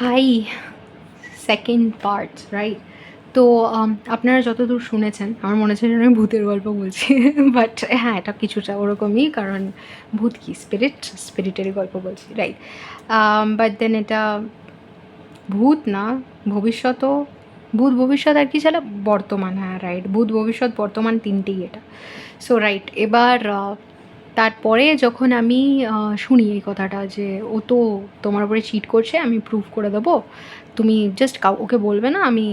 High, second part right. তো আপনারা যতদূর শুনেছেন আমার মনে হচ্ছে যেন আমি ভূতের গল্প বলছি বাট হ্যাঁ, এটা কিছুটা ওরকমই, কারণ ভূত কি স্পিরিটেরই গল্প বলছি, রাইট। বাট দেন এটা ভূত না, ভবিষ্যতও। ভূত, ভবিষ্যৎ আর কি ছিল, বর্তমান, হ্যাঁ রাইট, ভূত ভবিষ্যৎ বর্তমান তিনটেই এটা। সো রাইট, এবার তারপরে যখন আমি শুনি এই কথাটা যে ও তো তোমার উপরে চিট করছে, আমি প্রুভ করে দেবো, তুমি জাস্ট ওকে বলবে না, আমি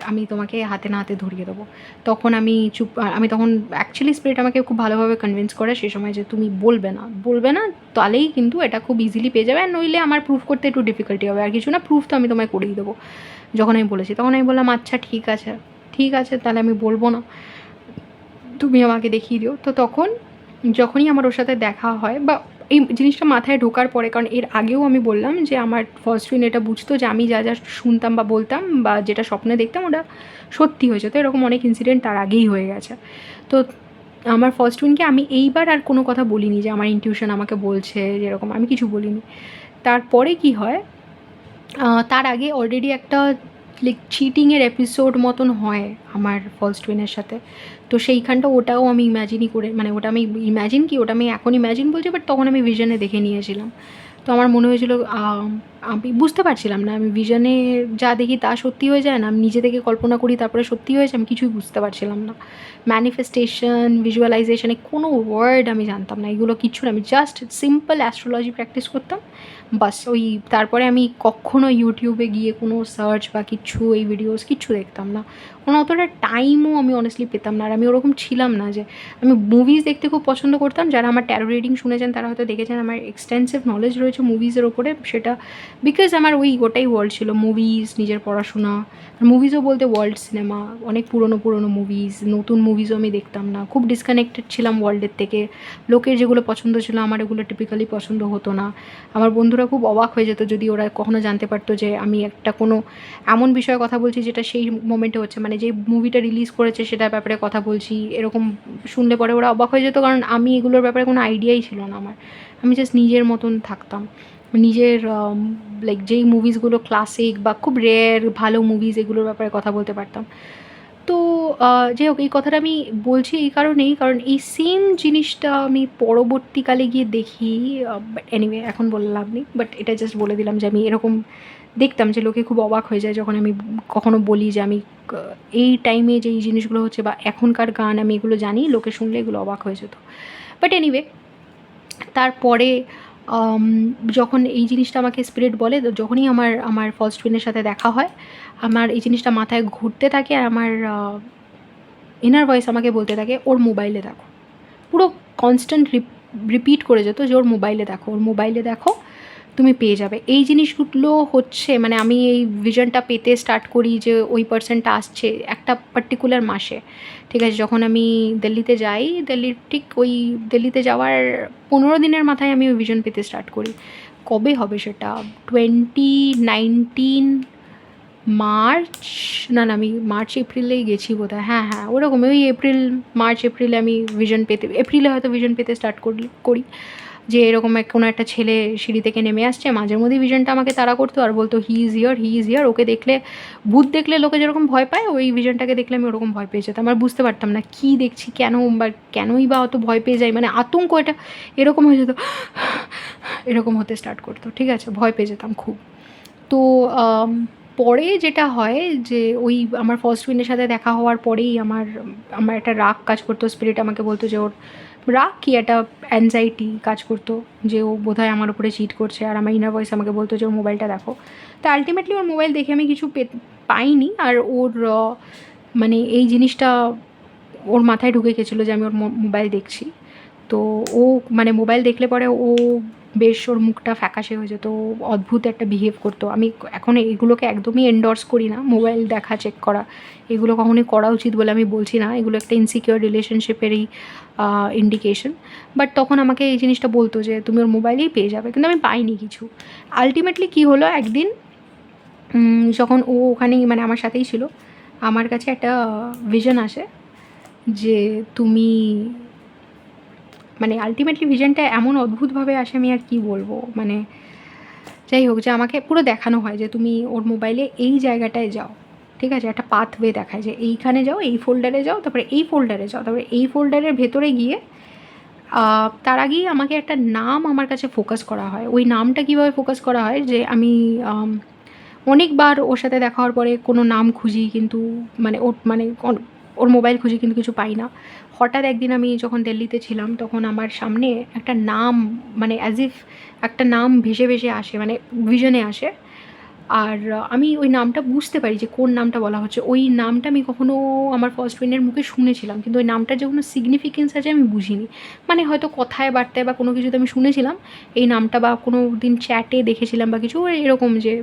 আমি তোমাকে হাতে না হাতে ধরিয়ে দেবো। তখন আমি চুপ, আমি তখন অ্যাকচুয়ালি স্পিরিট আমাকে খুব ভালোভাবে কনভিন্স করে সে সময় যে তুমি বলবে না, বলবে না, তাহলেই কিন্তু এটা খুব ইজিলি পেয়ে যাবে, আর নইলে আমার প্রুফ করতে একটু ডিফিকাল্টি হবে, আর কিছু না, প্রুফ তো আমি তোমায় করেই দেবো। যখন আমি বলেছি তখন আমি বললাম আচ্ছা ঠিক আছে, ঠিক আছে, তাহলে আমি বলবো না, তুমি আমাকে দেখিয়ে দিও। তো তখন যখনই আমার ওর সাথে দেখা হয় বা এই জিনিসটা মাথায় ঢোকার পরে, কারণ এর আগেও আমি বললাম যে আমার ফার্স্ট টুইন এটা বুঝতো যে আমি যা যা শুনতাম বা বলতাম বা যেটা স্বপ্নে দেখতাম ওটা সত্যি হয়েছে। তো এরকম অনেক ইনসিডেন্ট তার আগেই হয়ে গেছে। তো আমার ফার্স্ট টুইনকে আমি এইবার আর কোনো কথা বলিনি যে আমার ইনটিউশন আমাকে বলছে যেরকম, আমি কিছু বলিনি। তারপরে কি হয়, তার আগে অলরেডি একটা লাইক চিটিংয়ের এপিসোড মতন হয় আমার ফার্স্ট টুইনের সাথে। তো সেইখানটা ওটাও আমি ইম্যাজিনই করে, মানে ওটা আমি ইম্যাজিন কি, ওটা আমি এখন ইম্যাজিন বলছি, বাট তখন আমি ভিশনে দেখে নিয়েছিলাম। তো আমার মনে হয়েছিল আমি বুঝতে পারছিলাম না, আমি ভিশনে যা দেখি তা সত্যি হয়ে যায় না, আমি নিজে থেকে কল্পনা করি তারপরে সত্যি হয়েছে, আমি কিছুই বুঝতে পারছিলাম না। ম্যানিফেস্টেশন, ভিজুয়ালাইজেশনে কোনো ওয়ার্ড আমি জানতাম না, এগুলো কিচ্ছু না, আমি জাস্ট সিম্পল অ্যাস্ট্রোলজি প্র্যাকটিস করতাম বাস। ওই তারপরে আমি কখনো ইউটিউবে গিয়ে কোনো সার্চ বা কিচ্ছু, এই ভিডিওস কিচ্ছু দেখতাম না, কোনো অতটা টাইমও আমি অনেস্টলি পেতাম না। আর আমি ওরকম ছিলাম না যে, আমি মুভিজ দেখতে খুব পছন্দ করতাম, যারা আমার ট্যারো রিডিং শুনেছেন তারা হয়তো দেখেছেন আমার এক্সটেন্সিভ নলেজ রয়েছে মুভিজের ওপরে, সেটা বিকজ আমার ওটাই ওয়ার্ল্ড ছিল, মুভিজ, নিজের পড়াশোনা। মুভিজও বলতে ওয়ার্ল্ড সিনেমা, অনেক পুরনো পুরনো মুভিজ, নতুন মুভিজও আমি দেখতাম না, খুব ডিসকানেক্টেড ছিলাম ওয়ার্ল্ডের থেকে। লোকের যেগুলো পছন্দ ছিল আমার এগুলো টিপিক্যালি পছন্দ হতো না। আমার বন্ধুরা খুব অবাক হয়ে যেত যদি ওরা কখনো জানতে পারতো যে আমি একটা কোনো এমন বিষয়ে কথা বলছি যেটা সেই মোমেন্টে হচ্ছে, মানে যে মুভিটা রিলিজ করেছে সেটার ব্যাপারে কথা বলছি, এরকম শুনলে পরে ওরা অবাক হয়ে যেত, কারণ আমি এগুলোর ব্যাপারে কোনো আইডিয়াই ছিল না আমার। আমি জাস্ট নিজের মতন থাকতাম, নিজের লাইক যেই মুভিসগুলো ক্লাসিক বা খুব রেয়ার ভালো মুভিস, এগুলোর ব্যাপারে কথা বলতে পারতাম। তো যাই হোক, এই কথাটা আমি বলছি এই কারণেই, কারণ এই সেম জিনিসটা আমি পরবর্তীকালে গিয়ে দেখি। বাট এনিওয়ে, এখন বলে লাভ নেই, বাট এটা জাস্ট বলে দিলাম যে আমি এরকম দেখতাম যে লোকে খুব অবাক হয়ে যায় যখন আমি কখনো বলি যে আমি এই টাইমে যে এই জিনিসগুলো হচ্ছে বা এখনকার গান আমি এগুলো জানি, লোকে শুনলে এগুলো অবাক হয়ে যেত। বাট এনিওয়ে, তারপরে আম যখন এই জিনিসটা আমাকে স্পিরিট বলে, তো যখনই আমার আমার ফার্স্ট টুইনের সাথে দেখা হয়, আমার এই জিনিসটা মাথায় ঘুরতে থাকে, আর আমার ইনার ভয়েস আমাকে বলতে থাকে ওর মোবাইলে দেখো, পুরো কনস্ট্যান্ট রিপিট করে যেত যে ওর মোবাইলে দেখো, ওর মোবাইলে দেখো, তুমি পেয়ে যাবে। এই জিনিসগুলো হচ্ছে, মানে আমি এই ভিশনটা পেতে স্টার্ট করি যে ওই পার্সনটা আসছে একটা পার্টিকুলার মাসে, ঠিক আছে, যখন আমি দিল্লিতে যাই, দিল্লির ঠিক ওই দিল্লিতে যাওয়ার 15 দিনের মাথায় আমি ওই ভিশন পেতে স্টার্ট করি। কবে হবে সেটা, 2019 মার্চ, না না, আমি মার্চ এপ্রিলেই গেছি বোধহয়, হ্যাঁ হ্যাঁ ওরকম, ওই এপ্রিল, মার্চ এপ্রিলে আমি ভিশন পেতে, এপ্রিলে হয়তো ভিশন পেতে স্টার্ট করি যে এরকম কোনো একটা ছেলে সিঁড়ি থেকে নেমে আসছে, মাঝের মধ্যেই ভিশনটা আমাকে তাড়া করতো আর বলতো he is here, he is here. ওকে দেখলে, ভূত দেখলে লোকে যেরকম ভয় পায়, ওই ভিশনটাকে দেখলে আমি ওরকম ভয় পেয়ে যেতাম, আর বুঝতে পারতাম না কী দেখছি, কেন বা কেনই বা অত ভয় পেয়ে যাই, মানে আতঙ্ক এটা এরকম হয়ে যেত, এরকম হতে স্টার্ট করতো, ঠিক আছে, ভয় পেয়ে যেতাম খুব। তো পরে যেটা হয় যে ওই আমার ফার্স্ট উইনের সাথে দেখা হওয়ার পরেই আমার আমার একটা রাগ কাজ করতো, স্পিরিট আমাকে বলতো যে ওর রাগ কি, একটা অ্যাংজাইটি কাজ করতো যে ও বোধহয় আমার উপরে চিট করছে, আর আমার ইনার ভয়েস আমাকে বলতো যে ওর মোবাইলটা দেখো। তো আলটিমেটলি ওর মোবাইল দেখে আমি কিছু পাইনি, আর ওর মানে এই জিনিসটা ওর মাথায় ঢুকে গেছিলো যে আমি ওর মোবাইল দেখছি। তো ও মানে মোবাইল দেখলে পরে ও বেশ, ওর মুখটা ফ্যাকাশে হয়ে যেত, ও অদ্ভুত একটা বিহেভ করতো। আমি এখন এগুলোকে একদমই এন্ডোর্স করি না, মোবাইল দেখা, চেক করা, এগুলো কখনোই করা উচিত বলে আমি বলছি না, এগুলো একটা ইনসিকিওর রিলেশনশিপেরই ইন্ডিকেশন। বাট তখন আমাকে এই জিনিসটা বলতো যে তুমি ওর মোবাইলেই পেয়ে যাবে, কিন্তু আমি পাইনি কিছু। আলটিমেটলি কী হলো, একদিন যখন ও ওখানেই মানে আমার সাথেই ছিল, আমার কাছে একটা ভিশন আসে যে তুমি, মানে আলটিমেটলি ভিশনটা এমন অদ্ভুতভাবে আসে, আমি আর কী বলবো, মানে যাই হোক, যে আমাকে পুরো দেখানো হয় যে তুমি ওর মোবাইলে এই জায়গাটায় যাও, ঠিক আছে, একটা পাথওয়ে দেখায় যে এইখানে যাও, এই ফোল্ডারে যাও, তারপরে এই ফোল্ডারে যাও, তারপরে এই ফোল্ডারের ভেতরে গিয়ে তার আগেই আমাকে একটা নাম আমার কাছে ফোকাস করা হয়। ওই নামটা কীভাবে ফোকাস করা হয়, যে আমি অনেকবার ওর সাথে দেখা হওয়ার পরে কোনো নাম খুঁজি, কিন্তু মানে ওর মোবাইল খুঁজি, কিন্তু কিছু পাই না। হঠাৎ একদিন আমি যখন দিল্লিতে ছিলাম, তখন আমার সামনে একটা নাম, মানে অ্যাজ ইফ একটা নাম ভেসে ভেসে আসে, মানে ভিশনে আসে। আর আমি ওই নামটা বুঝতে পারি যে কোন নামটা বলা হচ্ছে। ওই নামটা আমি কখনো আমার ফার্স্ট ফ্রেন্ডের মুখে শুনেছিলাম, কিন্তু ওই নামটার যে কোনো সিগনিফিকেন্স আছে আমি বুঝিনি। মানে হয়তো কথায় বার্তায় বা কোনো কিছুতে আমি শুনেছিলাম এই নামটা, বা কোনো দিন চ্যাটে দেখেছিলাম বা কিছু এরকম, যে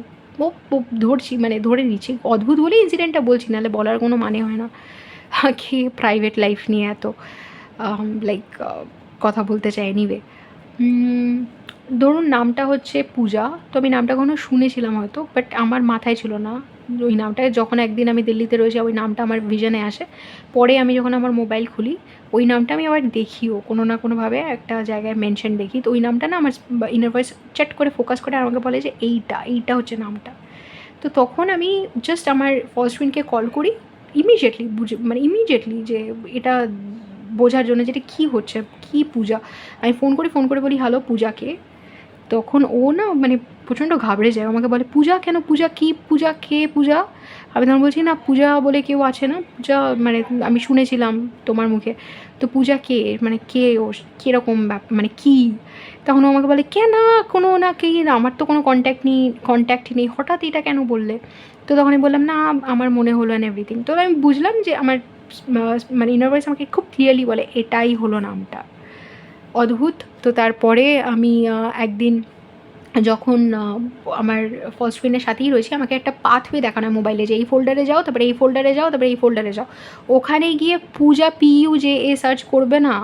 ও ও ধরছি, মানে ধরে নিচ্ছি। অদ্ভুত বলেই ইনসিডেন্টটা বলছি, নাহলে বলার কোনো মানে হয় না। কি প্রাইভেট লাইফ নিয়ে এত লাইক কথা বলতে চাই। এনিওয়ে, ধরুন নামটা হচ্ছে পূজা। তো আমি নামটা কখনো শুনেছিলাম হয়তো, বাট আমার মাথায় ছিল না ওই নামটা। যখন একদিন আমি দিল্লিতে রয়েছি, ওই নামটা আমার ভিশনে আসে। পরে আমি যখন আমার মোবাইল খুলি, ওই নামটা আমি আবার দেখিও কোনো না কোনোভাবে একটা জায়গায় মেনশন দেখি। তো ওই নামটা না আমার ইনার ভয়েস চ্যাট করে ফোকাস করে আর আমাকে বলে যে এইটা হচ্ছে নামটা। তো তখন আমি জাস্ট আমার ফার্স্ট ফ্রেন্ডকে কল করি, ইমিডিয়েটলি মানে ইমিডিয়েটলি, যে এটা বোঝার জন্য যে এটা কী হচ্ছে, কী পূজা। আমি ফোন করে বলি, হ্যালো, পূজাকে। তখন ও না মানে প্রচণ্ড ঘাবড়ে যায়, আমাকে বলে পূজা কেন, পূজা কী, পূজা কে, পূজা। আমি তখন বলছি, না পূজা বলে কেউ আছে না, পূজা মানে আমি শুনেছিলাম তোমার মুখে। তো পূজা কে, মানে কে, ও কীরকম মানে কী। তখন ও আমাকে বলে, কে না, কোনো না, কে না, আমার তো কোনো কন্ট্যাক্টই নেই, হঠাৎ এটা কেন বললে। তো তখন আমি বললাম, না আমার মনে হলো অ্যান্ড এভরিথিং। তো আমি বুঝলাম যে আমার মানে ইনার ভয়েস আমাকে খুব ক্লিয়ারলি বলে এটাই হলো নামটা। অদ্ভুত। তো তারপরে আমি একদিন যখন আমার ফার্স্ট ফ্রেন্ডের সাথেই রয়েছি, আমাকে একটা পাথওয়ে দেখানো হয় মোবাইলে, যে এই ফোল্ডারে যাও, তারপরে এই ফোল্ডারে যাও, তারপরে এই ফোল্ডারে যাও। ওখানে গিয়ে পূজা PUJA সার্চ করবে না,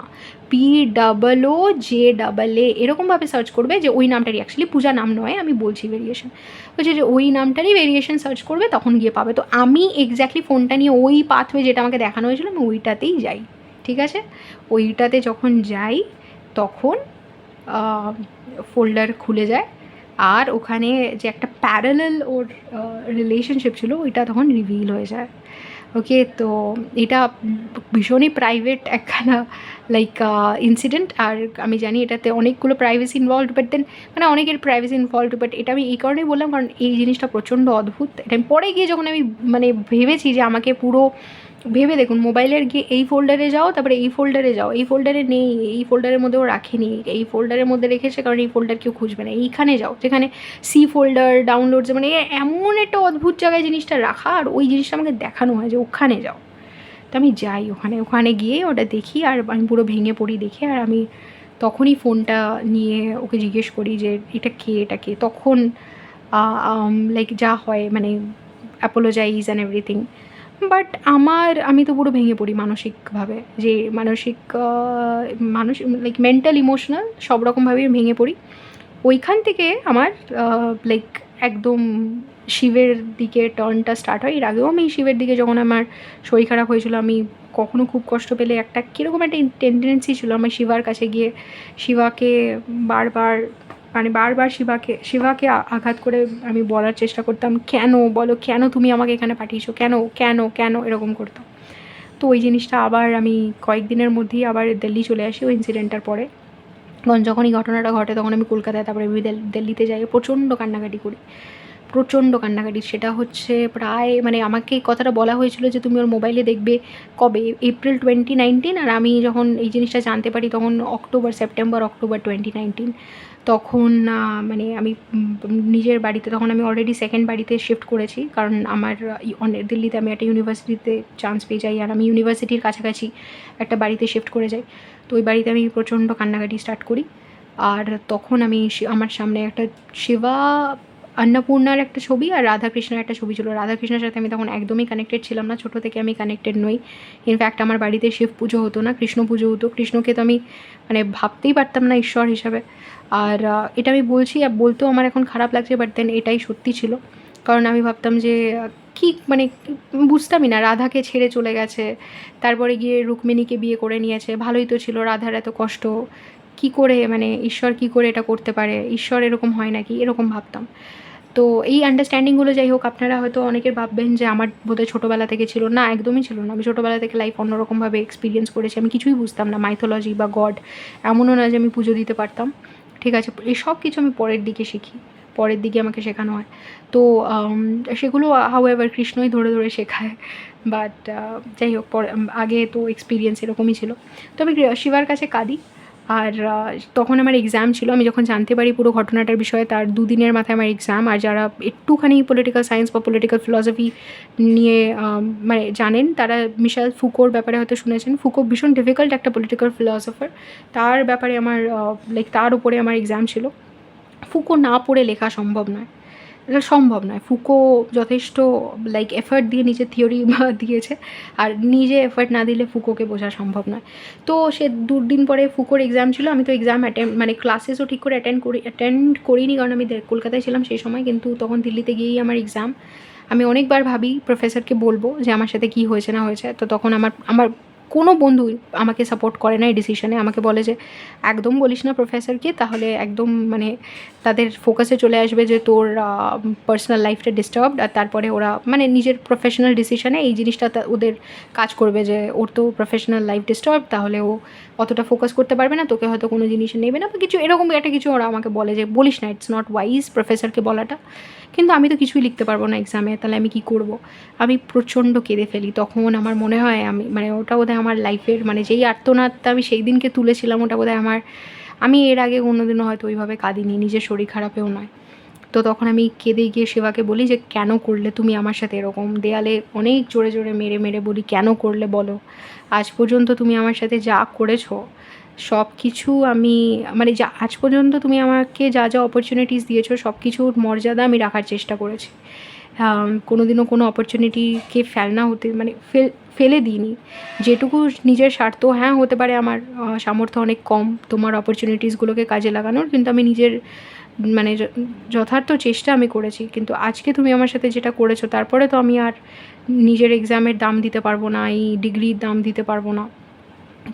POOJAA এরকমভাবে সার্চ করবে, যে ওই নামটারই, অ্যাকচুয়ালি পূজা নাম নয়, আমি বলছি ভেরিয়েশন, বলছে যে ওই নামটারই ভেরিয়েশন সার্চ করবে, তখন গিয়ে পাবে। তো আমি এক্স্যাক্টলি ফোনটা নিয়ে ওই পাথওয়ে যেটা আমাকে দেখানো হয়েছিল, আমি ওইটাতেই যাই, ঠিক আছে। ওইটাতে যখন যাই, তখন ফোল্ডার খুলে যায়, আর ওখানে যে একটা প্যারালাল ওর রিলেশনশিপ ছিল, ওইটা তখন রিভিল হয়ে যায়। ওকে, তো এটা ভীষণই প্রাইভেট একখানা লাইক ইনসিডেন্ট। আর আমি জানি এটাতে অনেকগুলো প্রাইভেসি ইনভলভড, বাট দেন মানে অনেকের প্রাইভেসি ইনভলভড, বাট এটা আমি এই কারণেই বললাম কারণ এই জিনিসটা প্রচণ্ড অদ্ভুত। এটা আমি পরে গিয়ে যখন আমি মানে ভেবেছি যে আমাকে পুরো ভেবে দেখুন, মোবাইলের গিয়ে এই ফোল্ডারে যাও, তারপরে এই ফোল্ডারে যাও, এই ফোল্ডারে নেই, এই ফোল্ডারের মধ্যেও রাখিনি, এই ফোল্ডারের মধ্যে রেখেছে কারণ এই ফোল্ডার কেউ খুঁজবে না, এইখানে যাও যেখানে সি ফোল্ডার, ডাউনলোডস, মানে এমন একটা অদ্ভুত জায়গায় জিনিসটা রাখা, আর ওই জিনিসটা আমাকে দেখানো হয় যে ওখানে যাও। তো আমি যাই ওখানে গিয়ে ওটা দেখি, আর আমি পুরো ভেঙে পড়ি দেখে। আর আমি তখনই ফোনটা নিয়ে ওকে জিজ্ঞেস করি যে এটা কে। তখন লাইক যা হয়, মানে অ্যাপোলোজাইজ অ্যান্ড এভরিথিং। বাট আমি তো পুরো ভেঙে পড়ি মানসিকভাবে, যে মানসিক লাইক মেন্টাল, ইমোশনাল সব রকমভাবেই ভেঙে পড়ি। ওইখান থেকে আমার লাইক একদম শিবের দিকে টার্নটা স্টার্ট হয়। এর আগেও আমি শিবের দিকে, যখন আমার শরীর খারাপ হয়েছিল, আমি কখনো খুব কষ্ট পেলে একটা কীরকম একটা টেন্ডেন্সি ছিল আমার শিবার কাছে গিয়ে শিবাকে বারবার শিবাকে আঘাত করে আমি বলার চেষ্টা করতাম, কেন বলো, কেন তুমি আমাকে এখানে পাঠিয়েছো, কেন কেন কেন এরকম করতাম। তো ওই জিনিসটা আবার আমি কয়েকদিনের মধ্যেই আবার দিল্লি চলে আসি ওই ইনসিডেন্টটার পরে। কারণ যখন এই ঘটনাটা ঘটে তখন আমি কলকাতায়, তারপরে আমি দিল্লিতে যাই, প্রচণ্ড কান্নাকাটি করি, প্রচণ্ড কান্নাকাটি। সেটা হচ্ছে প্রায়, মানে আমাকে এই কথাটা বলা হয়েছিল যে তুমি ওর মোবাইলে দেখবে কবে, এপ্রিল 2019, আর আমি যখন এই জিনিসটা জানতে পারি তখন সেপ্টেম্বর অক্টোবর 2019। তখন মানে আমি নিজের বাড়িতে, তখন আমি অলরেডি সেকেন্ড বাড়িতে শিফট করেছি, কারণ আমার দিল্লিতে আমি একটা ইউনিভার্সিটিতে চান্স পেয়ে যাই, আর আমি ইউনিভার্সিটির কাছাকাছি একটা বাড়িতে শিফট করে যাই। তো ওই বাড়িতে আমি প্রচণ্ড কান্নাকাটি স্টার্ট করি। আর তখন আমি আমার সামনে একটা শিবা অন্নপূর্ণার একটা ছবি আর রাধাকৃষ্ণের একটা ছবি ছিল। রাধাকৃষ্ণের সাথে আমি তখন একদমই কানেক্টেড ছিলাম না, ছোটো থেকে আমি কানেক্টেড নই। ইনফ্যাক্ট আমার বাড়িতে শিব পুজো হতো না, কৃষ্ণ পুজো হতো। কৃষ্ণকে তো আমি মানে ভাবতেই পারতাম না ঈশ্বর হিসাবে। আর এটা আমি বলছি, আর বলতেও আমার এখন খারাপ লাগছে, বাট দেন এটাই সত্যি ছিল। কারণ আমি ভাবতাম যে কী মানে বুঝতামই না, রাধাকে ছেড়ে চলে গেছে, তারপরে গিয়ে রুক্মিণীকে বিয়ে করে নিয়েছে, ভালোই তো ছিল, রাধার এত কষ্ট, কী করে মানে ঈশ্বর কী করে এটা করতে পারে, ঈশ্বর এরকম হয় নাকি, এরকম ভাবতাম। তো এই আন্ডারস্ট্যান্ডিংগুলো যাই হোক, আপনারা হয়তো অনেকে ভাববেন যে আমার বোধহয় ছোটোবেলা থেকে ছিল, না একদমই ছিল না। আমি ছোটোবেলা থেকে লাইফ অন্যরকমভাবে এক্সপিরিয়েন্স করেছি, আমি কিছুই বুঝতাম না মাইথোলজি বা গড, এমনও না যে আমি পুজো দিতে পারতাম, ঠিক আছে। এই সব কিছু আমি পরের দিকে শিখি, পরের দিকে আমাকে শেখানো হয়। তো সেগুলো হাউএভার কৃষ্ণই ধরে ধরে শেখায়, বাট যাই হোক পরে আগে তো এক্সপিরিয়েন্স এরকমই ছিল। তো আমি শিবার কাছে কাঁদি। আর তখন আমার এক্সাম ছিল, আমি যখন জানতে পারি পুরো ঘটনাটার বিষয়ে তার দুদিনের মাথায় আমার এক্সাম। আর যারা একটুখানি পলিটিক্যাল সায়েন্স বা পলিটিক্যাল ফিলসফি নিয়ে মানে জানেন, তারা মিশেল ফুকোর ব্যাপারে হয়তো শুনেছেন। ফুকো ভীষণ ডিফিকাল্ট একটা পলিটিক্যাল ফিলসফার, তার ব্যাপারে আমার লাইক তার উপরে আমার এক্সাম ছিল। ফুকো না পড়ে লেখা সম্ভব নয়, এটা সম্ভব নয়। ফুকো যথেষ্ট লাইক এফার্ট দিয়ে নিজের থিওরি দিয়েছে, আর নিজে এফার্ট না দিলে ফুকোকে বোঝা সম্ভব নয়। তো সে দুদিন পরে ফুকোর এক্সাম ছিল। আমি তো এক্সাম মানে ক্লাসেসও ঠিক করে অ্যাটেন্ড করিনি, কারণ আমি কলকাতায় ছিলাম সেই সময়, কিন্তু তখন দিল্লিতে গিয়েই আমার এক্সাম। আমি অনেকবার ভাবি প্রফেসরকে বলবো যে আমার সাথে কী হয়েছে না হয়েছে। তো তখন আমার কোনো বন্ধু আমাকে সাপোর্ট করে না এই ডিসিশনে, আমাকে বলে যে একদম বলিস না প্রফেসরকে, তাহলে একদম মানে তাদের ফোকাসে চলে আসবে যে তোর পার্সোনাল লাইফটা ডিস্টার্বড, আর তারপরে ওরা মানে নিজের প্রফেশনাল ডিসিশনে এই জিনিসটা ওদের কাজ করবে যে ওর তো প্রফেশনাল লাইফ ডিস্টার্ব, তাহলে ও অতটা ফোকাস করতে পারবে না, তোকে হয়তো কোনো জিনিসে নেবে না বা কিছু এরকম একটা কিছু ওরা আমাকে বলে যে বলিস না, ইটস নট ওয়াইজ প্রফেসরকে বলাটা। কিন্তু আমি তো কিছুই লিখতে পারবো না এক্সামে, তাহলে আমি কী করবো? আমি প্রচণ্ড কেঁদে ফেলি। তখন আমার মনে হয় আমি মানে ওটা বোধহয় আমার লাইফের মানে যেই আর্তনাদটা আমি সেই দিনকে তুলেছিলাম, ওটা বোধহয় আমি এর আগে কোনোদিনও হয়তো ওইভাবে কাঁদিনি, নিজের শরীর খারাপেও নয়। তো তখন আমি কেঁদে গিয়ে শিবাকে বলি যে কেন করলে তুমি আমার সাথে এরকম? দেয়ালে অনেক জোরে জোরে মেরে মেরে বলি কেন করলে বলো? আজ পর্যন্ত তুমি আমার সাথে যা করেছো সব কিছু আমি মানে যা আজ পর্যন্ত তুমি আমাকে যা যা অপরচুনিটিস দিয়েছো সব কিছুর মর্যাদা আমি রাখার চেষ্টা করেছি। কোনো দিনও কোনো অপরচুনিটিকে ফেলনা হতে মানে ফেলে দিইনি। যেটুকু নিজের স্বার্থ, হ্যাঁ হতে পারে আমার সামর্থ্য অনেক কম তোমার অপরচুনিটিসগুলোকে কাজে লাগানোর, কিন্তু আমি নিজের মানে যথার্থ চেষ্টা আমি করেছি। কিন্তু আজকে তুমি আমার সাথে যেটা করেছো, তারপরে তো আমি আর নিজের এক্সামের দাম দিতে পারবো না, এই ডিগ্রির দাম দিতে পারবো না।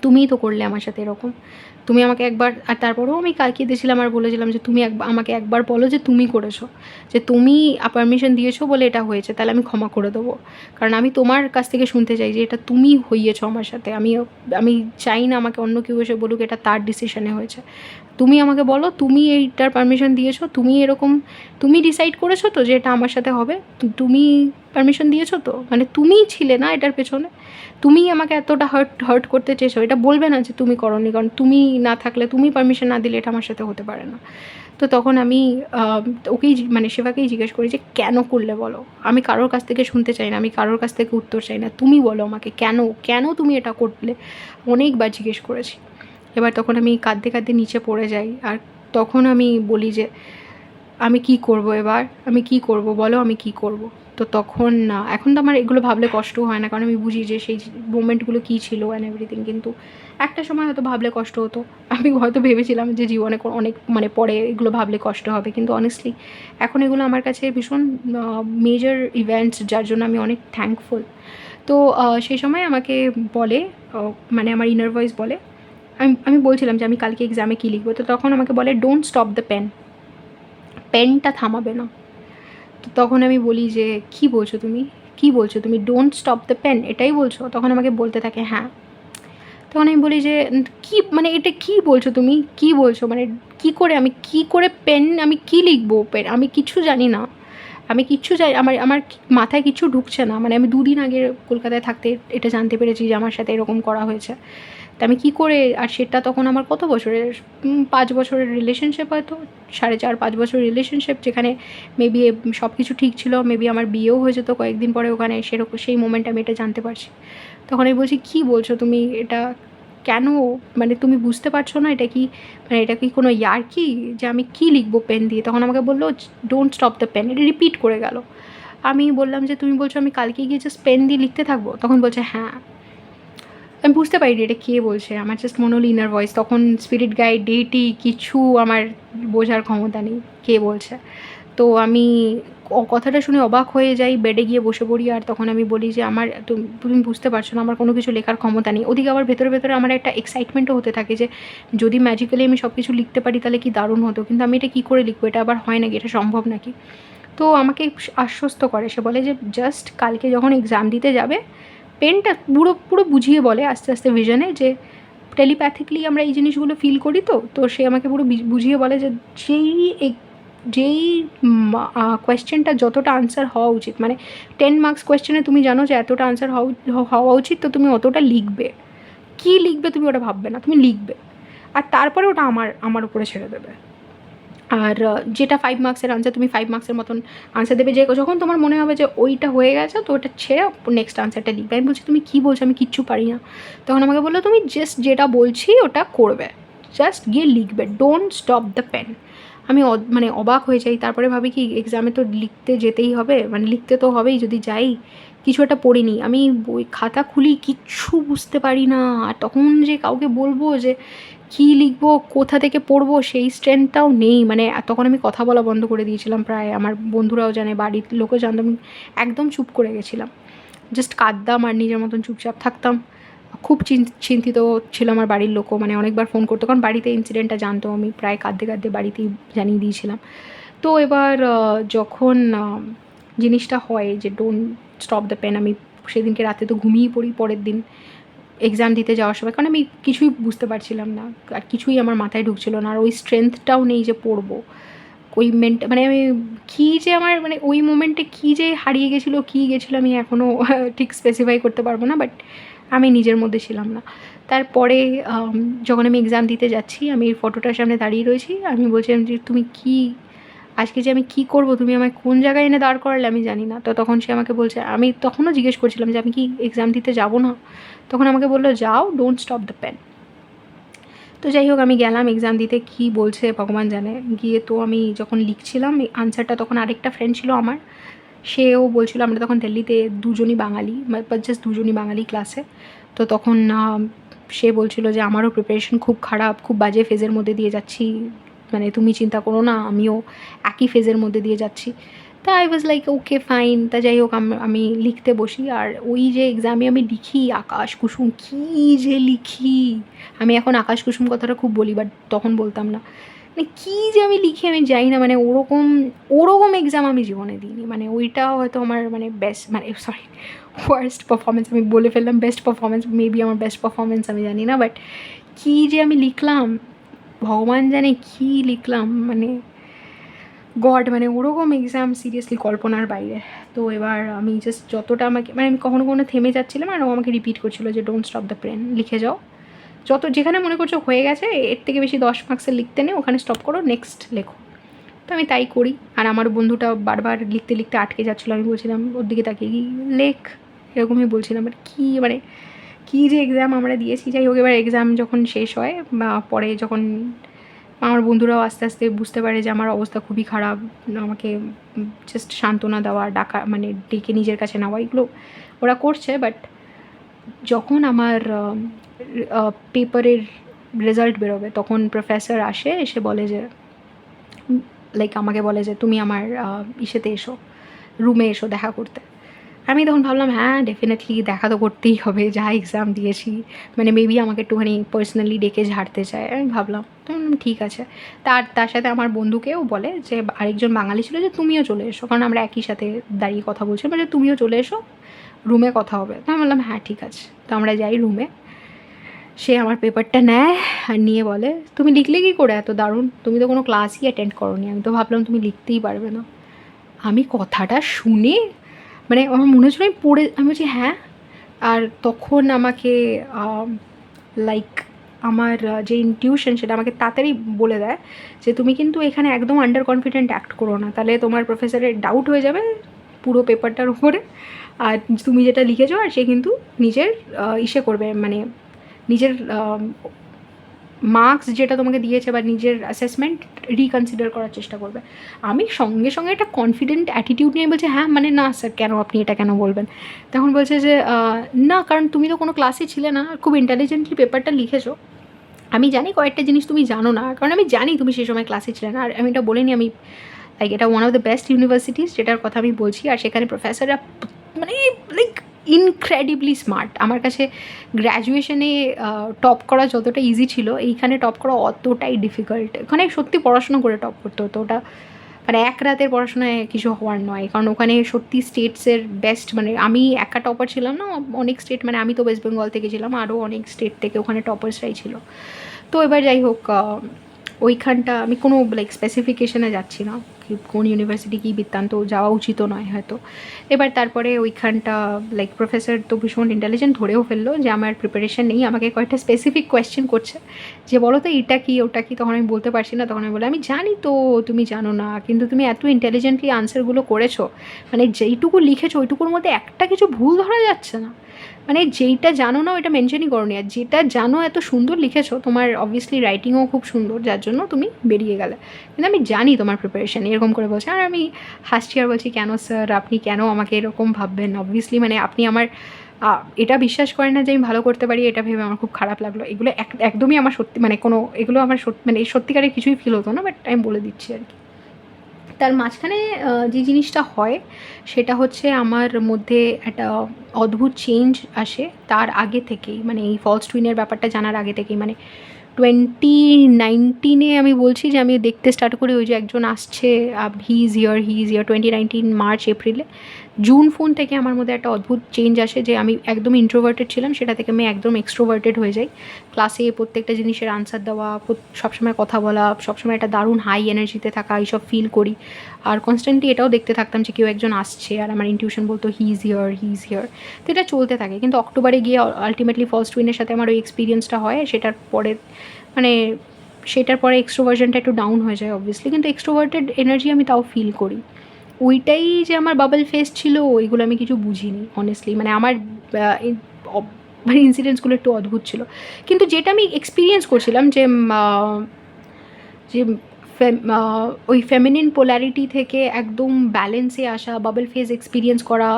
তুমিই তো করলে আমার সাথে এরকম। তুমি আমাকে একবার, আর তারপরেও আমি কেঁদেছিলাম আর বলেছিলাম যে তুমি আমাকে একবার বলো যে তুমি করেছো, যে তুমি পারমিশন দিয়েছো বলে এটা হয়েছে, তাহলে আমি ক্ষমা করে দেবো। কারণ আমি তোমার কাছ থেকে শুনতে চাই যে এটা তুমি হইয়েছো আমার সাথে। আমি চাই না আমাকে অন্য কেউ এসে বলুক এটা তার ডিসিশনে হয়েছে। তুমি আমাকে বলো তুমি এইটার পারমিশন দিয়েছো, তুমি এরকম তুমি ডিসাইড করেছো তো যে এটা আমার সাথে হবে, তুমি পারমিশন দিয়েছো তো, মানে তুমিই ছিলে না এটার পেছনে, তুমিই আমাকে এতটা হার্ট করতে চেয়েছো। এটা বলবে না যে তুমি করোনি, কারণ তুমি না থাকলে, তুমি পারমিশন না দিলে এটা আমার সাথে হতে পারে না। তো তখন আমি ওকেই মানে শিবাকেই জিজ্ঞেস করি যে কেন করলে বলো? আমি কারোর কাছ থেকে শুনতে চাই না, আমি কারোর কাছ থেকে উত্তর চাই না, তুমি বলো আমাকে কেন তুমি এটা করলে? অনেকবার জিজ্ঞেস করেছি। এবার তখন আমি কাঁদতে কাঁদতে নিচে পড়ে যাই, আর তখন আমি বলি যে আমি কী করবো এবার? আমি কী করবো বলো, আমি কী করবো? তো তখন এখন তো আমার এগুলো ভাবলে কষ্টও হয় না, কারণ আমি বুঝি যে সেই মোমেন্টগুলো কী ছিল অ্যান্ড এভরিথিং। কিন্তু একটা সময় হয়তো ভাবলে কষ্ট হতো। আমি হয়তো ভেবেছিলাম যে জীবনে অনেক মানে পরে এগুলো ভাবলে কষ্ট হবে, কিন্তু অনেস্টলি এখন এগুলো আমার কাছে ভীষণ মেজর ইভেন্টস, যার জন্য আমি অনেক থ্যাঙ্কফুল। তো সেই সময় আমাকে বলে মানে আমার ইনার ভয়েস বলে, আমি বলছিলাম যে আমি কালকে এক্সামে কী লিখবো, তো তখন আমাকে বলে ডোন্ট স্টপ দ্য পেন, পেনটা থামাবে না। তো তখন আমি বলি যে কী বলছো তুমি, কী বলছো তুমি, ডোন্ট স্টপ দ্য পেন এটাই বলছো? তখন আমাকে বলতে থাকে হ্যাঁ। তখন আমি বলি যে কী মানে এটা কী বলছো তুমি, কী বলছো মানে কী করে আমি কী করে পেন আমি কী লিখবো, পেন আমি কিচ্ছু জানি না, আমি কিচ্ছু জানি, আমার মাথায় কিচ্ছু ঢুকছে না। মানে আমি 2 দিন আগে কলকাতায় থাকতে এটা জানতে পেরেছি যে আমার সাথে এরকম করা হয়েছে। তা আমি কী করে, আর সেটা তখন আমার কত বছরের 5 বছরের রিলেশনশিপ, হয়তো 4.5-5 বছরের রিলেশনশিপ, যেখানে মেবি সব কিছু ঠিক ছিল, মেবি আমার বিয়েও হয়ে যেত কয়েকদিন পরে ওখানে, সেরকম সেই মোমেন্টে আমি এটা জানতে পারছি। তখন আমি বলছি কী বলছো তুমি এটা, কেন মানে তুমি বুঝতে পারছো না এটা কি, মানে এটা কি কোনো ইয়ার্কি যে আমি কী লিখবো পেন দিয়ে? তখন আমাকে বললো ডোন্ট স্টপ দ্য পেন, এটা রিপিট করে গেল। আমি বললাম যে তুমি বলছো আমি কালকে গিয়ে জাস্ট পেন দিয়ে লিখতে থাকবো? তখন বলছে হ্যাঁ। আমি বুঝতে পারিনি এটা কে বলছে, আমার জাস্ট মনে হলো ইনার ভয়েস। তখন স্পিরিট গাইড, ডেইটি কিছু আমার বোঝার ক্ষমতা নেই কে বলছে। তো আমি কথাটা শুনে অবাক হয়ে যাই, বেডে গিয়ে বসে পড়ি। আর তখন আমি বলি যে আমার তুমি বুঝতে পারছো না, আমার কোনো কিছু লেখার ক্ষমতা নেই। ওদিকে আবার ভেতরে ভেতরে আমার একটা এক্সাইটমেন্টও হতে থাকে যে যদি ম্যাজিক্যালি আমি সব কিছু লিখতে পারি তাহলে কি দারুণ হতো, কিন্তু আমি এটা কী করে লিখবো, এটা আবার হয় নাকি, এটা সম্ভব নাকি। তো আমাকে আশ্বস্ত করে, সে বলে যে জাস্ট কালকে যখন এক্সাম দিতে যাবে পেনটা পুরো পুরো বুঝিয়ে বলে আস্তে আস্তে ভিশনে, যে টেলিপ্যাথিকলি আমরা এই জিনিসগুলো ফিল করি। তো সে আমাকে পুরো বুঝিয়ে বলে যে যেই কোয়েশ্চেনটা যতটা আনসার হওয়া উচিত, মানে 10 মার্কস কোয়েশ্চেনে তুমি জানো যে এতটা আনসার হওয়া উচিত, তো তুমি অতটা লিখবে। কী লিখবে তুমি ওটা ভাববে না, তুমি লিখবে, আর তারপরে ওটা আমার উপরে ছেড়ে দেবে। আর যেটা 5 মার্কসের আনসার, তুমি 5 মার্কসের মতন আনসার দেবে। যে যখন তোমার মনে হবে যে ওইটা হয়ে গেছে, তো ওটা ছেড়ে নেক্সট আনসারটা লিখবে। আমি বলছি তুমি কী বলছো, আমি কিচ্ছু পারি না। তখন আমাকে বললো তুমি জাস্ট যেটা বলছি ওটা করবে, জাস্ট গিয়ে লিখবে, ডোন্ট স্টপ দ্য পেন। আমি মানে অবাক হয়ে যাই। তারপরে ভাবি কি এক্সামে তো লিখতে যেতেই হবে, মানে লিখতে তো হবেই, যদি যাই। কিছু একটা পড়িনি আমি, বই খাতা খুলি কিচ্ছু বুঝতে পারি না। আর তখন যে কাউকে বলবো যে কী লিখবো, কোথা থেকে পড়বো, সেই স্ট্রেংথটাও নেই। মানে তখন আমি কথা বলা বন্ধ করে দিয়েছিলাম প্রায়। আমার বন্ধুরাও জানে, বাড়ির লোকও জানতো, আমি একদম চুপ করে গেছিলাম। জাস্ট কাঁদতাম আর নিজের মতন চুপচাপ থাকতাম। খুব চিন্তিত ছিল আমার বাড়ির লোকও, মানে অনেকবার ফোন করতো, কারণ বাড়িতে ইনসিডেন্টটা জানতো। আমি প্রায় কাঁদতে কাঁদতে বাড়িতেই জানিয়ে দিয়েছিলাম। তো এবার যখন জিনিসটা হয় যে ডোন্ট স্টপ দ্য পেন, আমি সেদিনকে রাতে তো ঘুমিয়েই পড়ি পরের দিন এক্সাম দিতে যাওয়ার সময়, কারণ আমি কিছুই বুঝতে পারছিলাম না, আর কিছুই আমার মাথায় ঢুকছিল না, আর ওই স্ট্রেংথটাও নেই যে পড়বো। ওই মানে আমি কী যে আমার মানে ওই মোমেন্টে কী যে হারিয়ে গেছিলো, কী গেছিলো আমি এখনও ঠিক স্পেসিফাই করতে পারবো না, বাট আমি নিজের মধ্যে ছিলাম না। তারপরে যখন আমি এক্সাম দিতে যাচ্ছি, আমি এই ফটোটার সামনে দাঁড়িয়ে রয়েছি, আমি বলছিলাম যে তুমি কী, আজকে যে আমি কী করবো, তুমি আমায় কোন জায়গায় এনে দাঁড় করালে আমি জানি না। তো তখন সে আমাকে বলছে, আমি তখনও জিজ্ঞেস করছিলাম যে আমি কি এক্সাম দিতে যাবো না। তখন আমাকে বললো যাও, ডোন্ট স্টপ দ্য পেন। তো যাই হোক আমি গেলাম এক্সাম দিতে, কী বলছে ভগবান জানে। গিয়ে তো আমি যখন লিখছিলাম আনসারটা, তখন আরেকটা ফ্রেন্ড ছিল আমার, সেও বলছিল, আমরা তখন দিল্লিতে দুজনই বাঙালি, জাস্ট দুজনই বাঙালি ক্লাসে। তো তখন সে বলছিল যে আমারও প্রিপারেশন খুব খারাপ, খুব বাজে ফেজের মধ্যে দিয়ে যাচ্ছি, মানে তুমি চিন্তা করো না, আমিও একই ফেজের মধ্যে দিয়ে যাচ্ছি। তা I was like okay fine. তা যাই হোক আমি লিখতে বসি, আর ওই যে এক্সামে আমি লিখি আকাশ কুসুম, কী যে লিখি। আমি এখন আকাশ কুসুম কথাটা খুব বলি, বাট তখন বলতাম না। মানে কী যে আমি লিখি আমি জানি না, মানে ওরকম এক্সাম আমি জীবনে দিইনি। মানে ওইটা হয়তো আমার মানে বেস্ট, মানে সরি ওয়ার্স্ট পারফরমেন্স আমি বলে ফেললাম। বেস্ট পারফরমেন্স, মেবি আমার বেস্ট পারফরমেন্স, আমি জানি না। বাট কী যে আমি লিখলাম, ভগবান জানে কী লিখলাম, মানে গড, মানে ওরকম এক্সাম সিরিয়াসলি কল্পনার বাইরে। তো এবার আমি জাস্ট যতটা আমাকে, মানে আমি কখনো কখনো থেমে যাচ্ছিলাম, আর ও আমাকে রিপিট করছিলো যে ডোন্ট স্টপ দ্য পেন, লিখে যাও, যেখানে মনে করছো হয়ে গেছে, এর থেকে বেশি 10 মার্কসের লিখতে নেই, ওখানে স্টপ করো, নেক্সট লেখো। তো আমি তাই করি। আর আমার বন্ধুটা বারবার লিখতে লিখতে আটকে যাচ্ছিলো, আমি বলছিলাম ওর দিকে তাকিয়ে লেখ, এরকমই বলছিলাম। বাট কী মানে কী যে এক্সাম আমরা দিয়েছি। যাই হোক এবার এক্সাম যখন শেষ হয়, বা পরে যখন আমার বন্ধুরাও আস্তে আস্তে বুঝতে পারে যে আমার অবস্থা খুবই খারাপ, আমাকে জাস্ট সান্ত্বনা দেওয়া, ডাকা, মানে ডেকে নিজের কাছে নেওয়া, এগুলো ওরা করছে। বাট যখন আমার পেপারের রেজাল্ট বেরোবে, তখন প্রফেসর আসে, এসে বলে যে লাইক আমাকে বলে যে তুমি আমার ইসেতে এসো, রুমে এসো দেখা করতে। আমি তখন ভাবলাম হ্যাঁ ডেফিনেটলি দেখা তো করতেই হবে, যা এক্সাম দিয়েছি, মানে মেবি আমাকে একটুখানি পার্সোনালি ডেকে ঝাড়তে চায়। আমি ভাবলাম তো ঠিক আছে। তার সাথে আমার বন্ধুকেও বলে যে আরেকজন বাঙালি ছিল, যে তুমিও চলে এসো, কারণ আমরা একই সাথে দাঁড়িয়ে কথা বলছিলাম, যে তুমিও চলে এসো, রুমে কথা হবে। তো আমি বললাম হ্যাঁ ঠিক আছে। তো আমরা যাই রুমে, সে আমার পেপারটা নেয় আর নিয়ে বলে তুমি লিখলে কী করে এত দারুণ, তুমি তো কোনো ক্লাসই অ্যাটেন্ড করোনি। আমি তো ভাবলাম তুমি লিখতেই পারবে না। আমি কথাটা শুনে মানে আমার মনে হচ্ছিল আমি বলছি হ্যাঁ। আর তখন আমাকে লাইক আমার যে ইনটিউশন, সেটা আমাকে তাড়াতাড়ি বলে দেয় যে তুমি কিন্তু এখানে একদম আন্ডার কনফিডেন্ট অ্যাক্ট করো না, তাহলে তোমার প্রফেসরের ডাউট হয়ে যাবে পুরো পেপারটার উপরে, আর তুমি যেটা লিখেছো, আর সে কিন্তু নিজের ইসে করবে, মানে নিজের মার্কস যেটা তোমাকে দিয়েছে বা নিজের অ্যাসেসমেন্ট রিকনসিডার করার চেষ্টা করবে। আমি সঙ্গে সঙ্গে একটা কনফিডেন্ট অ্যাটিটিউড নিয়ে বলছি হ্যাঁ মানে না স্যার, কেন আপনি এটা কেন বলবেন। তখন বলছে যে না, কারণ তুমি তো কোনো ক্লাসে ছিলে না, খুব ইন্টেলিজেন্টলি পেপারটা লিখেছো। আমি জানি কয়েকটা জিনিস তুমি জানো না, কারণ আমি জানি তুমি সেই সময় ক্লাসে ছিলে না, আর আমি এটা বলিনি আমি লাইক এটা one of the best universities যেটার কথা আমি বলছি। আর সেখানে প্রফেসররা মানে লাইক ইনক্রেডিবলি স্মার্ট। আমার কাছে গ্র্যাজুয়েশনে টপ করা যতটা ইজি ছিল, এইখানে টপ করা অতটাই ডিফিকাল্ট। ওখানে সত্যি পড়াশোনা করে টপ করতে হতো, ওটা মানে এক রাতের পড়াশোনায় কিছু হওয়ার নয়। কারণ ওখানে সত্যি স্টেটসের বেস্ট, মানে আমি একা টপার ছিলাম না, অনেক স্টেট, মানে আমি তো ওয়েস্ট বেঙ্গল থেকে ছিলাম, আরও অনেক স্টেট থেকে ওখানে টপার্সরাই ছিল। তো এবার যাই হোক, ওইখানটা আমি কোনো লাইক স্পেসিফিকেশনে যাচ্ছি না কি কোন ইউনিভার্সিটি কী বৃত্তান্ত, যাওয়া উচিতও নয় হয়তো। এবার তারপরে ওইখানটা লাইক প্রফেসর তো ভীষণ ইন্টেলিজেন্ট, ধরেও ফেললো যে আমার প্রিপারেশন নেই, আমাকে কয়েকটা স্পেসিফিক কোয়েশ্চেন করছে যে বলো তো এটা কী ওটা কী। তখন আমি বলতে পারছি না, তখন আমি বলি আমি জানি তো তুমি জানো না, কিন্তু তুমি এত ইন্টেলিজেন্টলি আনসারগুলো করেছো, মানে যেইটুকু লিখেছো ওইটুকুর মধ্যে একটা কিছু ভুল ধরা যাচ্ছে না, মানে যেইটা জানো না ওইটা মেনশনই করোনি, আর যেটা জানো এত সুন্দর লিখেছো, তোমার অবভিয়াসলি রাইটিংও খুব সুন্দর যার জন্য তুমি বেরিয়ে গেলে, কিন্তু আমি জানি তোমার প্রিপারেশান, এরকম করে বলছে। আর আমি হাসছি আর বলছি কেন স্যার আপনি কেন আমাকে এরকম ভাববেন, অবভিয়াসলি মানে আপনি আমার এটা বিশ্বাস করেন না যে আমি ভালো করতে পারি, এটা ভেবে আমার খুব খারাপ লাগলো। এগুলো একদমই আমার সত্যি মানে কোনো এগুলো আমার সত্যি মানে সত্যিকারের কিছুই ফিল হতো না, বাট আমি বলে দিচ্ছি আর কি। তার মাঝখানে যে জিনিসটা হয় সেটা হচ্ছে আমার মধ্যে একটা অদ্ভুত চেঞ্জ আসে তার আগে থেকেই, মানে এই ফলস টুইনের ব্যাপারটা জানার আগে থেকেই, মানে 2019 আমি বলছি যে আমি দেখতে স্টার্ট করি ওই যে একজন আসছে, হি ইজ হিয়ার 2019 মার্চ এপ্রিলে। জুন ফোন থেকে আমার মধ্যে একটা অদ্ভুত চেঞ্জ আসে যে আমি একদম ইন্ট্রোভার্টেড ছিলাম, সেটা থেকে আমি একদম এক্সট্রোভার্টেড হয়ে যাই। ক্লাসে প্রত্যেকটা জিনিসের আনসার দেওয়া, সবসময় কথা বলা, সবসময় একটা দারুণ হাই এনার্জিতে থাকা, এইসব ফিল করি। আর কনস্ট্যান্টলি এটাও দেখতে থাকতাম যে কেউ একজন আসছে, আর আমার ইনটিউশন বলতো হি ইজ হিয়ার। তো এটা চলতে থাকে, কিন্তু অক্টোবরে গিয়ে আলটিমেটলি ফলস টুইনের সাথে আমার ওই এক্সপিরিয়েন্সটা হয়। সেটার পরে মানে সেটার পরে এক্সট্রোভার্জনটা একটু ডাউন হয়ে যায় অবভিয়াসলি, কিন্তু এক্সট্রোভার্টেড এনার্জি আমি তাও ফিল করি। ওইটাই যে আমার বাবল ফেস ছিল, ওইগুলো আমি কিছু বুঝিনি অনেস্টলি, মানে আমার মানে ইনসিডেন্টসগুলো একটু অদ্ভুত ছিল। কিন্তু যেটা আমি এক্সপিরিয়েন্স করছিলাম যে যে ওই ফেমিনিন পোলারিটি থেকে একদম ব্যালেন্সে আসা, বাবল ফেজ এক্সপিরিয়েন্স করা,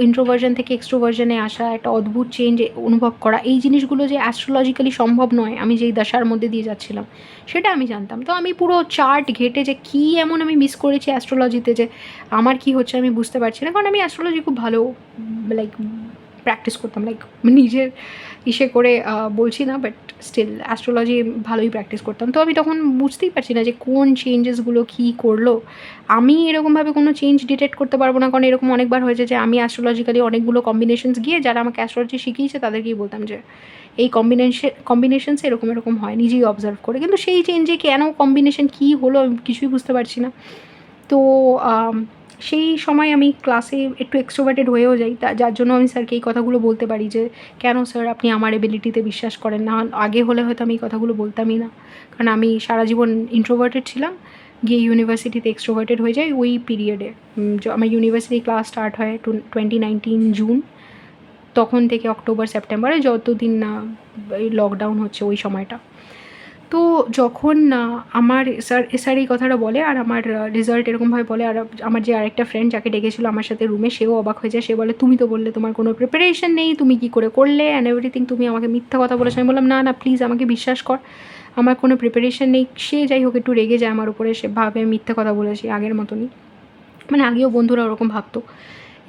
ইন্ট্রোভার্জন থেকে এক্সট্রোভার্জনে আসা, একটা অদ্ভুত চেঞ্জ অনুভব করা, এই জিনিসগুলো যে অ্যাস্ট্রোলজিক্যালি সম্ভব নয়, আমি যেই দশার মধ্যে দিয়ে যাচ্ছিলাম সেটা আমি জানতাম। তো আমি পুরো চার্ট ঘেটে যে কী এমন আমি মিস করেছি অ্যাস্ট্রোলজিতে যে আমার কী হচ্ছে আমি বুঝতে পারছি না, কারণ আমি অ্যাস্ট্রোলজি খুব ভালো লাইক প্র্যাকটিস করতাম, লাইক নিজের ইসে করে বলছি না, বাট স্টিল অ্যাস্ট্রোলজি ভালোই প্র্যাকটিস করতাম। তো আমি তখন বুঝতেই পারছি না যে কোন চেঞ্জেসগুলো কী করলো। আমি এরকমভাবে কোনো চেঞ্জ ডিটেক্ট করতে পারবো না, কারণ এরকম অনেকবার হয়েছে যে আমি অ্যাস্ট্রোলজিক্যালি অনেকগুলো কম্বিনেশনস গিয়ে যারা আমাকে অ্যাস্ট্রোলজি শিখিয়েছে তাদেরকেই বলতাম যে এই কম্বিনেশনসে এরকম এরকম হয়, নিজেই অবজার্ভ করে, কিন্তু সেই চেঞ্জে কেন কম্বিনেশন কী হলো আমি কিছুই বুঝতে পারছি না। তো সেই সময় আমি ক্লাসে একটু এক্সট্রোভার্টেড হয়েও যাই, যার জন্য আমি স্যারকে এই কথাগুলো বলতে পারি যে কেন স্যার আপনি আমার এবিলিটিতে বিশ্বাস করেন না। আগে হলে হয়তো আমি এই কথাগুলো বলতামই না, কারণ আমি সারা জীবন ইন্ট্রোভার্টেড ছিলাম, গিয়ে ইউনিভার্সিটিতে এক্সট্রোভার্টেড হয়ে যাই ওই পিরিয়ডে। আমার ইউনিভার্সিটি ক্লাস স্টার্ট হয় 2019 জুন, তখন থেকে অক্টোবর সেপ্টেম্বরে যতদিন না এই লকডাউন হচ্ছে ওই সময়টা। তো যখন আমার স্যার এই কথাটা বলে আর আমার রেজাল্ট এরকমভাবে বলে, আর আমার যে আরেকটা ফ্রেন্ড যাকে ডেকেছিলো আমার সাথে রুমে, সেও অবাক হয়ে যায়। সে বলে তুমি তো বললে তোমার কোনো প্রিপারেশন নেই, তুমি কী করে করলে অ্যান্ড এভরিথিং, তুমি আমাকে মিথ্যা কথা বলেছো। আমি বললাম না না প্লিজ আমাকে বিশ্বাস কর, আমার কোনো প্রিপারেশন নেই। সে যাই হোক একটু রেগে যায় আমার উপরে, সে ভাবে আমি মিথ্যা কথা বলেছি আগের মতনই, মানে আগেও বন্ধুরা ওরকম ভাবতো।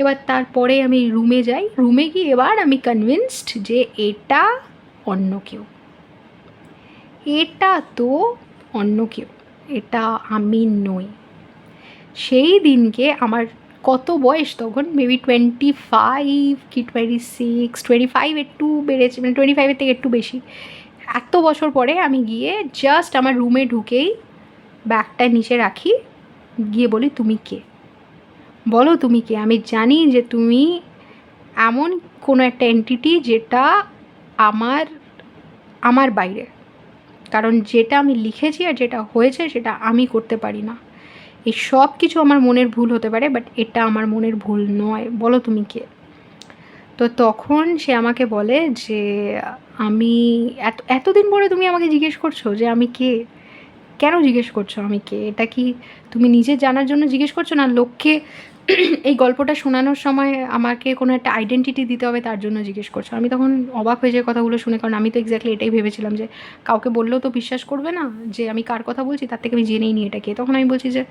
এবার তারপরে আমি রুমে যাই, রুমে গিয়ে এবার আমি কনভিন্সড যে এটা অন্য কেউ, এটা তো অন্য কেউ, এটা আমি নই। সেই দিনকে আমার কত বয়স তখন, মেবি 25 কি 26, 25 একটু বেড়েছে, মানে 25-এর থেকে একটু বেশি। এত বছর পরে আমি গিয়ে জাস্ট আমার রুমে ঢুকেই ব্যাগটা নিচে রাখি, গিয়ে বলি তুমি কে, বলো তুমি কে। আমি জানি যে তুমি এমন কোনো একটা এন্টিটি যেটা আমার বাইরে, কারণ যেটা আমি লিখেছি আর যেটা হয়েছে সেটা আমি করতে পারি না। এই সব কিছু আমার মনের ভুল হতে পারে, বাট এটা আমার মনের ভুল নয়, বলো তুমি কে। তো তখন সে আমাকে বলে যে আমি এতদিন পরে তুমি আমাকে জিজ্ঞেস করছো যে আমি কে, কেন জিজ্ঞেস করছো আমি কে, এটা কি তুমি নিজে জানার জন্য জিজ্ঞেস করছো, না লোককে এই গল্পটা শোনানোর সময় আমাকে কোনো একটা আইডেন্টিটি দিতে হবে তার জন্য জিজ্ঞেস করছো। আমি তখন অবাক হয়ে যায় কথাগুলো শুনে, কারণ আমি তো এক্স্যাক্টলি এটাই ভেবেছিলাম যে কাউকে বললেও তো বিশ্বাস করবে না যে আমি কার কথা বলছি, তার থেকে আমি জেনেই নি এটা কে। তখন আমি বলছি যে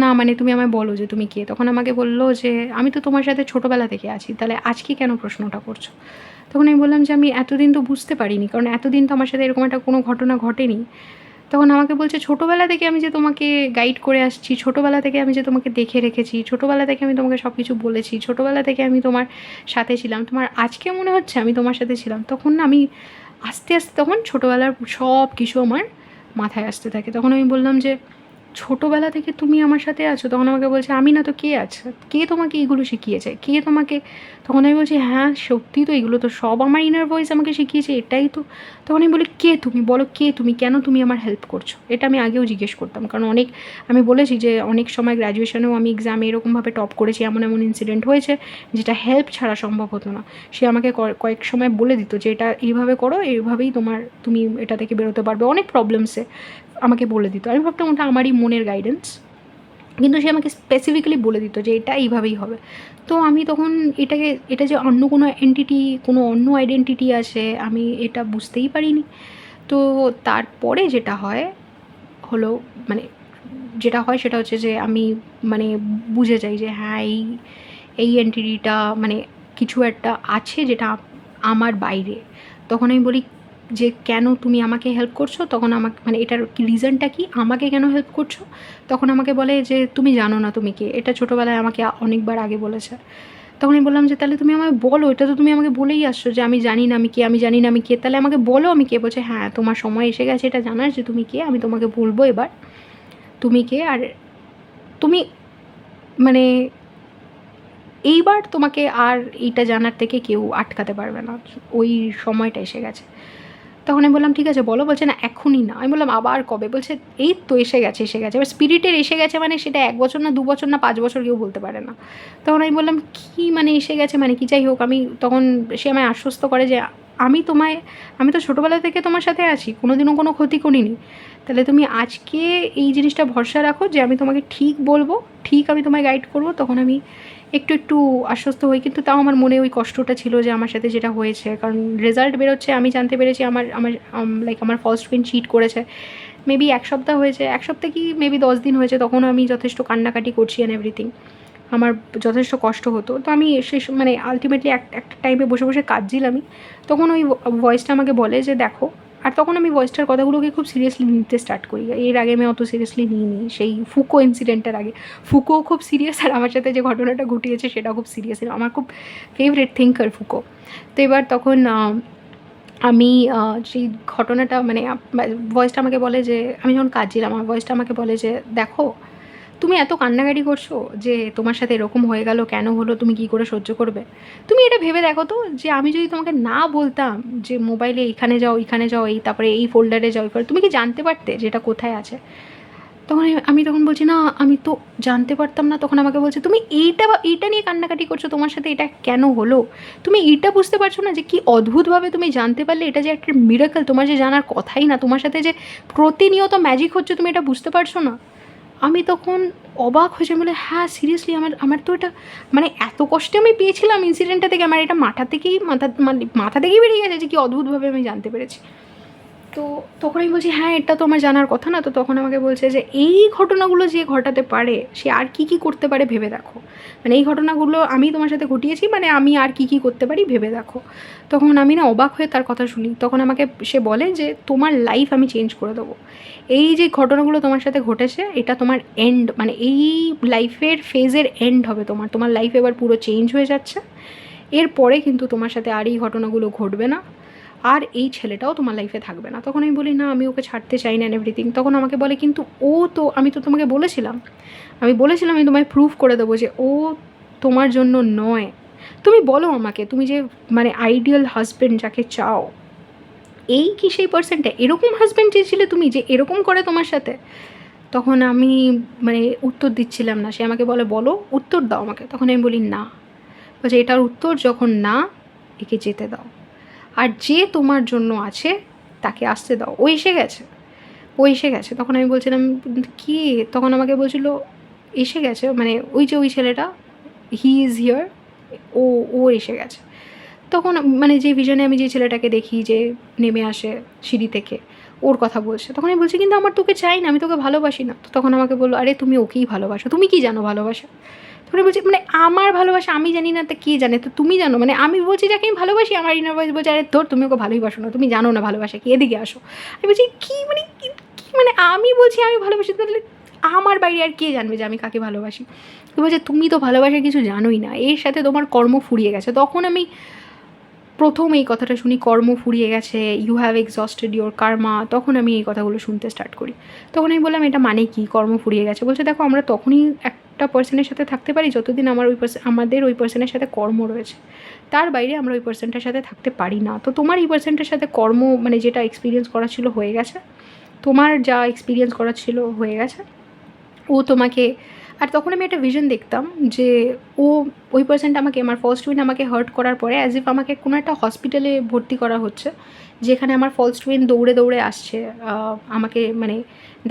না মানে তুমি আমায় বলো যে তুমি কে। তখন আমাকে বলল যে আমি তো তোমার সাথে ছোটোবেলা থেকে আছি, তাহলে আজকে কেন প্রশ্নটা করছো? তখন আমি বললাম যে আমি এতদিন তো বুঝতে পারিনি, কারণ এতদিন তো আমার সাথে এরকম একটা কোনো ঘটনা ঘটেনি। তখন আমাকে বলছে ছোটোবেলা থেকে আমি যে তোমাকে গাইড করে আসছি, ছোটোবেলা থেকে আমি যে তোমাকে দেখে রেখেছি, ছোটোবেলা থেকে আমি তোমাকে সব কিছু বলেছি, ছোটোবেলা থেকে আমি তোমার সাথে ছিলাম, তোমার আজকে মনে হচ্ছে আমি তোমার সাথে ছিলাম? তখন না আমি আস্তে আস্তে তখন ছোটোবেলার সব কিছু আমার মাথায় আসতে থাকে। তখন আমি বললাম যে ছোটোবেলা থেকে তুমি আমার সাথে আছো? তখন আমাকে বলছে আমি না তো কে আছে, কে তোমাকে এগুলো শিখিয়েছে, কে তোমাকে? তখন আমি বলছি হ্যাঁ সত্যি তো, এগুলো তো সব আমার ইনার ভয়েস আমাকে শিখিয়েছে, এটাই তো। তখন আমি বলি কে তুমি, বলো কে তুমি, কেন তুমি আমার হেল্প করছো? এটা আমি আগেও জিজ্ঞেস করতাম, কারণ অনেক আমি বলেছি যে অনেক সময় গ্র্যাজুয়েশনেও আমি এক্সামে এরকমভাবে টপ করেছি, এমন এমন ইনসিডেন্ট হয়েছে যেটা হেল্প ছাড়া সম্ভব হতো না। সে আমাকে কয়েক সময় বলে দিত যে এটা এইভাবে করো, এইভাবেই তুমি এটা থেকে বেরোতে পারবে, অনেক প্রবলেমসে আমাকে বলে দিত। আমি ভাবতাম ওটা আমারই মনের গাইডেন্স, কিন্তু সে আমাকে স্পেসিফিক্যালি বলে দিত যে এটা এইভাবেই হবে। তো আমি তখন এটা যে অন্য কোনো এন্টিটি, কোনো অন্য আইডেন্টিটি আছে, আমি এটা বুঝতেই পারিনি। তো তারপরে যেটা হয় হলো, মানে যেটা হয় সেটা হচ্ছে যে আমি মানে বুঝে যাই যে হ্যাঁ এই এন্টিটিটা মানে কিছু একটা আছে যেটা আমার বাইরে। তখন আমি বলি যে কেন তুমি আমাকে হেল্প করছো? তখন আমাকে মানে এটার কি রিজনটা কি, আমাকে কেন হেল্প করছো? তখন আমাকে বলে যে তুমি জানো না তুমি কে, এটা ছোটোবেলায় আমাকে অনেকবার আগে বলেছে। তখন আমি বললাম যে তাহলে তুমি আমায় বলো, এটা তো তুমি আমাকে বলেই আসছো যে আমি জানি না আমি কে, আমি জানি না আমি কে, তাহলে আমাকে বলো আমি কে। বলছে হ্যাঁ তোমার সময় এসে গেছে এটা জানার যে তুমি কে, আমি তোমাকে বলবো এবার তুমি কে। আর তুমি মানে এইবার তোমাকে আর এইটা জানার থেকে কেউ আটকাতে পারবে না, ওই সময়টা এসে গেছে। তখন আমি বললাম ঠিক আছে বলো। বলছে না এখনই না। আমি বললাম আবার কবে? বলছে এই তো এসে গেছে এসে গেছে। এবার স্পিরিটের এসে গেছে মানে সেটা 1 বছর না 2 বছর না 5 বছর কেউ বলতে পারে না। তখন আমি বললাম কী মানে এসে গেছে মানে কি? যাই হোক, আমি তখন সে আমায় আশ্বস্ত করে যে আমি তো ছোটোবেলা থেকে তোমার সাথে আছি, কোনো দিনও কোনো ক্ষতি করিনি। তাহলে তুমি আজকে এই জিনিসটা ভরসা রাখো যে আমি তোমাকে ঠিক বলবো, ঠিক আমি তোমায় গাইড করবো। তখন আমি একটু আশ্বস্ত হই, কিন্তু তাও আমার মনে ওই কষ্টটা ছিল যে আমার সাথে যেটা হয়েছে, কারণ রেজাল্ট বেরোচ্ছে আমি জানতে পেরেছি আমার আমার লাইক আমার ফার্স্ট ফ্রেন্ড চিট করেছে। মেবি 1 সপ্তাহ হয়েছে, 1 সপ্তাহ কি মেবি 10 দিন হয়েছে, তখনও আমি যথেষ্ট কান্নাকাটি করছি অ্যান্ড এভরিথিং। আমার যথেষ্ট কষ্ট হতো। তো আমি মানে আল্টিমেটলি একটা টাইমে বসে বসে কাঁদছিলামই। তখন ওই ভয়েসটা আমাকে বলে যে দেখো, আর তখন আমি ভয়েসটার কথাগুলোকে খুব সিরিয়াসলি নিতে স্টার্ট করি। এর আগে আমি অত সিরিয়াসলি নিইনি, সেই ফুকো ইনসিডেন্টের আগে। ফুকো খুব সিরিয়াস, আর আমার সাথে যে ঘটনাটা ঘটিয়েছে সেটাও খুব সিরিয়াস। আমার খুব ফেভারিট থিঙ্কার ফুকো। তো এবার তখন আমি সেই ঘটনাটা মানে ভয়েসটা আমাকে বলে যে আমি যখন কাঁদছিলাম আমার ভয়েসটা আমাকে বলে যে দেখো, তুমি এত কান্নাকাটি করছো যে তোমার সাথে এরকম হয়ে গেল, কেন হলো, তুমি কী করে সহ্য করবে? তুমি এটা ভেবে দেখো তো যে আমি যদি তোমাকে না বলতাম যে মোবাইলে এখানে যাও, এখানে যাও, এই তারপরে এই ফোল্ডারে যাও, তুমি কি জানতে পারতে যে এটা কোথায় আছে? তখন আমি তখন বলছি না আমি তো জানতে পারতাম না। তখন আমাকে বলছে তুমি এইটা নিয়ে কান্নাকাটি করছো, তোমার সাথে এটা কেন হলো? তুমি এইটা বুঝতে পারছো না যে কি অদ্ভুতভাবে তুমি জানতে পারলে, এটা যে একটা মিরাকল, তোমার যে জানার কথাই না, তোমার সাথে যে প্রতিনিয়ত ম্যাজিক হচ্ছে তুমি এটা বুঝতে পারছো না? আমি তখন অবাক হয়ে যাই, বলে হ্যাঁ সিরিয়াসলি আমার তো এটা মানে এত কষ্টে আমি পেয়েছিলাম ইনসিডেন্টটা থেকে, আমার এটা মাথা থেকেই বেরিয়ে গেছে যে কি অদ্ভুতভাবে আমি জানতে পেরেছি। তো তখন আমি বলছি হ্যাঁ এটা তো আমার জানার কথা না। তো তখন আমাকে বলছে যে এই ঘটনাগুলো যে ঘটাতে পারে সে আর কী করতে পারে ভেবে দেখো, মানে এই ঘটনাগুলো আমি তোমার সাথে ঘটিয়েছি মানে আমি আর কী করতে পারি ভেবে দেখো। তখন আমি না অবাক হয়ে তার কথা শুনি। তখন আমাকে সে বলে যে তোমার লাইফ আমি চেঞ্জ করে দেবো, এই যে ঘটনাগুলো তোমার সাথে ঘটেছে এটা তোমার এন্ড, মানে এই লাইফের ফেজের এন্ড হবে, তোমার লাইফ এবার পুরো চেঞ্জ হয়ে যাচ্ছে, এরপরে কিন্তু তোমার সাথে আর এই ঘটনাগুলো ঘটবে না, আর এই ছেলেটাও তোমার লাইফে থাকবে না। তখন আমি বলি না আমি ওকে ছাড়তে চাই না এভরিথিং। তখন আমাকে বলে কিন্তু আমি তো তোমাকে বলেছিলাম আমি তোমায় প্রুভ করে দেবো যে ও তোমার জন্য নয়। তুমি বলো আমাকে, তুমি যে মানে আইডিয়াল হাজব্যান্ড যাকে চাও, এই কি সেই পার্সনটা? এরকম হাজব্যান্ড চেয়েছিলে তুমি যে এরকম করে তোমার সাথে? তখন আমি মানে উত্তর দিচ্ছিলাম না। সে আমাকে বলো উত্তর দাও আমাকে। তখন আমি বলি না। বলছে এটার উত্তর যখন না, একে যেতে দাও, আর যে তোমার জন্য আছে তাকে আসতে দাও, ও এসে গেছে। তখন আমি বলছিলাম কি? তখন আমাকে বলছিল এসে গেছে মানে ওই ছেলেটা, হি ইজ হিয়ার, ও ও এসে গেছে। তখন মানে যে ভিশনে আমি যে ছেলেটাকে দেখি যে নেমে আসে সিঁড়ি থেকে, ওর কথা বলছে। তখন আমি বলছি কিন্তু আমার তোকে চাই না, আমি তোকে ভালোবাসি না। তো তখন আমাকে বললো আরে তুমি ওকেই ভালোবাসো, তুমি কি জানো ভালোবাসা? তখন বলছি মানে আমার ভালোবাসা আমি জানি না, তা কে জানে, তো তুমি জানো? মানে আমি বলছি যাকে আমি ভালোবাসি, আমার ইনার ভয়েস বলছে আরে তোর তুমি ওকে ভালোই বাসো না, তুমি জানো না ভালোবাসা কি, এদিকে আসো। আমি বলছি কী মানে কী মানে আমি বলছি আমি ভালোবাসি, তাহলে আমার বাইরে আর কে জানবে যে আমি কাকে ভালোবাসি? তো বলছে তুমি তো ভালোবাসার কিছু জানোই না, এর সাথে তোমার কর্ম ফুরিয়ে গেছে। তখন আমি প্রথম এই কথাটা শুনি, কর্ম ফুরিয়ে গেছে, you have exhausted your Karma. তখন আমি এই কথাগুলো শুনতে স্টার্ট করি। তখন আমি বললাম এটা মানে কি কর্ম ফুরিয়ে গেছে? বলছে দেখো আমরা তখনই একটা পার্সনের সাথে থাকতে পারি যতদিন আমাদের ওই পার্সনের সাথে কর্ম রয়েছে, তার বাইরে আমরা ওই পার্সনটার সাথে থাকতে পারি না। তো তোমার এই পার্সনটার সাথে কর্ম মানে যেটা এক্সপিরিয়েন্স করা ছিল হয়ে গেছে, তোমার যা এক্সপিরিয়েন্স করা ছিল হয়ে গেছে। ও তোমাকে, আর তখন আমি একটা ভিশন দেখতাম যে ও ওই পার্সনটা আমাকে, আমার ফার্স্ট টুইন আমাকে হার্ট করার পরে অ্যাজ ইফ আমাকে কোনো একটা হসপিটালে ভর্তি করা হচ্ছে, যেখানে আমার ফার্স্ট টুইন দৌড়ে দৌড়ে আসছে আমাকে মানে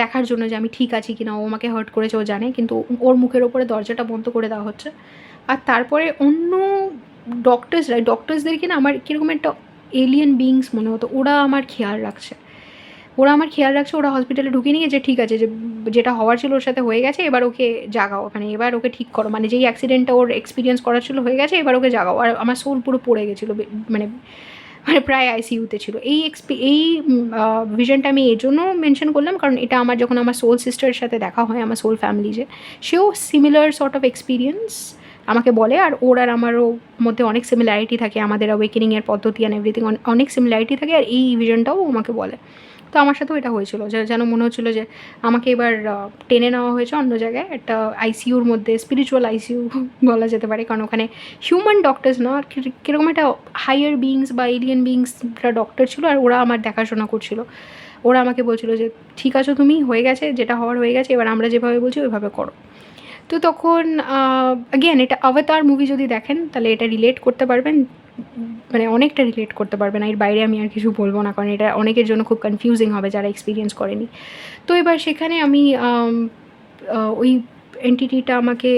দেখার জন্য যে আমি ঠিক আছি কি না। ও আমাকে হার্ট করেছে ও জানে, কিন্তু ওর মুখের ওপরে দরজাটা বন্ধ করে দেওয়া হচ্ছে। আর তারপরে অন্য ডক্টরসদেরকে না আমার কীরকম একটা এলিয়েন বিংস মনে হতো, ওরা আমার খেয়াল রাখছে, ওরা হসপিটালে ঢুকিয়ে নিয়ে যে ঠিক আছে, যে যেটা হওয়ার ছিল ওর সাথে হয়ে গেছে, এবার ওকে জাগাও, মানে এবার ওকে ঠিক করো, মানে যেই অ্যাক্সিডেন্টটা ওর এক্সপিরিয়েন্স করার ছিল হয়ে গেছে, এবার ওকে জাগাও। আর আমার সোল পুরো পড়ে গেছিলো, মানে মানে প্রায় আইসিইউতে ছিল। এই ভিশনটা আমি এই জন্য মেনশন করলাম কারণ এটা আমার যখন আমার সোল সিস্টারের সাথে দেখা হয়, আমার সোল ফ্যামিলি যে, সেও সিমিলার সর্ট অফ এক্সপিরিয়েন্স আমাকে বলে। আর ওর আর আমারও মধ্যে অনেক সিমিলারিটি থাকে, আমাদের অ্যাওয়েকেনিংয়ের পদ্ধতি অ্যান্ড এভরিথিং অনেক সিমিলারিটি থাকে, আর এই ভিশনটাও আমাকে বলে। তো আমার সাথেও এটা হয়েছিল, যেন মনে হচ্ছিলো যে আমাকে এবার টেনে নেওয়া হয়েছে অন্য জায়গায়, একটা আইসিইউর মধ্যে, স্পিরিচুয়াল আইসিইউ বলা যেতে পারে, কারণ ওখানে হিউম্যান ডক্টরস না, কীরকম একটা হাইয়ার বিংস বা এলিয়েন বিংসরা ডক্টর ছিল, আর ওরা আমার দেখাশোনা করছিল। ওরা আমাকে বলছিল যে ঠিক আছো তুমি, হয়ে গেছে যেটা হওয়ার হয়ে গেছে, এবার আমরা যেভাবে বলছি ওইভাবে করো। তো তখন অ্যাগেন এটা অবতার মুভি যদি দেখেন তাহলে এটা রিলেট করতে পারবেন, মানে অনেকটা রিলেট করতে পারবেন। এর বাইরে আমি আর কিছু বলবো না, কারণ এটা অনেকের জন্য খুব কনফিউজিং হবে যারা এক্সপিরিয়েন্স করেনি। তো এবার সেখানে আমি ওই এন্টিটিটা আমাকে,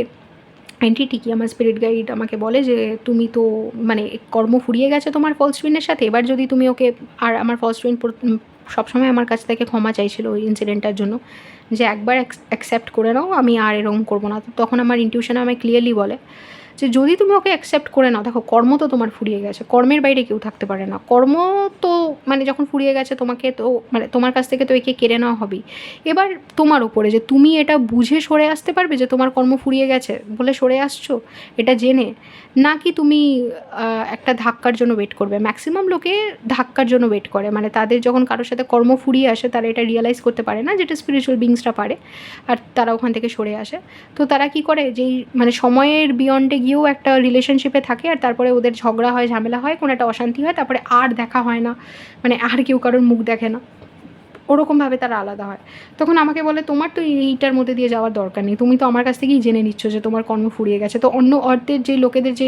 এন্টিটি কি আমার স্পিরিট গাইড আমাকে বলে যে তুমি তো মানে কর্ম ফুরিয়ে গেছে তোমার ফলস টুইনের সাথে, এবার যদি তুমি ওকে, আর আমার ফলস টুইন সবসময় আমার কাছ থেকে ক্ষমা চাইছিল ওই ইনসিডেন্টটার জন্য, যে একবার অ্যাকসেপ্ট করে নাও, আমি আর এরকম করবো না। তো তখন আমার ইনটিউশনে আমায় ক্লিয়ারলি বলে যে যদি তুমি ওকে অ্যাকসেপ্ট করে নাও, দেখো কর্ম তো তোমার ফুরিয়ে গেছে, কর্মের বাইরে কেউ থাকতে পারে না, কর্ম তো মানে যখন ফুরিয়ে গেছে তোমাকে তো মানে তোমার কাছ থেকে তো একে কেড়ে নেওয়া হবেই। এবার তোমার উপরে যে তুমি এটা বুঝে সরে আসতে পারবে যে তোমার কর্ম ফুরিয়ে গেছে বলে সরে আসছো এটা জেনে, নাকি তুমি একটা ধাক্কার জন্য ওয়েট করবে। ম্যাক্সিমাম লোকে ধাক্কার জন্য ওয়েট করে, মানে তাদের যখন কারোর সাথে কর্ম ফুরিয়ে আসে তারা এটা রিয়েলাইজ করতে পারে না, যেটা স্পিরিচুয়াল বিংসরা পারে, আর তারা ওখান থেকে সরে আসে। তো তারা কি করে, যেই মানে সময়ের বিয়ন্ডে গিয়েও একটা রিলেশনশিপে থাকে, আর তারপরে ওদের ঝগড়া হয়, ঝামেলা হয়, কোনো একটা অশান্তি হয়, তারপরে আর দেখা হয় না, মানে আর কেউ কারোর মুখ দেখে না, ওরকমভাবে তারা আলাদা হয়। তখন আমাকে বলে তোমার তো এইটার মধ্যে দিয়ে যাওয়ার দরকার নেই, তুমি তো আমার কাছ থেকেই জেনে নিচ্ছ যে তোমার কর্ম ফুরিয়ে গেছে। তো অন্য অর্থের যে লোকেদের যে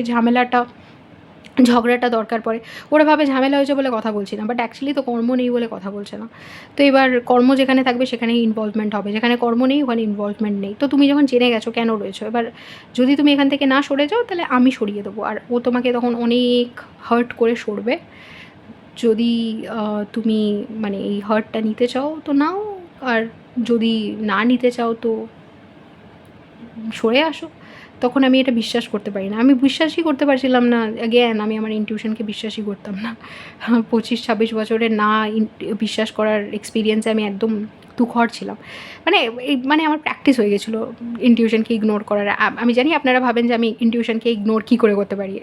ঝগড়াটা দরকার পড়ে, ওরা ভাবে ঝামেলা হয়েছে বলে কথা বলছি না, বাট অ্যাকচুয়ালি তো কর্ম নেই বলে কথা বলছে না। তো এবার কর্ম যেখানে থাকবে সেখানেই ইনভলভমেন্ট হবে, যেখানে কর্ম নেই ওখানে ইনভলভমেন্ট নেই। তো তুমি যখন জেনে গেছো কেন রয়েছো, এবার যদি তুমি এখান থেকে না সরে যাও তাহলে আমি সরিয়ে দেবো, আর ও তোমাকে তখন অনেক হার্ট করে সরবে। যদি তুমি মানে এই হার্টটা নিতে চাও তো নাও, আর যদি না নিতে চাও তো সরে আসো। তখন আমি এটা বিশ্বাস করতে পারি না, আমি বিশ্বাসই করতে পারছিলাম না। অ্যাগেন আমি আমার ইনটিউশনকে বিশ্বাসই করতাম না। 25-26 বছরের না বিশ্বাস করার এক্সপিরিয়েন্সে আমি একদম তুখর ছিলাম। মানে মানে আমার প্র্যাকটিস হয়ে গেছিলো ইনটিউশনকে ইগনোর করার। আমি জানি আপনারা ভাবেন যে আমি ইনটিউশনকে ইগনোর কী করে করতে পারি।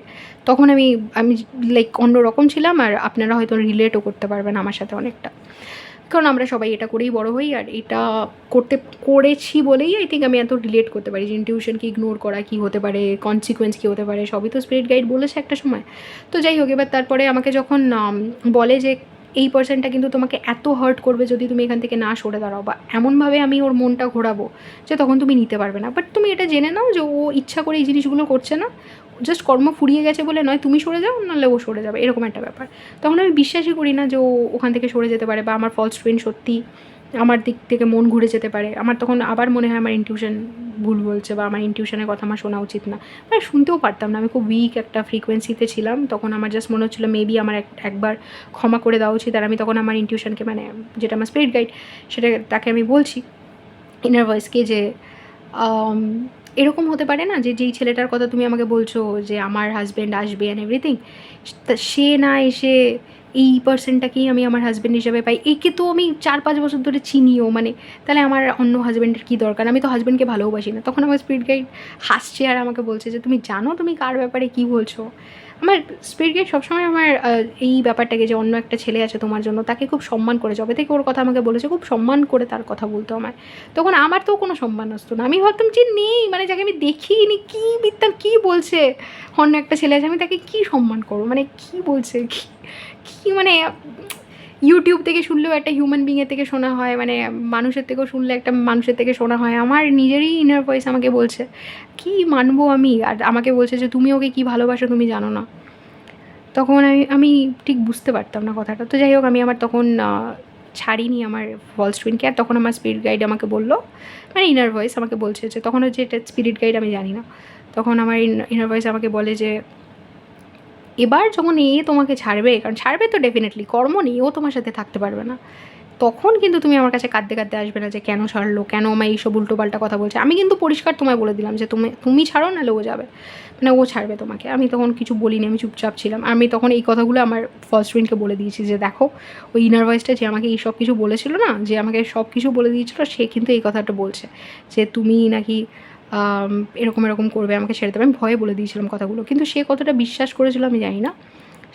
তখন আমি লাইক অন্যরকম ছিলাম, আর আপনারা হয়তো রিলেটও করতে পারবেন আমার সাথে অনেকটা, কারণ আমরা সবাই এটা করেই বড় হই, আর এটা করেছি বলেই আই থিঙ্ক আমি এত রিলেট করতে পারি যে ইনটিউশনকে ইগনোর করা কী হতে পারে, কনসিকুয়েন্স কী হতে পারে, সবই তো স্পিরিট গাইড বলেছে একটা সময়। তো যাই হোক, এবার তারপরে আমাকে যখন বলে যে এই পার্সনটা কিন্তু তোমাকে এত হার্ট করবে যদি তুমি এখান থেকে না সরে দাঁড়াও, বা এমনভাবে আমি ওর মনটা ঘোরাবো যে তখন তুমি নিতে পারবে না। বাট তুমি এটা জেনে নাও যে ও ইচ্ছা করে এই জিনিসগুলো করছে না, জাস্ট কর্ম ফুরিয়ে গেছে বলে নয় তুমি সরে যাও, নাহলে ও সরে যাবে, এরকম একটা ব্যাপার। তখন আমি বিশ্বাসই করি না যে ও ওখান থেকে সরে যেতে পারে, বা আমার ফলস টুইন সত্যি আমার দিক থেকে মন ঘুরে যেতে পারে। আমার তখন আবার মনে হয় আমার ইনটিউশন ভুল বলছে বা আমার ইনটিউশনের কথা আমার শোনা উচিত না, মানে শুনতেও পারতাম না। আমি খুব উইক একটা ফ্রিকোয়েন্সিতে ছিলাম তখন। আমার জাস্ট মনে হচ্ছিলো মেবি আমার একবার ক্ষমা করে দেওয়া উচিত। আর আমি তখন আমার ইনটিউশনকে, মানে যেটা আমার স্পিরিট গাইড, সেটা তাকে আমি বলছি, ইনার ভয়েসকে, যে এরকম হতে পারে না যে যেই ছেলেটার কথা তুমি আমাকে বলছো যে আমার হাজব্যান্ড আসবে অ্যান্ড এভরিথিং, সে না এসে এই পার্সনটাকেই আমি আমার হাজব্যান্ড হিসেবে পাই। একে তো আমি 4-5 বছর ধরে চিনিও, মানে তাহলে আমার অন্য হাজব্যান্ডের কী দরকার? আমি তো হাজব্যান্ডকে ভালোবাসি না। তখন আমার স্পিরিট গাইড হাসছে আর আমাকে বলছে যে তুমি জানো তুমি কার ব্যাপারে কী বলছো? আমার স্পিরিট গাইড সবসময় আমার এই ব্যাপারটাকে, যে অন্য একটা ছেলে আছে তোমার জন্য, তাকে খুব সম্মান করে, যবে থেকে ওর কথা আমাকে বলেছে খুব সম্মান করে তার কথা বলতো আমায়। তখন আমার তো কোনো সম্মান আসতো না। আমি ভাবতাম যে নেই, মানে যাকে আমি দেখিনি, কী বিত্তার, কী বলছে অন্য একটা ছেলে আছে, আমি তাকে কী সম্মান করবো, মানে কী বলছে, কী মানে ইউটিউব থেকে শুনলেও একটা হিউম্যান বিংয়ের থেকে শোনা হয়, মানে মানুষের থেকেও শুনলে একটা মানুষের থেকে শোনা হয়। আমার নিজেরই ইনার ভয়েস আমাকে বলছে, কী মানবো আমি? আর আমাকে বলছে যে তুমি ওকে কী ভালোবাসো তুমি জানো না। তখন আমি ঠিক বুঝতে পারতাম না কথাটা। তো যাই হোক, আমি আমার তখন ছাড়িনি আমার ফলস টুইনকে। আর তখন আমার স্পিরিট গাইড আমাকে বললো, মানে ইনার ভয়েস আমাকে বলছে যে, তখন যে এটা স্পিরিট গাইড আমি জানি না, তখন আমার ইনার ভয়েস আমাকে বলে যে এবার যখন এ তোমাকে ছাড়বে, কারণ ছাড়বে তো ডেফিনেটলি, কর্ম নেই, ও তোমার সাথে থাকতে পারবে না, তখন কিন্তু তুমি আমার কাছে কাঁদতে কাঁদতে আসবে না যে কেন ছাড়লো, কেন আমায় এইসব উল্টোপাল্টা কথা বলছে। আমি কিন্তু পরিষ্কার তোমায় বলে দিলাম যে তুমি ছাড়ো, নাহলে ও যাবে, মানে ও ছাড়বে তোমাকে। আমি তখন কিছু বলিনি, আমি চুপচাপ ছিলাম। আমি তখন এই কথাগুলো আমার ফার্স্ট ফ্রেন্ডকে বলে দিয়েছি যে দেখো, ওই ইনার ভয়েসটা যে আমাকে এই সব কিছু বলেছিল না, যে আমাকে সব কিছু বলে দিয়েছিলো, সে কিন্তু এই কথাটা বলছে যে তুমি নাকি এরকম এরকম করবে, আমাকে ছেড়ে দেবে। আমি ভয়ে বলে দিয়েছিলাম কথাগুলো, কিন্তু সে কতটা বিশ্বাস করেছিল আমি জানি না।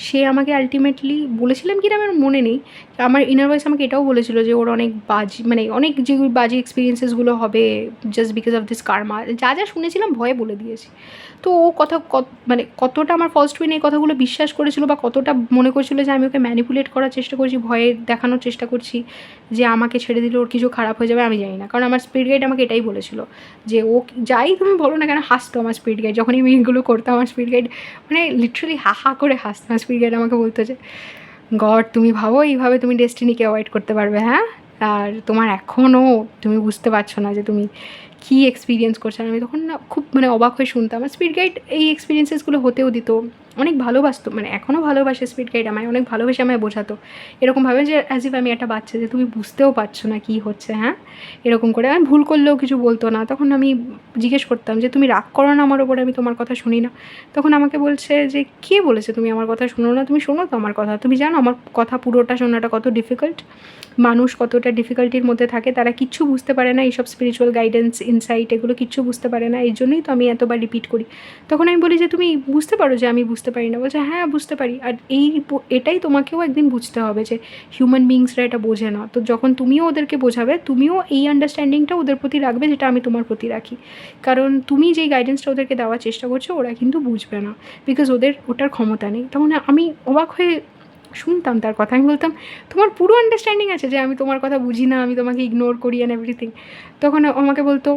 সে আমাকে আলটিমেটলি বলেছিলাম কি না আমার মনে নেই। আমার ইনার ভয়েস আমাকে এটাও বলেছিল যে ওর অনেক বাজে, মানে অনেক যে বাজে এক্সপিরিয়েন্সেসগুলো হবে just because of this Karma. যা যা শুনেছিলাম ভয়ে বলে দিয়েছি। তো ও কথা মানে কতটা আমার ফার্স্ট টুইন এই কথাগুলো বিশ্বাস করেছিল, বা কতটা মনে করছিল যে আমি ওকে ম্যানিপুলেট করার চেষ্টা করছি, ভয়ে দেখানোর চেষ্টা করছি যে আমাকে ছেড়ে দিলে ওর কিছু খারাপ হয়ে যাবে, আমি জানি না। কারণ আমার স্পিরিট গাইড আমাকে এটাই বলেছিল যে ও যাই তুমি বলো না কেন, হাসতো আমার স্পিরিট গাইড যখনই আমি এগুলো করতাম। আমার স্পিরিট গাইড মানে লিটারালি হা হা করে হাসতো। আমার স্পিরিট গাইড আমাকে বলতো যে গড, তুমি ভাবো এইভাবে তুমি ডেস্টিনিকে অ্যাভয়েড করতে পারবে? হ্যাঁ, আর তোমার এখনও তুমি বুঝতে পারছো না যে তুমি কী এক্সপিরিয়েন্স করছো। আমি তখন না খুব মানে অবাক হয়ে শুনতাম। আমার স্পিরিট গাইড এই এক্সপিরিয়েন্সেসগুলো হতেও দিত, অনেক ভালোবাসতো, মানে এখনও ভালোবাসে স্পিরিট গাইড আমায়, অনেক ভালোবেসে আমায় বোঝাতো এরকমভাবে যে অ্যাজ ইফ আমি একটা বাচ্চা, যে তুমি বুঝতেও পারছো না কী হচ্ছে। হ্যাঁ, এরকম করে। আমি ভুল করলেও কিছু বলতো না। তখন আমি জিজ্ঞেস করতাম যে তুমি রাগ করো না আমার ওপরে, আমি তোমার কথা শুনি না? তখন আমাকে বলছে যে কে বলেছে তুমি আমার কথা শোনো না? তুমি শোনো তো আমার কথা, তুমি জানো আমার কথা পুরোটা শোনাটা কত ডিফিকাল্ট। মানুষ কতটা ডিফিকাল্টির মধ্যে থাকে, তারা কিচ্ছু বুঝতে পারে না, এইসব স্পিরিচুয়াল গাইডেন্স ইনসাইট এগুলো কিচ্ছু বুঝতে পারে না, এই জন্যই তো আমি এতবার রিপিট করি। তখন আমি বলি যে তুমি বুঝতে পারো যে আমি বুঝতে পারি না? বলছে হ্যাঁ বুঝতে পারি, আর এটাই তোমাকেও একদিন বুঝতে হবে যে হিউম্যান বিংসরা এটা বোঝে না। তো যখন তুমিও ওদেরকে বোঝাবে, তুমিও এই আন্ডারস্ট্যান্ডিংটা ওদের প্রতি রাখবে যেটা আমি তোমার প্রতি রাখি। কারণ তুমি যেই গাইডেন্সটা ওদেরকে দেওয়ার চেষ্টা করছো, ওরা কিন্তু বুঝবে না, বিকজ ওদের ওটার ক্ষমতা নেই। তখন আমি অবাক হয়ে শুনতাম তার কথা। আমি বলতাম তোমার পুরো আন্ডারস্ট্যান্ডিং আছে যে আমি তোমার কথা বুঝি না, আমি তোমাকে ইগনোর করি অ্যান্ড এভরিথিং? তখন আমাকে বলতো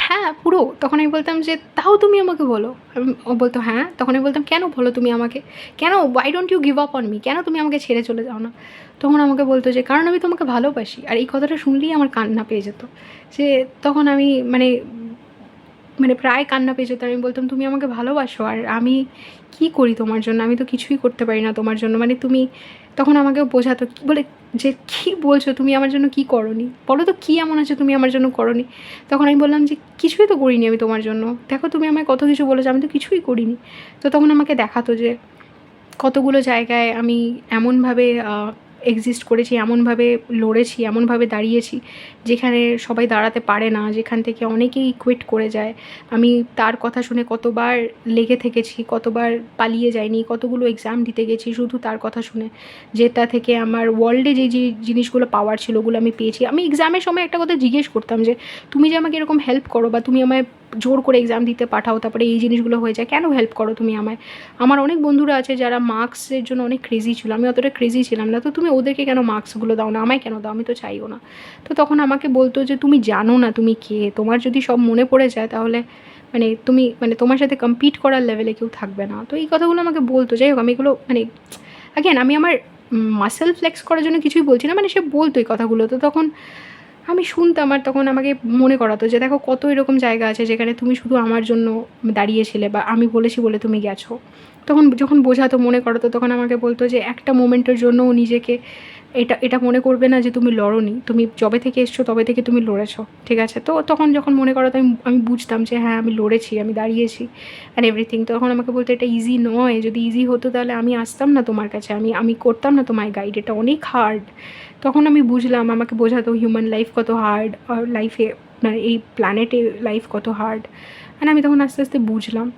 হ্যাঁ পুরো। তখন আমি বলতাম যে তাও তুমি আমাকে বলো। ও বলতো হ্যাঁ। তখন আমি বলতাম কেন বলো তুমি আমাকে, কেন, why don't you give up on me, কেন তুমি আমাকে ছেড়ে চলে যাও না? তখন আমাকে বলতো যে কারণ আমি তোমাকে ভালোবাসি। আর এই কথাটা শুনলেই আমার কান্না পেয়ে যেত। যে তখন আমি মানে মানে প্রায় কান্না পেয়ে যেত। আমি বলতাম তুমি আমাকে ভালোবাসো, আর আমি কী করি তোমার জন্য? আমি তো কিছুই করতে পারি না তোমার জন্য, মানে তুমি। তখন আমাকেও বোঝাতো বলে যে কী বলছো তুমি আমার জন্য, কী করোনি বলো তো, কী এমন আছে তুমি আমার জন্য করোনি? তখন আমি বললাম যে কিছুই তো করিনি আমি তোমার জন্য, দেখো তুমি আমায় কত কিছু বলেছো, আমি তো কিছুই করিনি। তো তখন আমাকে দেখাতো যে কতগুলো জায়গায় আমি এমনভাবে এক্সিস্ট করেছি, এমনভাবে লড়েছি, এমনভাবে দাঁড়িয়েছি যেখানে সবাই দাঁড়াতে পারে না, যেখান থেকে অনেকেই কুইট করে যায়। আমি তার কথা শুনে কতবার লেগে থেকেছি, কতবার পালিয়ে যাইনি, কতগুলো এক্সাম দিতে গেছি শুধু তার কথা শুনে, যেটা থেকে আমার ওয়ার্ল্ডে যে জিনিসগুলো পাওয়ার ছিল ওগুলো আমি পেয়েছি। আমি এক্সামের সময় একটা কথা জিজ্ঞেস করতাম যে তুমি যে আমাকে এরকম হেল্প করো, বা তুমি আমায় জোর করে এক্সাম দিতে পাঠাও, তারপরে এই জিনিসগুলো হয়ে যায়, কেন হেল্প করো তুমি আমায়? আমার অনেক বন্ধুরা আছে যারা মার্কসের জন্য অনেক ক্রেজি ছিল, আমি অতটা ক্রেজি ছিলাম না, তো তুমি ওদেরকে কেন মার্কসগুলো দাও না, আমায় কেন দাও? আমি তো চাইও না। তো তখন আমাকে বলতো যে তুমি জানো না তুমি কে, তোমার যদি সব মনে পড়ে যায় তাহলে মানে তুমি মানে তোমার সাথে কম্পিট করার লেভেলে কেউ থাকবে না। তো এই কথাগুলো আমাকে বলতো। যাই হোক, আমি এগুলো মানে অ্যাগেন আমি আমার মাসেল ফ্লেক্স করার জন্য কিছুই বলছি না, মানে সে বলতো এই কথাগুলো, তো তখন আমি শুনতাম আর তখন আমাকে মনে করাতো যে দেখো কত এরকম জায়গা আছে যেখানে তুমি শুধু আমার জন্য দাঁড়িয়েছিলে বা আমি বলেছি বলে তুমি গেছো। তখন যখন বোঝাতো, মনে করাতো, তখন আমাকে বলতো যে একটা মোমেন্টের জন্যও নিজেকে এটা এটা মনে করবে না যে তুমি লড়োনি, তুমি যবে থেকে এসছো তবে থেকে তুমি লড়েছো, ঠিক আছে? তো তখন যখন মনে করাতো আমি আমি বুঝতাম যে হ্যাঁ আমি লড়েছি, আমি দাঁড়িয়েছি অ্যান্ড এভরিথিং। তখন আমাকে বলতো এটা ইজি নয়, যদি ইজি হতো তাহলে আমি আসতাম না তোমার কাছে, আমি আমি করতাম না তোমায় গাইড, এটা অনেক হার্ড। তখন আমি বুঝলাম, আমাকে বোঝাতো হিউম্যান লাইফ কত হার্ড, আর লাইফে মানে এই প্ল্যানেটে লাইফ কত হার্ড। অ্যান্ড আমি তখন আস্তে আস্তে বুঝলাম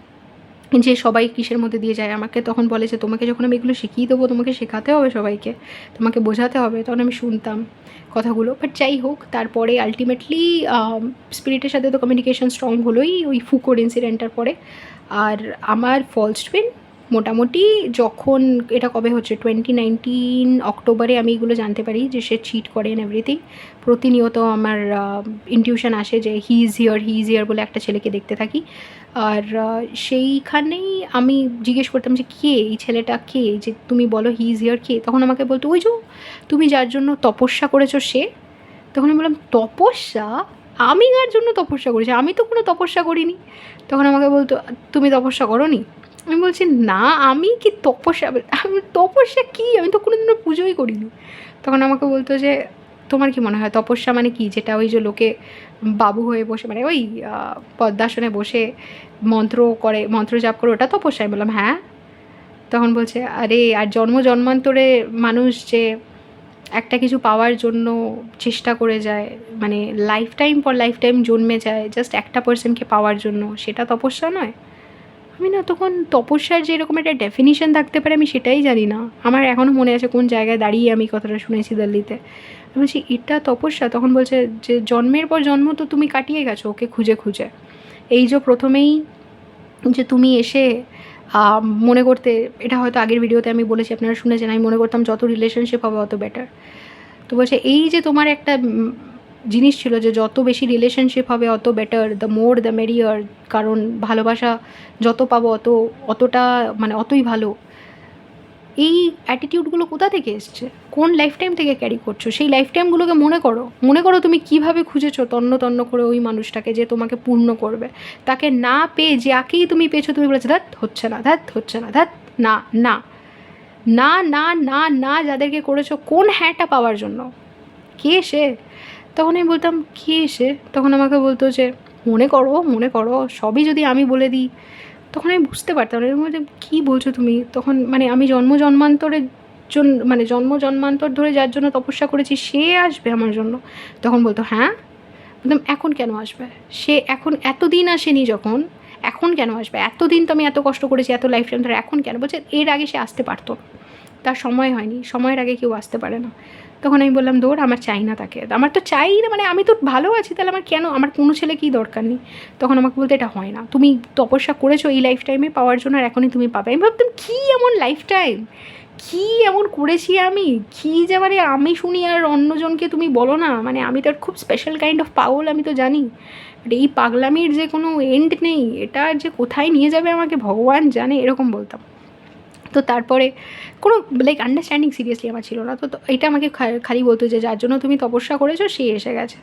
যে সবাই কিসের মধ্যে দিয়ে যায়। আমাকে তখন বলে যে তোমাকে যখন আমি এগুলো শিখিয়ে দেবো তোমাকে শেখাতে হবে সবাইকে, তোমাকে বোঝাতে হবে। তখন আমি শুনতাম কথাগুলো, বাট যাই হোক তারপরে আলটিমেটলি স্পিরিটের সাথে তো কমিউনিকেশন স্ট্রং হলোই ওই ফুকোর ইনসিডেন্টটার পরে। আর আমার ফলস টুইন মোটামুটি যখন, এটা কবে হচ্ছে 2019 অক্টোবরে আমি এগুলো জানতে পারি যে সে চিট করে অ্যান্ড এভরিথিং। প্রতিনিয়ত আমার ইনটিউশন আসে যে হি ইজ হিয়ার বলে একটা ছেলেকে দেখতে থাকি। আর সেইখানেই আমি জিজ্ঞেস করতাম যে কে এই ছেলেটা, কে, যে তুমি বলো হি ইজ হিয়ার কে? তখন আমাকে বলতো ওই যে তুমি যার জন্য তপস্যা করেছো সে। তখন আমি বললাম তপস্যা? আমি কার জন্য তপস্যা করেছি? আমি তো কোনো তপস্যা করিনি। তখন আমাকে বলতো তুমি তপস্যা করোনি? আমি বলছি না, আমি কি তপস্যা, আমি তপস্যা কী, আমি তো কোনো দিনও পুজোই করিনি। তখন আমাকে বলতো যে তোমার কি মনে হয় তপস্যা মানে কি, যেটা ওই যে লোকে বাবু হয়ে বসে, মানে ওই পদ্মাসনে বসে মন্ত্র করে, মন্ত্র জাপ করে, ওটা তপস্যা? আমি বললাম হ্যাঁ। তখন বলছে আরে আর জন্ম জন্মান্তরে মানুষ যে একটা কিছু পাওয়ার জন্য চেষ্টা করে যায়, মানে লাইফ টাইম পর লাইফ টাইম জন্মে যায় জাস্ট একটা পার্সনকে পাওয়ার জন্য, সেটা তপস্যা নয়? আমি না তখন তপস্যার যে এরকম একটা ডেফিনিশন থাকতে পারে আমি সেটাই জানি না। আমার এখনও মনে আছে কোন জায়গায় দাঁড়িয়ে আমি কথাটা শুনেছি দিল্লিতে। আমি বলছি এটা তপস্যা? তখন বলছে যে জন্মের পর জন্ম তো তুমি কাটিয়ে গেছো ওকে খুঁজে খুঁজে। এই যে প্রথমেই যে তুমি এসে মনে করতে, এটা হয়তো আগের ভিডিওতে আমি বলেছি, আপনারা শুনেছেন, আমি মনে করতাম যত রিলেশনশিপ হবে অত বেটার। তো বলছে এই যে তোমার একটা জিনিস ছিল যে যত বেশি রিলেশনশিপ হবে অত better, the more the merrier, কারণ ভালোবাসা যত পাবো অতটা মানে অতই ভালো। এই অ্যাটিটিউডগুলো কোথা থেকে এসছে, কোন লাইফ টাইম থেকে ক্যারি করছো? সেই লাইফ টাইমগুলোকে মনে করো, মনে করো তুমি কীভাবে খুঁজেছো তন্ন তন্ন করে ওই মানুষটাকে যে তোমাকে পূর্ণ করবে। তাকে না পেয়ে যাকেই তুমি পেয়েছো তুমি বলেছো ধ্যাত হচ্ছে না, ধ্যাত হচ্ছে না, ধ্যাত না না না না না না, যাদেরকে করেছো কোন হ্যাঁটা পাওয়ার জন্য? কে সে? তখন আমি বলতাম কে সে? তখন আমাকে বলতো যে মনে করো মনে করো, সবই যদি আমি বলে দিই। তখন আমি বুঝতে পারতাম না, এর মধ্যে কী বলছো তুমি? তখন মানে আমি জন্ম জন্মান্তরের জন্য, মানে জন্ম জন্মান্তর ধরে যার জন্য তপস্যা করেছি সে আসবে আমার জন্য? তখন বলতো হ্যাঁ। বলতাম এখন কেন আসবে? সে এখন এতদিন আসেনি যখন, এখন কেন আসবে? এতদিন তো আমি এত কষ্ট করেছি, এত লাইফ টাইম ধরে, এখন কেন? বলছে এর আগে সে আসতে পারতো না, তার সময় হয়নি, সময়ের আগে কেউ আসতে পারে না। তখন আমি বললাম দৌড়, আমার চাই না তাকে, আমার তো চাই না, মানে আমি তো ভালো আছি, তাহলে আমার কেন, আমার কোনো ছেলে কি দরকার নেই। তখন আমাকে বলতে এটা হয় না, তুমি তপস্যা করেছো এই লাইফ টাইমে পাওয়ার জন্য আর এখনই তুমি পাবে। আমি ভাবতাম কী এমন লাইফ টাইম, কী এমন করেছি আমি, কী যে মানে আমি শুনি আর অন্যজনকে তুমি বলো না, মানে আমি তো খুব স্পেশাল কাইন্ড অফ পাগল, আমি তো জানি। বাট এই পাগলামির যে কোনো এন্ড নেই, এটা যে কোথায় নিয়ে যাবে আমাকে ভগবান জানে, এরকম বলতাম। তো তারপরে কোনো লাইক আন্ডারস্ট্যান্ডিং সিরিয়াসলি আমার ছিল না। তো এটা আমাকে খালি বলতো যে যার জন্য তুমি তপস্যা করেছো সে এসে গেছে,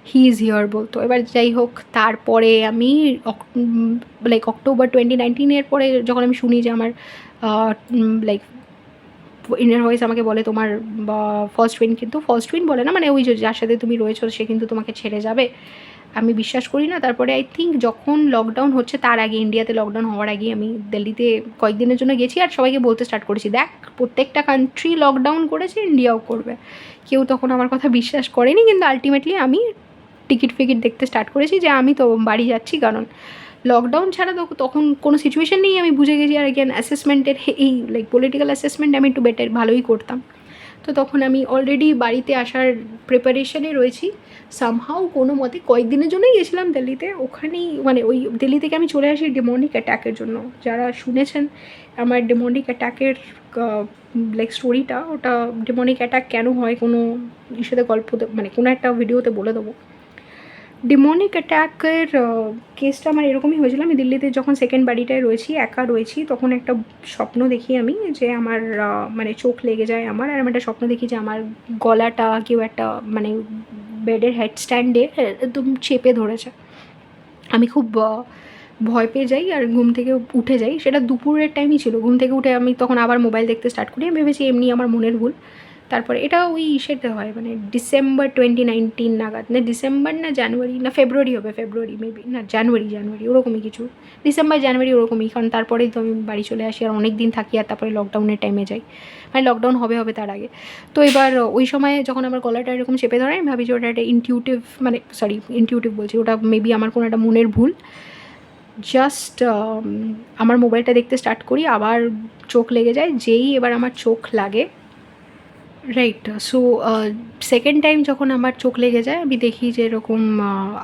হি ইজ হিয়ার বলতো। এবার যাই হোক তারপরে আমি লাইক অক্টোবর 2019 পরে যখন আমি শুনি যে আমার লাইক ইনার ভয়েস আমাকে বলে তোমার বা ফার্স্ট টুইন, কিন্তু ফার্স্ট টুইন বলে না, মানে ওই যে যার সাথে তুমি রয়েছো সে কিন্তু তোমাকে ছেড়ে যাবে, আমি বিশ্বাস করি না। তারপরে আই থিঙ্ক যখন লকডাউন হচ্ছে তার আগে, ইন্ডিয়াতে লকডাউন হওয়ার আগে আমি দিল্লিতে কয়েকদিনের জন্য গেছি আর সবাইকে বলতে স্টার্ট করেছি দেখ প্রত্যেকটা কান্ট্রি লকডাউন করেছে, ইন্ডিয়াও করবে। কেউ তখন আমার কথা বিশ্বাস করেনি, কিন্তু আলটিমেটলি আমি টিকিট ফিকিট দেখতে স্টার্ট করেছি যে আমি তো বাড়ি যাচ্ছি, কারণ লকডাউন ছাড়া তো তখন কোনো সিচুয়েশান নেই। আমি বুঝে গেছি, আর এগেন অ্যাসেসমেন্টের এই লাইক পলিটিক্যাল অ্যাসেসমেন্ট আমি একটু বেটার ভালোই করতাম। তো তখন আমি অলরেডি বাড়িতে আসার প্রিপারেশনে রয়েছি। সামহাউ কোনো মতে কয়েকদিনের জন্যই গেছিলাম দিল্লিতে, ওখানেই মানে ওই দিল্লি থেকে আমি চলে আসি ডেমনিক অ্যাট্যাকের জন্য। যারা শুনেছেন আমার ডেমনিক অ্যাট্যাকের লাইক স্টোরিটা, ওটা ডেমনিক অ্যাট্যাক কেন হয় কোনো ইস্যুতে গল্প, মানে কোনো একটা ভিডিওতে বলে দেবো। ডিমনিক অ্যাট্যাকের কেসটা আমার এরকমই হয়েছিল। আমি দিল্লিতে যখন সেকেন্ড বাড়িটায় রয়েছি, একা রয়েছি, তখন একটা স্বপ্ন দেখি আমি যে আমার মানে চোখ লেগে যায় আমার, আর আমি একটা স্বপ্ন দেখি যে আমার গলাটা কেউ একটা মানে বেডের হেড স্ট্যান্ডে একদম চেপে ধরেছে। আমি খুব ভয় পেয়ে যাই আর ঘুম থেকে উঠে যাই। সেটা দুপুরের টাইমই ছিল। ঘুম থেকে উঠে আমি তখন আবার মোবাইল দেখতে স্টার্ট করি। আমি ভেবেছি এমনি আমার মনের ভুল। তারপরে এটা ওই ইসেতে হয় মানে ডিসেম্বর 2019 নাগাদ, না ডিসেম্বর না জানুয়ারি না ফেব্রুয়ারি হবে, ফেব্রুয়ারি মেবি, না জানুয়ারি ওরকমই কিছু, ডিসেম্বর জানুয়ারি ওরকমই। কারণ তারপরেই তো আমি বাড়ি চলে আসি আর অনেক দিন থাকি, আর তারপরে লকডাউনের টাইমে যাই, মানে লকডাউন হবে তার আগে। তো এবার ওই সময় যখন আমার গলাটা এরকম চেপে ধরে, আমি ভাবি যে ওটা একটা ইনটিউটিভ, মানে সরি ইনটিউটিভ বলছি, ওটা মেবি আমার কোনো একটা মনের ভুল। জাস্ট আমার মোবাইলটা দেখতে স্টার্ট করি, আবার চোখ লেগে যায়। যেই এবার আমার চোখ লাগে, রাইট, সো সেকেন্ড টাইম যখন আমার চোখ লেগে যায়, আমি দেখি যে এরকম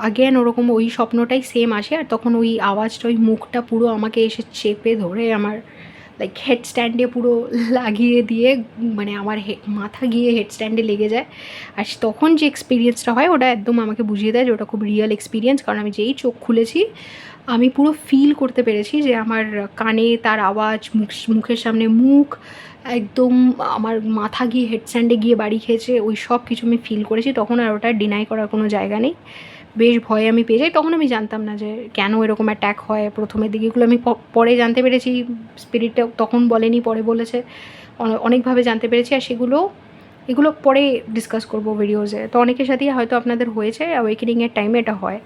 আগেন ওরকম ওই স্বপ্নটাই সেম আসে, আর তখন ওই আওয়াজটা, ওই মুখটা পুরো আমাকে এসে চেপে ধরে আমার লাইক হেড স্ট্যান্ডে পুরো লাগিয়ে দিয়ে, মানে আমার মাথা গিয়ে হেড স্ট্যান্ডে লেগে যায়। আর তখন যে এক্সপিরিয়েন্সটা হয় ওটা একদম আমাকে বুঝিয়ে দেয় যে ওটা খুব রিয়েল এক্সপিরিয়েন্স। কারণ আমি যেই চোখ খুলেছি, আমি পুরো ফিল করতে পেরেছি যে আমার কানে তার আওয়াজ, মুখের সামনে মুখ, একদম আমার মাথা গিয়ে হেড স্ট্যান্ডে গিয়ে বাড়ি খেয়েছে, ওই সব কিছু আমি ফিল করেছি। তখন আর ওটা ডিনাই করার কোনো জায়গা নেই। বেশ ভয়ে আমি পেয়ে যাই। তখন আমি জানতাম না যে কেন এরকম অ্যাট্যাক হয় প্রথমের দিকে, এগুলো আমি পরে জানতে পেরেছি। স্পিরিটটা তখন বলেনি, পরে বলেছে, অনেকভাবে জানতে পেরেছি। আর এগুলো পরে ডিসকাস করবো ভিডিওসে। তো অনেকের সাথেই হয়তো আপনাদের হয়েছে, অ্যাওয়েকেনিংয়ের টাইমে এটা হয়।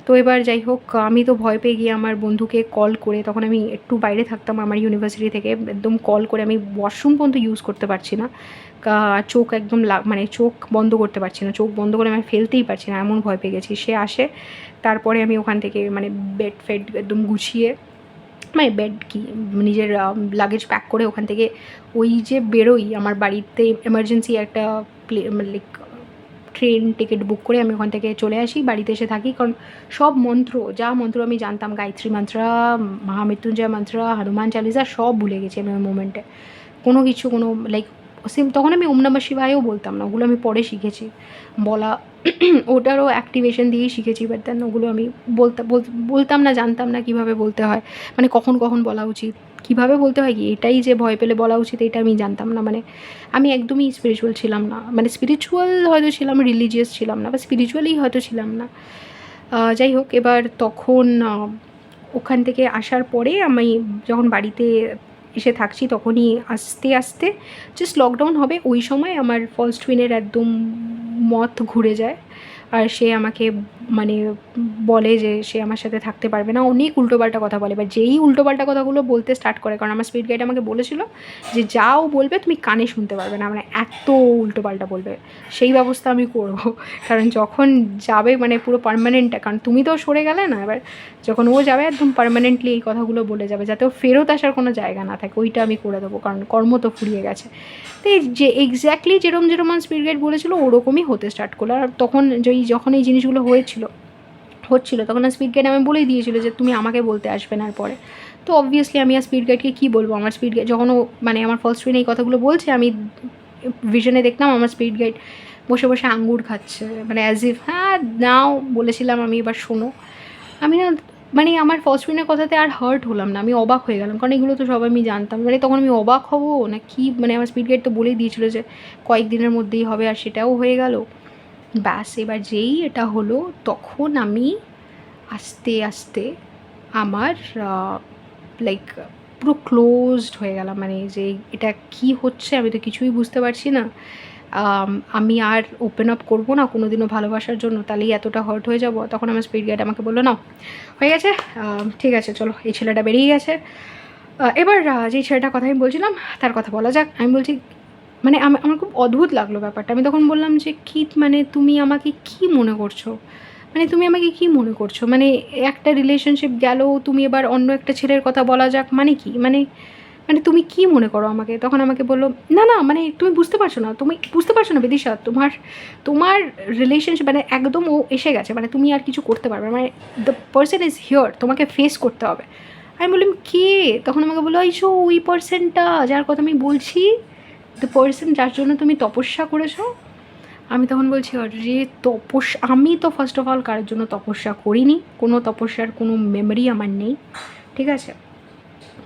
তো এবার যাই হোক, আমি তো ভয় পেয়ে গিয়ে আমার বন্ধুকে কল করে, তখন আমি একটু বাইরে থাকতাম আমার ইউনিভার্সিটি থেকে, একদম কল করে, আমি ওয়াশরুম পর্যন্ত ইউজ করতে পারছি না, চোখ একদম মানে চোখ বন্ধ করতে পারছি না, চোখ বন্ধ করে আমি ফেলতেই পারছি না, এমন ভয় পেয়ে গেছি। সে আসে, তারপরে আমি ওখান থেকে মানে বেড ফেড একদম গুছিয়ে, মানে বেড কি নিজের লাগেজ প্যাক করে ওখান থেকে ওই যে বেরোই, আমার বাড়িতে এমার্জেন্সি একটা লাইক ট্রেন টিকিট বুক করে আমি ওখান থেকে চলে আসি, বাড়িতে এসে থাকি। কারণ সব মন্ত্র, যা মন্ত্র আমি জানতাম, গায়ত্রী মন্ত্র, মহামৃত্যুঞ্জয় মন্ত্র, হনুমান চালিসা, সব ভুলে গেছি আমি ওই মোমেন্টে। কোনো কিছু কোনো লাইক তখন আমি ওম নমঃ শিবায়ও বলতাম না, ওগুলো আমি পরে শিখেছি বলা। ওটারও অ্যাক্টিভেশন দিয়েই শিখেছি, বাট দেন ওগুলো আমি বলতাম না, জানতাম না কীভাবে বলতে হয়, মানে কখন বলা উচিত, কীভাবে বলতে হয়, কি এটাই যে ভয় পেলে বলা উচিত, এটা আমি জানতাম না। মানে আমি একদমই স্পিরিচুয়াল ছিলাম না, মানে স্পিরিচুয়াল হয়তো ছিলাম, রিলিজিয়াস ছিলাম না, বা স্পিরিচুয়ালি হয়তো ছিলাম না। যাই হোক, এবার তখন ওখান থেকে আসার পরে আমি যখন বাড়িতে এসে থাকছি, তখনই আস্তে আস্তে জাস্ট লকডাউন হবে ওই সময় আমার ফলস টুইনের একদম মত ঘুরে যায়। আর সে আমাকে মানে বলে যে সে আমার সাথে থাকতে পারবে না, অনেক উল্টোপাল্টা কথা বলে। এবার যেই উল্টোপাল্টা কথাগুলো বলতে স্টার্ট করে, কারণ আমার স্পিরিট গাইড আমাকে বলেছিল যে যাও বলবে তুমি কানে শুনতে পারবে না, মানে এত উল্টোপাল্টা বলবে, সেই ব্যবস্থা আমি করব। কারণ যখন যাবে মানে পুরো পার্মানেন্ট, কারণ তুমি তো সরে গেলে না, এবার যখন ও যাবে একদম পার্মানেন্টলি এই কথাগুলো বলে যাবে, যাতে ও ফেরত আসার কোনো জায়গা না থাকে, ওইটা আমি করে দেবো, কারণ কর্ম তো ফুরিয়ে গেছে। তো এই যে এক্স্যাক্টলি যেরকম আমার স্পিরিট গাইড বলেছিলো ওরকমই হতে স্টার্ট করলো। আর তখন যখন এই জিনিসগুলো হচ্ছিলো তখন আর স্পিরিট গাইড আমি বলেই দিয়েছিলো যে তুমি আমাকে বলতে আসবে না। আর পরে তো অবভিয়াসলি আমি আর স্পিরিট গাইডকে কী বলবো, আমার স্পিরিট গাইড যখন ও মানে আমার ফার্স্ট টুইন এই কথাগুলো বলছে, আমি ভিশনে দেখলাম আমার স্পিরিট গাইড বসে বসে আঙ্গুর খাচ্ছে, মানে অ্যাজ ইফ হ্যাঁ নাও বলেছিলাম আমি, এবার শোনো। আমি না মানে আমার ফার্স্ট টুইনের কথাতে আর হার্ট হলাম না, আমি অবাক হয়ে গেলাম, কারণ এগুলো তো সব আমি জানতাম। মানে তখন আমি অবাক হব না কি, মানে আমার স্পিরিট গাইড তো বলেই দিয়েছিলো যে কয়েকদিনের মধ্যেই হবে, আর সেটাও হয়ে গেল। ব্যাস, এবার যেই এটা হলো, তখন আমি আস্তে আস্তে আমার লাইক পুরো ক্লোজড হয়ে গেলাম, মানে যে এটা কি হচ্ছে আমি তো কিছুই বুঝতে পারছি না। আমি আর ওপেন আপ করবো না কোনো দিনও ভালোবাসার জন্য, তাহলেই এতটা হার্ট হয়ে যাব। তখন আমার স্পিরিট গাইড আমাকে বললো না হয়ে গেছে, ঠিক আছে চলো, এই ছেলেটা বেরিয়ে গেছে, এবার যেই ছেলেটার কথা আমি বলছিলাম তার কথা বলা যাক। আমি বলছি মানে আমার খুব অদ্ভুত লাগলো ব্যাপারটা। আমি তখন বললাম যে কী মানে তুমি আমাকে কী মনে করছো, মানে তুমি আমাকে কী মনে করছো, মানে একটা রিলেশনশিপ গেল, তুমি এবার অন্য একটা ছেলের কথা বলা যাক, মানে কি, মানে মানে তুমি কী মনে করো আমাকে। তখন আমাকে বললো না না মানে তুমি বুঝতে পারছো না বিদিশা, তোমার রিলেশনশিপ মানে একদম ও এসে গেছে, মানে তুমি আর কিছু করতে পারবে, মানে দ্য পার্সন ইজ হিয়ার, তোমাকে ফেস করতে হবে। আমি বললাম কে? তখন আমাকে বললো ওই পার্সনটা যার কথা আমি বলছি, দ্য পার্সন যার জন্য তুমি তপস্যা করেছো। আমি তখন বলছি আরে আমি তো ফার্স্ট অফ অল কারোর জন্য তপস্যা করিনি, কোনো তপস্যার কোনো মেমোরি আমার নেই, ঠিক আছে?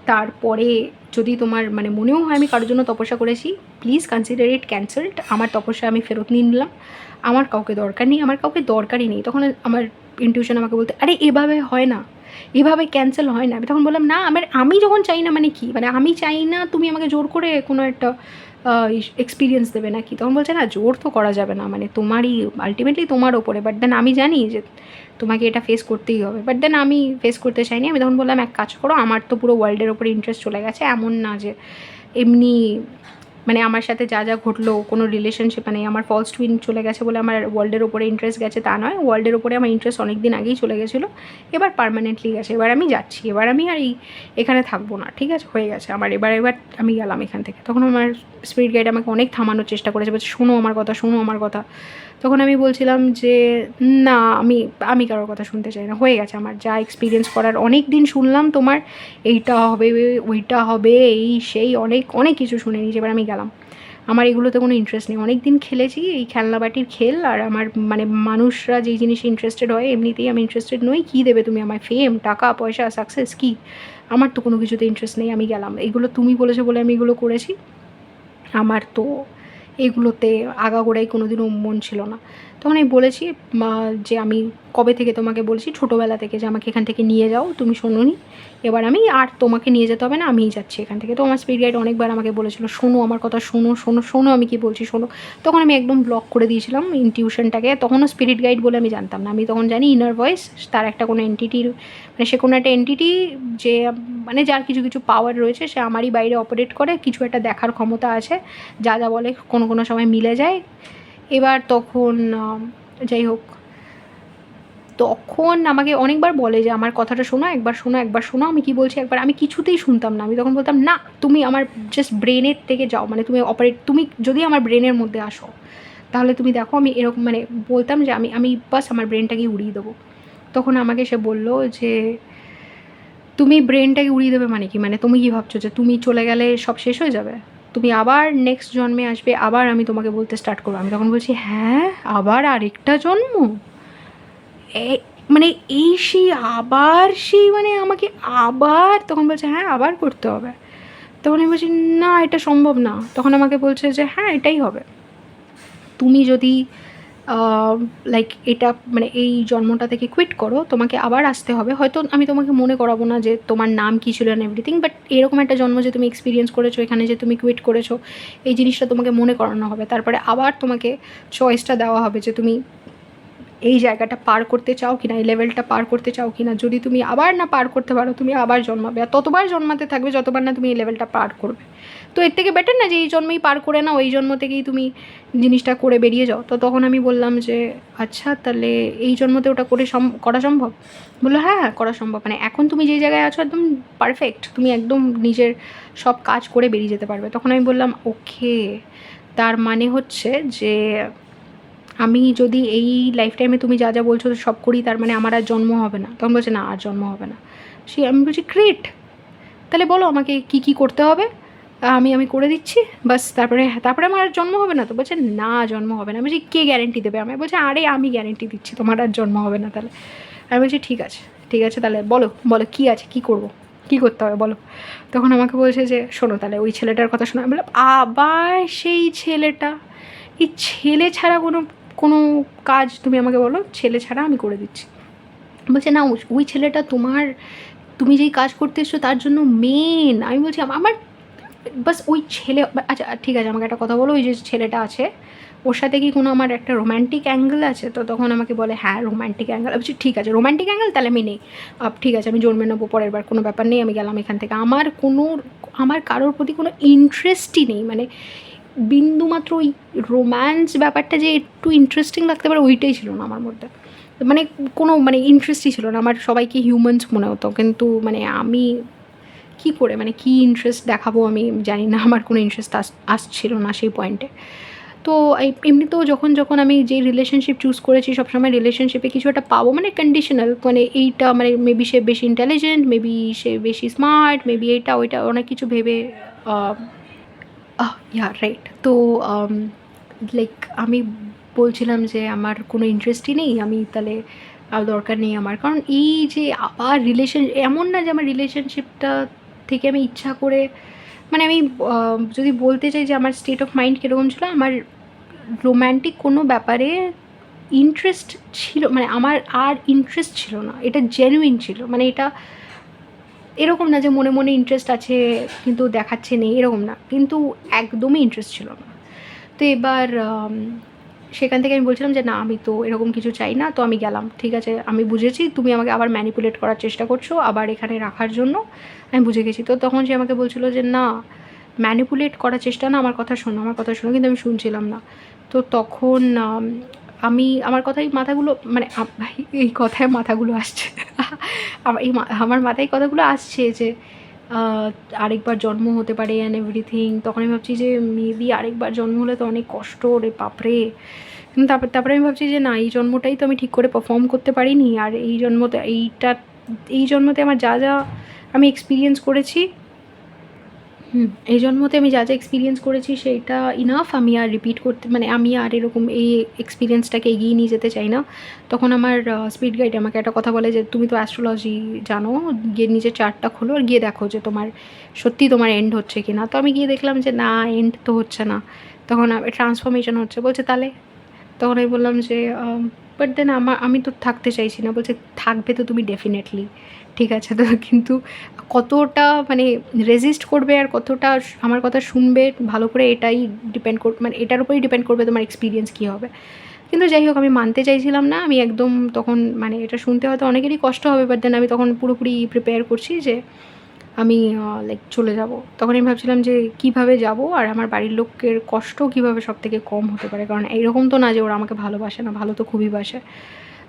তারপরে যদি তোমার মানে মনেও হয় আমি কারোর জন্য তপস্যা করেছি, প্লিজ কনসিডার ইট ক্যান্সেলড। আমার তপস্যা আমি ফেরত নিয়ে নিলাম, আমার কাউকে দরকার নেই, আমার কাউকে দরকারই নেই। তখন আমার ইনটিউশন আমাকে বলতে আরে এভাবে হয় না, এভাবে ক্যান্সেল হয় না। আমি তখন বললাম না আমি যখন চাই না মানে কি, মানে আমি চাই না তুমি আমাকে জোর করে কোনো একটা এক্সপিরিয়েন্স দেবে নাকি? তখন বলছে না জোর তো করা যাবে না, মানে তোমারই আলটিমেটলি তোমার ওপরে, বাট দেন আমি জানি যে তোমাকে এটা ফেস করতেই হবে, বাট দেন আমি ফেস করতে চাইনি। আমি তখন বললাম এক কাজ করো, আমার তো পুরো ওয়ার্ল্ডের ওপরে ইন্টারেস্ট চলে গেছে, এমন না যে এমনি মানে আমার সাথে যা যা ঘটলো কোনো রিলেশনশিপ মানে আমার ফলস টুইন চলে গেছে বলে আমার ওয়ার্ল্ডের ওপরে ইন্টারেস্ট গেছে তা নয়, ওয়ার্ল্ডের ওপরে আমার ইন্টারেস্ট অনেক দিন আগেই চলে গেছিলো, এবার পার্মানেন্টলি গেছে, এবার আমি যাচ্ছি, এবার আমি আর এখানে থাকবো না, ঠিক আছে? হয়ে গেছে আমার, এবার আমি গেলাম এখান থেকে। তখন আমার স্পিরিট গাইড আমাকে অনেক থামানোর চেষ্টা করেছে, বলছে শোনো আমার কথা, শোনো আমার কথা। তখন আমি বলছিলাম যে না আমি কারোর কথা শুনতে চাই না, হয়ে গেছে আমার যা এক্সপিরিয়েন্স করার অনেক দিন শুনলাম, তোমার এইটা হবে ওইটা হবে এই সেই অনেক অনেক কিছু শুনে নিয়েছি, এবার আমি গেলাম, আমার এগুলোতে কোনো ইন্টারেস্ট নেই, অনেক দিন খেলেছি এই খেলনাবাটির খেল, আর আমার মানে মানুষরা যেই জিনিসে ইন্টারেস্টেড হয় এমনিতেই আমি ইন্টারেস্টেড নই। কী দেবে তুমি আমায়, ফেম, টাকা পয়সা, সাকসেস, কী? আমার তো কোনো কিছুতে ইন্টারেস্ট নেই, আমি গেলাম। এগুলো তুমি বলেছো বলে আমি এগুলো করেছি, আমার তো এগুলোতে আগাগোড়াই কোনো দিনও মন ছিল না। তখন আমি বলেছি যে আমি কবে থেকে তোমাকে বলছি, ছোটোবেলা থেকে, যে আমাকে এখান থেকে নিয়ে যাও, তুমি শোনোনি, এবার আমি আর তোমাকে নিয়ে যেতে হবে না, আমিই যাচ্ছি এখান থেকে। তো আমার স্পিরিট গাইড অনেকবার আমাকে বলেছিলো শোনো আমার কথা, শোনো শোনো শোনো আমি কী বলছি শোনো। তখন আমি একদম ব্লক করে দিয়েছিলাম ইনটিউশনটাকে, তখনও স্পিরিট গাইড বলে আমি জানতাম না, আমি তখন জানি ইনার ভয়েস, তার একটা কোনো এন্টিটির মানে সে কোনো একটা এন্টিটি যে মানে যার কিছু কিছু পাওয়ার রয়েছে, সে আমারই বাইরে অপারেট করে, কিছু একটা দেখার ক্ষমতা আছে, যা যা বলে কোনো কোনো সময় মিলে যায়। এবার তখন যাই হোক, তখন আমাকে অনেকবার বলে যে আমার কথাটা শোনো, একবার শোনো, একবার শোনো, আমি কী বলছি একবার, আমি কিছুতেই শুনতাম না। আমি তখন বলতাম না তুমি আমার জাস্ট ব্রেনের থেকে যাও, মানে তুমি যদি আমার ব্রেনের মধ্যে আসো তাহলে তুমি দেখো আমি এরকম মানে বলতাম যে আমি বাস আমার ব্রেনটাকে উড়িয়ে দেবো। তখন আমাকে সে বললো যে তুমি ব্রেনটাকে উড়িয়ে দেবে মানে কি, মানে তুমি কী ভাবছো যে তুমি চলে গেলে সব শেষ হয়ে যাবে, তুমি আবার নেক্সট জন্মে আসবে, আবার আমি তোমাকে বলতে স্টার্ট করবো। আমি তখন বলছি হ্যাঁ আবার আরেকটা জন্ম, মানে সেই মানে আমাকে আবার, তখন বলছে হ্যাঁ আবার করতে হবে। তখন আমি বলছি না এটা সম্ভব না। তখন আমাকে বলছে যে হ্যাঁ এটাই হবে, তুমি যদি লাইক এটা মানে এই জন্মটা থেকে কুইট করো, তোমাকে আবার আসতে হবে, হয়তো আমি তোমাকে মনে করাবো না যে তোমার নাম কী ছিল অ্যান্ড এভরিথিং, বাট এরকম একটা জন্ম যে তুমি এক্সপিরিয়েন্স করেছো, এখানে যে তুমি কুইট করেছো, এই জিনিসটা তোমাকে মনে করানো হবে, তারপরে আবার তোমাকে চয়েসটা দেওয়া হবে যে তুমি এই জায়গাটা পার করতে চাও কিনা, এই লেভেলটা পার করতে চাও কিনা। যদি তুমি আবার না পার করতে পারো তুমি আবার জন্মাবে, আর ততবার জন্মাতে থাকবে যতবার না তুমি এই লেভেলটা পার করবে। তো এর থেকে বেটার না যে এই জন্মেই পার করে নাও, এই জন্ম থেকেই তুমি জিনিসটা করে বেরিয়ে যাও। তো তখন আমি বললাম যে আচ্ছা তাহলে এই জন্মতে ওটা করা সম্ভব? বললো হ্যাঁ হ্যাঁ করা সম্ভব, মানে এখন তুমি যেই জায়গায় আছো একদম পারফেক্ট, তুমি একদম নিজের সব কাজ করে বেরিয়ে যেতে পারবে। তখন আমি বললাম ওকে, তার মানে হচ্ছে যে আমি যদি এই লাইফ টাইমে তুমি যা যা বলছো সব করি, তার মানে আমার আর জন্ম হবে না? তখন বলছে না আর জন্ম হবে না। আমি বলছি গ্রেট, তাহলে বলো আমাকে কী কী করতে হবে, আমি করে দিচ্ছি বাস, তারপরে আমার আর জন্ম হবে না? তো বলছে না জন্ম হবে না। আমি বলছি কে গ্যারেন্টি দেবে আমায়? বলছে আরে আমি গ্যারেন্টি দিচ্ছি তোমার আর জন্ম হবে না। তাহলে আমি বলছি ঠিক আছে ঠিক আছে, তাহলে বলো বলো কী আছে, কী করবো, কী করতে হবে বলো। তখন আমাকে বলছে যে শোনো তাহলে ওই ছেলেটার কথা শোনো। আমি বললাম আবার সেই ছেলেটা, এই ছেলে ছাড়া কোনো কাজ তুমি আমাকে বলো, ছেলে ছাড়া আমি করে দিচ্ছি। বলছে না ওই ছেলেটা তুমি যেই কাজ করতে এসছো তার জন্য মেন। আমি বলছি আমার বাস ওই ছেলে, আচ্ছা ঠিক আছে আমাকে একটা কথা বলো, ওই যে ছেলেটা আছে ওর সাথে কি কোনো আমার একটা রোম্যান্টিক অ্যাঙ্গেল আছে? তো তখন আমাকে বলে হ্যাঁ রোম্যান্টিক অ্যাঙ্গেল। বলছি ঠিক আছে রোম্যান্টিক অ্যাঙ্গেল তাহলে আমি নেই, ঠিক আছে আমি জন্মে নেবো পরের বার, কোনো ব্যাপার নেই, আমি গেলাম এখান থেকে। আমার কারোর প্রতি কোনো ইন্টারেস্টই নেই, মানে বিন্দুমাত্র ওই রোম্যান্স ব্যাপারটা যে একটু ইন্টারেস্টিং লাগতে পারে ওইটাই ছিল না আমার মধ্যে, মানে কোনো মানে ইন্টারেস্টই ছিল না। আমার সবাইকে হিউম্যানস মনে হতো, কিন্তু মানে আমি কী করে মানে কী ইন্টারেস্ট দেখাবো আমি জানি না, আমার কোনো ইন্টারেস্ট আসছিল না সেই পয়েন্টে। তো এমনিতেও যখন আমি যে রিলেশনশিপ চুজ করেছি সবসময় রিলেশনশিপে কিছু একটা পাবো মানে কন্ডিশনাল, মানে এইটা মানে মেবি সে বেশি ইন্টেলিজেন্ট, মেবি সে বেশি স্মার্ট, মেবি এটা ওইটা অনেক কিছু ভেবে ইয়া রাইট। তো লাইক আমি বলছিলাম যে আমার কোনো ইন্টারেস্টই নেই, আমি তাহলে দরকার নেই আমার। কারণ এই যে আবার এমন না যে আমার রিলেশনশিপটা থেকে আমি ইচ্ছা করে, মানে আমি যদি বলতে চাই যে আমার স্টেট অফ মাইন্ড কীরকম ছিল, আমার রোম্যান্টিক কোনো ব্যাপারে ইন্টারেস্ট ছিল, মানে আমার আর ইন্টারেস্ট ছিল না। এটা জেনুইন ছিল, মানে এটা এরকম না যে মনে মনে ইন্টারেস্ট আছে কিন্তু দেখাচ্ছে নেই, এরকম না, কিন্তু একদমই ইন্টারেস্ট ছিল না। তো এবার সেখান থেকে আমি বলছিলাম যে না, আমি তো এরকম কিছু চাই না। তো আমি গেলাম, ঠিক আছে, আমি বুঝেছি তুমি আমাকে আবার ম্যানিপুলেট করার চেষ্টা করছো আবার এখানে রাখার জন্য, আমি বুঝে গেছি। তো তখন সে আমাকে বলছিলো যে না, ম্যানিপুলেট করার চেষ্টা না, আমার কথা শোনো, আমার কথা শোনো, কিন্তু আমি শুনছিলাম না। তো তখন আমি আমার কথাই মাথাগুলো, মানে এই কথায় মাথাগুলো আসছে আমার মাথায় কথাগুলো আসছে যে আরেকবার জন্ম হতে পারে অ্যান্ড এভরিথিং। তখন আমি ভাবছি যে মেবি আরেকবার জন্ম হলে তো অনেক কষ্ট রে বাপরে। কিন্তু তারপরে আমি ভাবছি যে না, এই জন্মটাই তো আমি ঠিক করে পারফর্ম করতে পারিনি, আর এই জন্মতে আমার যা যা আমি এক্সপিরিয়েন্স করেছি, এই জন্মতে আমি যা যা এক্সপিরিয়েন্স করেছি সেইটা ইনাফ। আমি আর রিপিট করতে, মানে আমি আর এরকম এই এক্সপিরিয়েন্সটাকে এগিয়ে নিয়ে যেতে চাই না। তখন আমার স্পিরিট গাইড আমাকে একটা কথা বলে যে তুমি তো অ্যাস্ট্রোলজি জানো, গিয়ে নিজের চার্টটা খোলো আর গিয়ে দেখো যে তোমার সত্যি তোমার এন্ড হচ্ছে কি না। তো আমি গিয়ে দেখলাম যে না, এন্ড তো হচ্ছে না। তখন ট্রান্সফরমেশন হচ্ছে। বলছে তাহলে? তখন আমি বললাম যে বাট দেন আমি তো থাকতে চাইছি না। বলছে থাকবে তো তুমি ডেফিনেটলি, ঠিক আছে, তো কিন্তু কতটা মানে রেজিস্ট করবে আর কতটা আমার কথা শুনবে ভালো করে, এটাই মানে এটার উপরেই ডিপেন্ড করবে তোমার এক্সপিরিয়েন্স কী হবে। কিন্তু যাই হোক, আমি মানতে চাইছিলাম না। আমি একদম তখন, মানে এটা শুনতে হয়তো অনেকেরই কষ্ট হবে, বাট দেন আমি তখন পুরোপুরি প্রিপেয়ার করছি যে আমি লাইক চলে যাব। তখন আমি ভাবছিলাম যে কীভাবে যাব আর আমার বাড়ির লোকের কষ্ট কীভাবে সবথেকে কম হতে পারে। কারণ এইরকম তো না যে ওরা আমাকে ভালোবাসে না, ভালো তো খুবই বাসে।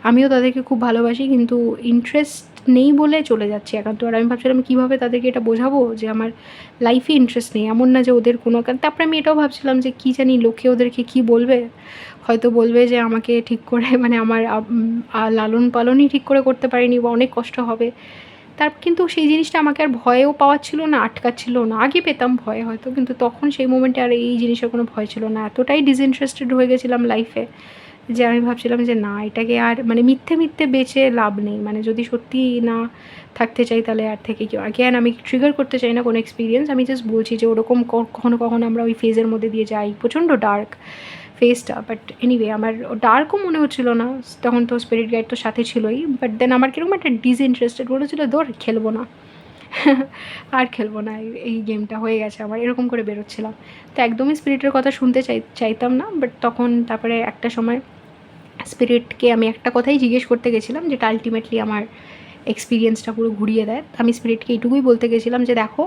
আমিও তাদেরকে খুব ভালোবাসি, কিন্তু ইন্টারেস্ট নেই বলে চলে যাচ্ছি একান্ত। আর আমি ভাবছিলাম কীভাবে তাদেরকে এটা বোঝাবো যে আমার লাইফে ইন্টারেস্ট নেই। এমন না যে ওদের কোনো, তারপরে আমি এটাও ভাবছিলাম যে কী জানি লোকে ওদেরকে কী বলবে। হয়তো বলবে যে আমাকে ঠিক করে, মানে আমার লালন পালনই ঠিক করে করতে পারিনি বা অনেক কষ্ট হবে। কিন্তু সেই জিনিসটা আমাকে আর ভয়েও পাওয়াচ্ছিল না, আটকাচ্ছিল না। আগে পেতাম ভয় হয়তো, কিন্তু তখন সেই মোমেন্টে আর এই জিনিসের কোনো ভয় ছিল না। এতটাই ডিসইন্টারেস্টেড হয়ে গেছিলাম লাইফে যে আমি ভাবছিলাম যে না, এটাকে আর মানে মিথ্যে বেঁচে লাভ নেই। মানে যদি সত্যিই না থাকতে চাই তাহলে আর থেকে কি। অ্যাগেন আমি ট্রিগার করতে চাই না কোনো এক্সপিরিয়েন্স। আমি জাস্ট বলছি যে ওরকম কখনো কখনো আমরা ওই ফেজের মধ্যে দিয়ে যাই, প্রচণ্ড ডার্ক ফেজটা। বাট এনিওয়ে, আমার ডার্কও মনে হচ্ছিলো না তখন, তো স্পিরিট গাইড তো সাথে ছিলই। বাট দেন আমার কীরকম একটা ডিসইন্টারেস্টেড বলেছিলো, ধর খেলবো না আর খেলবো না, এই গেমটা হয়ে গেছে আমার, এরকম করে বেরোচ্ছিলাম। তো একদমই স্পিরিটের কথা শুনতে চাইতাম না। বাট তখন তারপরে একটা সময় স্পিরিটকে আমি একটা কথাই জিজ্ঞেস করতে গেছিলাম, যেটা আলটিমেটলি আমার এক্সপিরিয়েন্সটা পুরো ঘুরিয়ে দেয়। আমি স্পিরিটকে এইটুকুই বলতে গেছিলাম যে দেখো,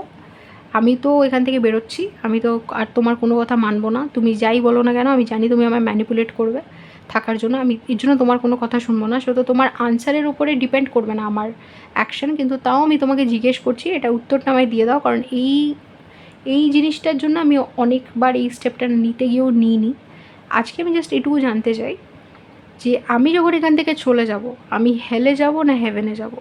আমি তো এখান থেকে বেরোচ্ছি, আমি তো আর তোমার কোনো কথা মানবো না। তুমি যাই বলো না কেন, আমি জানি তুমি আমায় ম্যানিপুলেট করবে থাকার জন্য, আমি এর জন্য তোমার কোনো কথা শুনবো না। সেটা তোমার আনসারের উপরে ডিপেন্ড করবে না আমার অ্যাকশন, কিন্তু তাও আমি তোমাকে জিজ্ঞেস করছি, এটা উত্তরটা আমায় দিয়ে দাও। কারণ এই জিনিসটার জন্য আমি অনেকবার এই স্টেপটা নিতে গিয়েও নিইনি। আজকে আমি জাস্ট এটুকু জানতে চাই যে আমি যখন এখান থেকে চলে যাব, আমি হেলে যাব না হেভেনে যাব।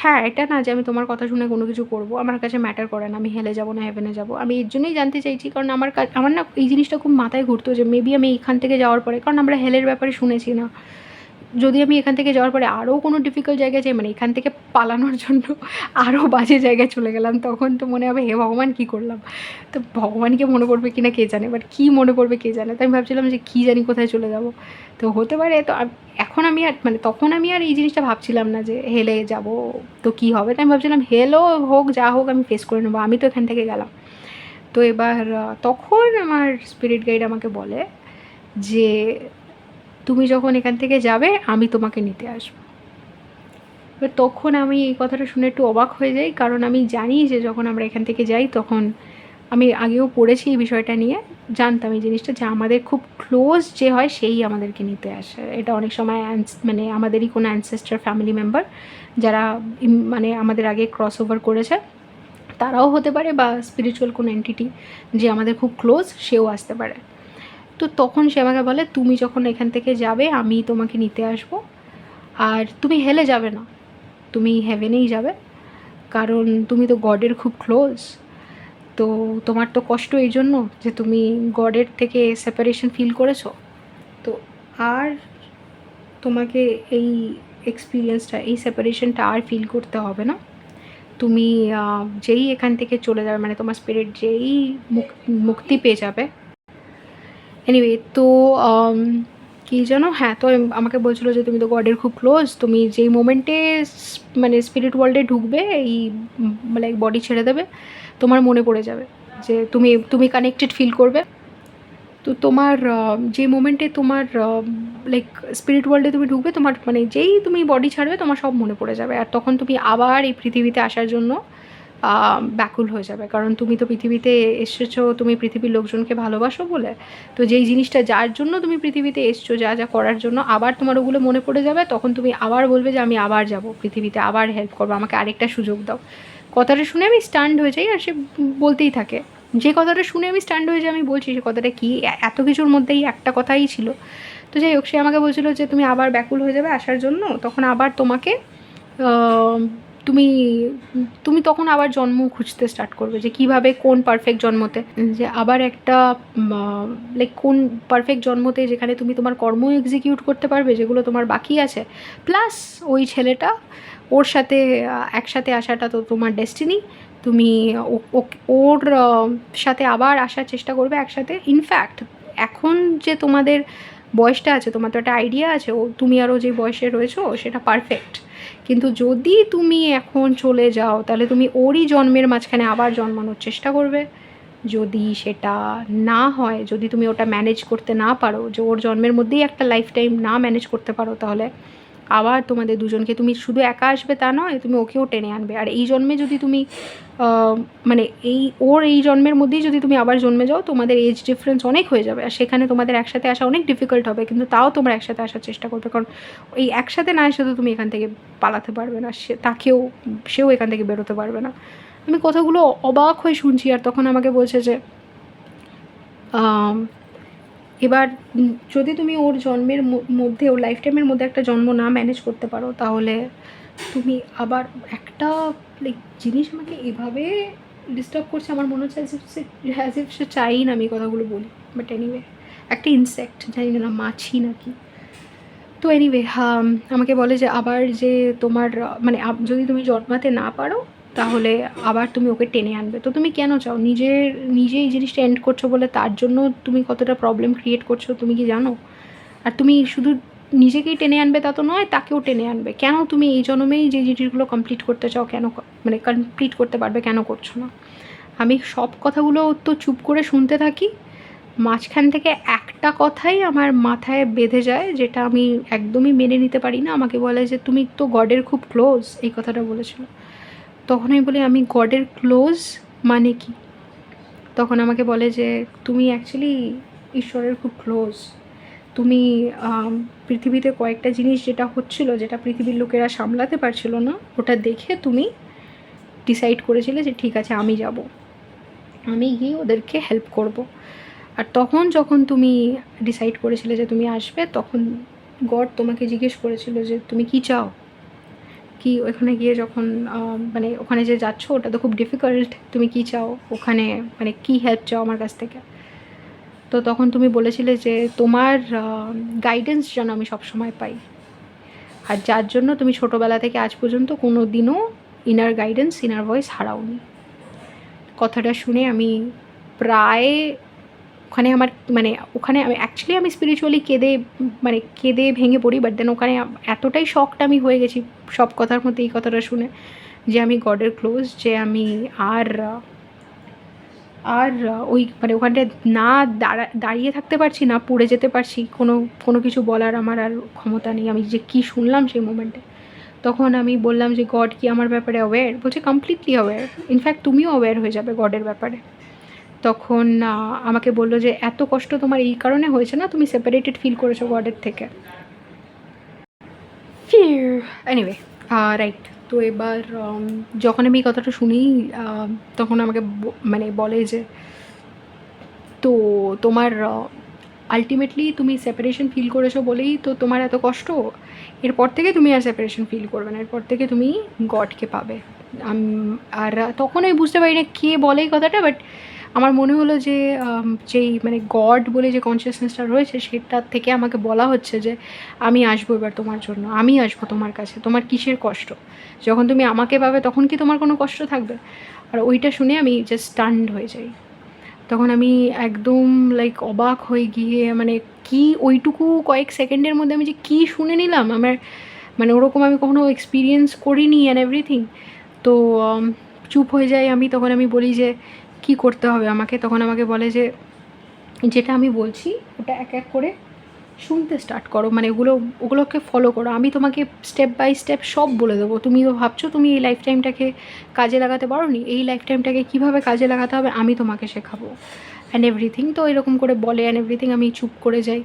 হ্যাঁ, এটা না যে আমি তোমার কথা শুনে কোনো কিছু করব, আমার কাছে ম্যাটার করে না আমি হেলে যাব না হেভেনে যাব। আমি এর জন্যই জানতে চাইছি, কারণ আমার না এই জিনিসটা খুব মাথায় ঘুরতো যে মেবি আমি এখান থেকে যাওয়ার পরে, কারণ আমরা হেলের ব্যাপারে শুনেছি না, যদি আমি এখান থেকে যাওয়ার পরে আরও কোনো ডিফিকাল্ট জায়গায় যাই, মানে এখান থেকে পালানোর জন্য আরও বাজে জায়গায় চলে গেলাম, তখন তো মনে হবে হে ভগবান কী করলাম। তো ভগবানকে মনে পড়বে কি না কে জানে, বাট কী মনে পড়বে কে জানে। তো আমি ভাবছিলাম যে কী জানি কোথায় চলে যাব। তো হতে পারে, তো এখন আমি আর, মানে তখন আমি আর এই জিনিসটা ভাবছিলাম না যে হেলে যাব তো কী হবে। তো আমি ভাবছিলাম হেলও হোক যা হোক আমি ফেস করে নেবো, আমি তো এখান থেকে গেলাম। তো এবার তখন আমার স্পিরিট গাইড আমাকে বলে যে তুমি যখন এখান থেকে যাবে আমি তোমাকে নিতে আসবো। এবার তখন আমি এই কথাটা শুনে একটু অবাক হয়ে যাই, কারণ আমি জানি যে যখন আমরা এখান থেকে যাই তখন আমি আগেও পড়েছি এই বিষয়টা নিয়ে, জানতাম এই জিনিসটা যে আমাদের খুব ক্লোজ যে হয় সেই আমাদেরকে নিতে আসে। এটা অনেক সময় মানে আমাদেরই কোনো অ্যানসেস্টার ফ্যামিলি মেম্বার যারা মানে আমাদের আগে ক্রস ওভার করেছে তারাও হতে পারে, বা স্পিরিচুয়াল কোনো এন্টিটি যে আমাদের খুব ক্লোজ সেও আসতে পারে। তো তখন সে আমাকে বলে তুমি যখন এখান থেকে যাবে আমি তোমাকে নিতে আসবো, আর তুমি হেলে যাবে না, তুমি হেভেনেই যাবে, কারণ তুমি তো গডের খুব ক্লোজ। তো তোমার তো কষ্ট এই জন্য যে তুমি গডের থেকে সেপারেশন ফিল করেছো। তো আর তোমাকে এই এক্সপিরিয়েন্সটা, এই সেপারেশনটা আর ফিল করতে হবে না। তুমি যেই এখান থেকে চলে যাবে, মানে তোমার স্পিরিট যেই মুক্তি পেয়ে যাবে। এনিওয়ে, তো কী জানো, হ্যাঁ, তো আমাকে বলছিলো যে তুমি তো গডের খুব ক্লোজ, তুমি যেই মোমেন্টে মানে স্পিরিট ওয়ার্ল্ডে ঢুকবে, এই মানে বডি ছেড়ে দেবে, তোমার মনে পড়ে যাবে যে তুমি কানেক্টেড ফিল করবে। তো তোমার যে মোমেন্টে তোমার লাইক স্পিরিট ওয়ার্ল্ডে তুমি ঢুকবে, তোমার মানে যেই তুমি বডি ছাড়বে, তোমার সব মনে পড়ে যাবে। আর তখন তুমি আবার এই পৃথিবীতে আসার জন্য ব্যাকুল হয়ে যাবে, কারণ তুমি তো পৃথিবীতে এসেছো তুমি পৃথিবীর লোকজনকে ভালোবাসো বলে। তো যেই জিনিসটা যার জন্য তুমি পৃথিবীতে এসছো, যা যা করার জন্য, আবার তোমার ওগুলো মনে পড়ে যাবে। তখন তুমি আবার বলবে যে আমি আবার যাব পৃথিবীতে, আবার হেল্প করবো, আমাকে আরেকটা সুযোগ দাও। কথাটা শুনে আমি স্টান্ড হয়ে যাই, আর সে বলতেই থাকে। যে কথাটা শুনে আমি স্ট্যান্ড হয়ে যাই, আমি বলছি সে কথাটা কি, এত কিছুর মধ্যেই একটা কথাই ছিল। তো যাই হোক, সে আমাকে বলছিল যে তুমি আবার ব্যাকুল হয়ে যাবে আসার জন্য, তখন আবার তোমাকে তুমি তুমি তখন আবার জন্ম খুঁজতে স্টার্ট করবে, যে কিভাবে কোন পারফেক্ট জন্মতে, যে আবার একটা লাইক কোন পারফেক্ট জন্মতে যেখানে তুমি তোমার কর্ম এক্সিকিউট করতে পারবে যেগুলো তোমার বাকি আছে, প্লাস ওই ছেলেটা, ওর সাথে একসাথে আসাটা তো তোমার ডেস্টিনি। তুমি ওর সাথে আবার আসার চেষ্টা করবে একসাথে। ইনফ্যাক্ট এখন যে তোমাদের বয়সটা আছে, তোমার তো একটা আইডিয়া আছে, তুমি আরও যে বয়সে রয়েছো সেটা পারফেক্ট। কিন্তু যদি তুমি এখন চলে যাও, তাহলে তুমি ওরই জন্মের মাঝখানে আবার জন্মানোর চেষ্টা করবে। যদি সেটা না হয়, যদি তুমি ওটা ম্যানেজ করতে না পারো, যে ওর জন্মের মধ্যেই একটা লাইফ টাইম না ম্যানেজ করতে পারো, তাহলে আবার তোমাদের দুজনকে, তুমি শুধু একা আসবে তা নয়, তুমি ওকেও টেনে আনবে। আর এই জন্মে যদি তুমি মানে ওর এই জন্মের মধ্যেই যদি তুমি আবার জন্মে যাও, তোমাদের এজ ডিফারেন্স অনেক হয়ে যাবে, আর সেখানে তোমাদের একসাথে আসা অনেক ডিফিকাল্ট হবে। কিন্তু তাও তোমরা একসাথে আসার চেষ্টা করবে, কারণ এই একসাথে না এসে তো তুমি এখান থেকে পালাতে পারবে না, সেও এখান থেকে বেরোতে পারবে না। আমি কথাগুলো অবাক হয়ে শুনছি, আর তখন আমাকে বলছে যে এবার যদি তুমি ওর জন্মের মধ্যে, ওর লাইফ টাইমের মধ্যে একটা জন্ম না ম্যানেজ করতে পারো, তাহলে তুমি আবার একটা লাইক জিনিস আমাকে এভাবে ডিস্টার্ব করছে, আমার মনে হচ্ছে অ্যাজ ইফ সে চাই না আমি কথাগুলো বলি। বাট এনিওয়ে, একটা ইনসেক্ট, জানি না মাছি নাকি। তো এনিওয়ে, আমাকে বলে যে আবার যে তোমার মানে যদি তুমি জন্মাতে না পারো, তাহলে আবার তুমি ওকে টেনে আনবে। তো তুমি কেন চাও নিজে এই জিনিসটা এন্ড করছো বলে, তার জন্য তুমি কতটা প্রবলেম ক্রিয়েট করছো তুমি কি জানো? আর তুমি শুধু নিজেকেই টেনে আনবে তা তো নয়, তাকেও টেনে আনবে। কেন তুমি এই জন্মেই যে জিনিসগুলো কমপ্লিট করতে চাও, কেন মানে কমপ্লিট করতে পারবে, কেন করছো না? আমি সব কথাগুলো তো চুপ করে শুনতে থাকি। মাঝখান থেকে একটা কথাই আমার মাথায় বেঁধে যায়, যেটা আমি একদমই মেনে নিতে পারি না। আমাকে বলে যে তুমি তো গডের খুব ক্লোজ, এই কথাটা বলেছিল। তখন আমি বলি আমি গডের ক্লোজ মানে কি? তখন আমাকে বলে যে তুমি অ্যাকচুয়ালি ঈশ্বরের খুব ক্লোজ। তুমি পৃথিবীতে কয়েকটা জিনিস যেটা হচ্ছিল, যেটা পৃথিবীর লোকেরা সামলাতে পারছিল না, ওটা দেখে তুমি ডিসাইড করেছিলে যে ঠিক আছে আমি যাব, আমি গিয়ে ওদেরকে হেল্প করব। আর তখন যখন তুমি ডিসাইড করেছিলে যে তুমি আসবে, তখন গড তোমাকে জিজ্ঞেস করেছিল যে তুমি কি চাও, কি ওখানে গিয়ে যখন মানে ওখানে যে যাচ্ছ ওটা তো খুব ডিফিকাল্ট, তুমি কি চাও ওখানে, মানে কি হেল্প চাও আমার কাছ থেকে? তো তখন তুমি বলেছিলে যে তোমার গাইডেন্স যেন আমি সবসময় পাই, আর যার জন্য তুমি ছোটোবেলা থেকে আজ পর্যন্ত কোনো দিনও ইনার গাইডেন্স, ইনার ভয়েস হারাওনি। কথাটা শুনে আমি প্রায় ওখানে আমার মানে ওখানে আমি অ্যাকচুয়ালি আমি স্পিরিচুয়ালি কেঁদে ভেঙে পড়ি। বাট দেন ওখানে এতটাই শকড আমি হয়ে গেছি সব কথার মধ্যে এই কথাটা শুনে, যে আমি গডের ক্লোজ, যে আমি আর ওই মানে ওখানটায় না দাঁড়িয়ে থাকতে পারছি না, পড়ে যেতে পারছি, কোনো কিছু বলার আমার আর ক্ষমতা নেই। আমি যে কী শুনলাম সেই মোমেন্টে, তখন আমি বললাম যে গড কি আমার ব্যাপারে অ্যাওয়্যার? বলছে কমপ্লিটলি অ্যাওয়্যার, ইনফ্যাক্ট তুমিও অ্যাওয়্যার হয়ে যাবে গডের ব্যাপারে। তখন আমাকে বললো যে এত কষ্ট তোমার এই কারণে হয়েছে না, তুমি সেপারেটেড ফিল করেছো গডের থেকে। Anyway, right. তো এবার যখন আমি এই কথাটা শুনি, তখন আমাকে মানে বলে যে তো তোমার আলটিমেটলি তুমি সেপারেশন ফিল করেছো বলেই তো তোমার এত কষ্ট, এরপর থেকে তুমি আর সেপারেশন ফিল করবে না, এরপর থেকে তুমি গডকে পাবে। আর তখন আমি বুঝতে পারি না কে বলে এই কথাটা, বাট আমার মনে হলো যে যেই মানে গড বলে যে কনসিয়াসনেসটা রয়েছে সেটার থেকে আমাকে বলা হচ্ছে যে আমি আসবো এবার তোমার জন্য, আমি আসবো তোমার কাছে, তোমার কিসের কষ্ট, যখন তুমি আমাকে পাবে তখন কি তোমার কোনো কষ্ট থাকবে? আর ওইটা শুনে আমি জাস্ট স্টান্ড হয়ে যাই। তখন আমি একদম লাইক অবাক হয়ে গিয়ে মানে কি ওইটুকু কয়েক সেকেন্ডের মধ্যে আমি যে কী শুনে নিলাম, আমার মানে ওরকম আমি কখনো এক্সপিরিয়েন্স করিনি অ্যান্ড এভরিথিং। তো চুপ হয়ে যাই আমি। তখন আমি বলি যে কি করতে হবে আমাকে? তখন আমাকে বলে যে যেটা আমি বলছি ওটা এক এক করে শুনতে স্টার্ট করো, মানে ওগুলোকে ফলো করো, আমি তোমাকে স্টেপ বাই স্টেপ সব বলে দেবো। তুমি ভাবছো তুমি এই লাইফ টাইমটাকে কাজে লাগাতে পারো নি, এই লাইফ টাইমটাকে কীভাবে কাজে লাগাতে হবে আমি তোমাকে শেখাবো অ্যান্ড এভরিথিং। তো এরকম করে বলে অ্যান্ড এভরিথিং। আমি চুপ করে যাই।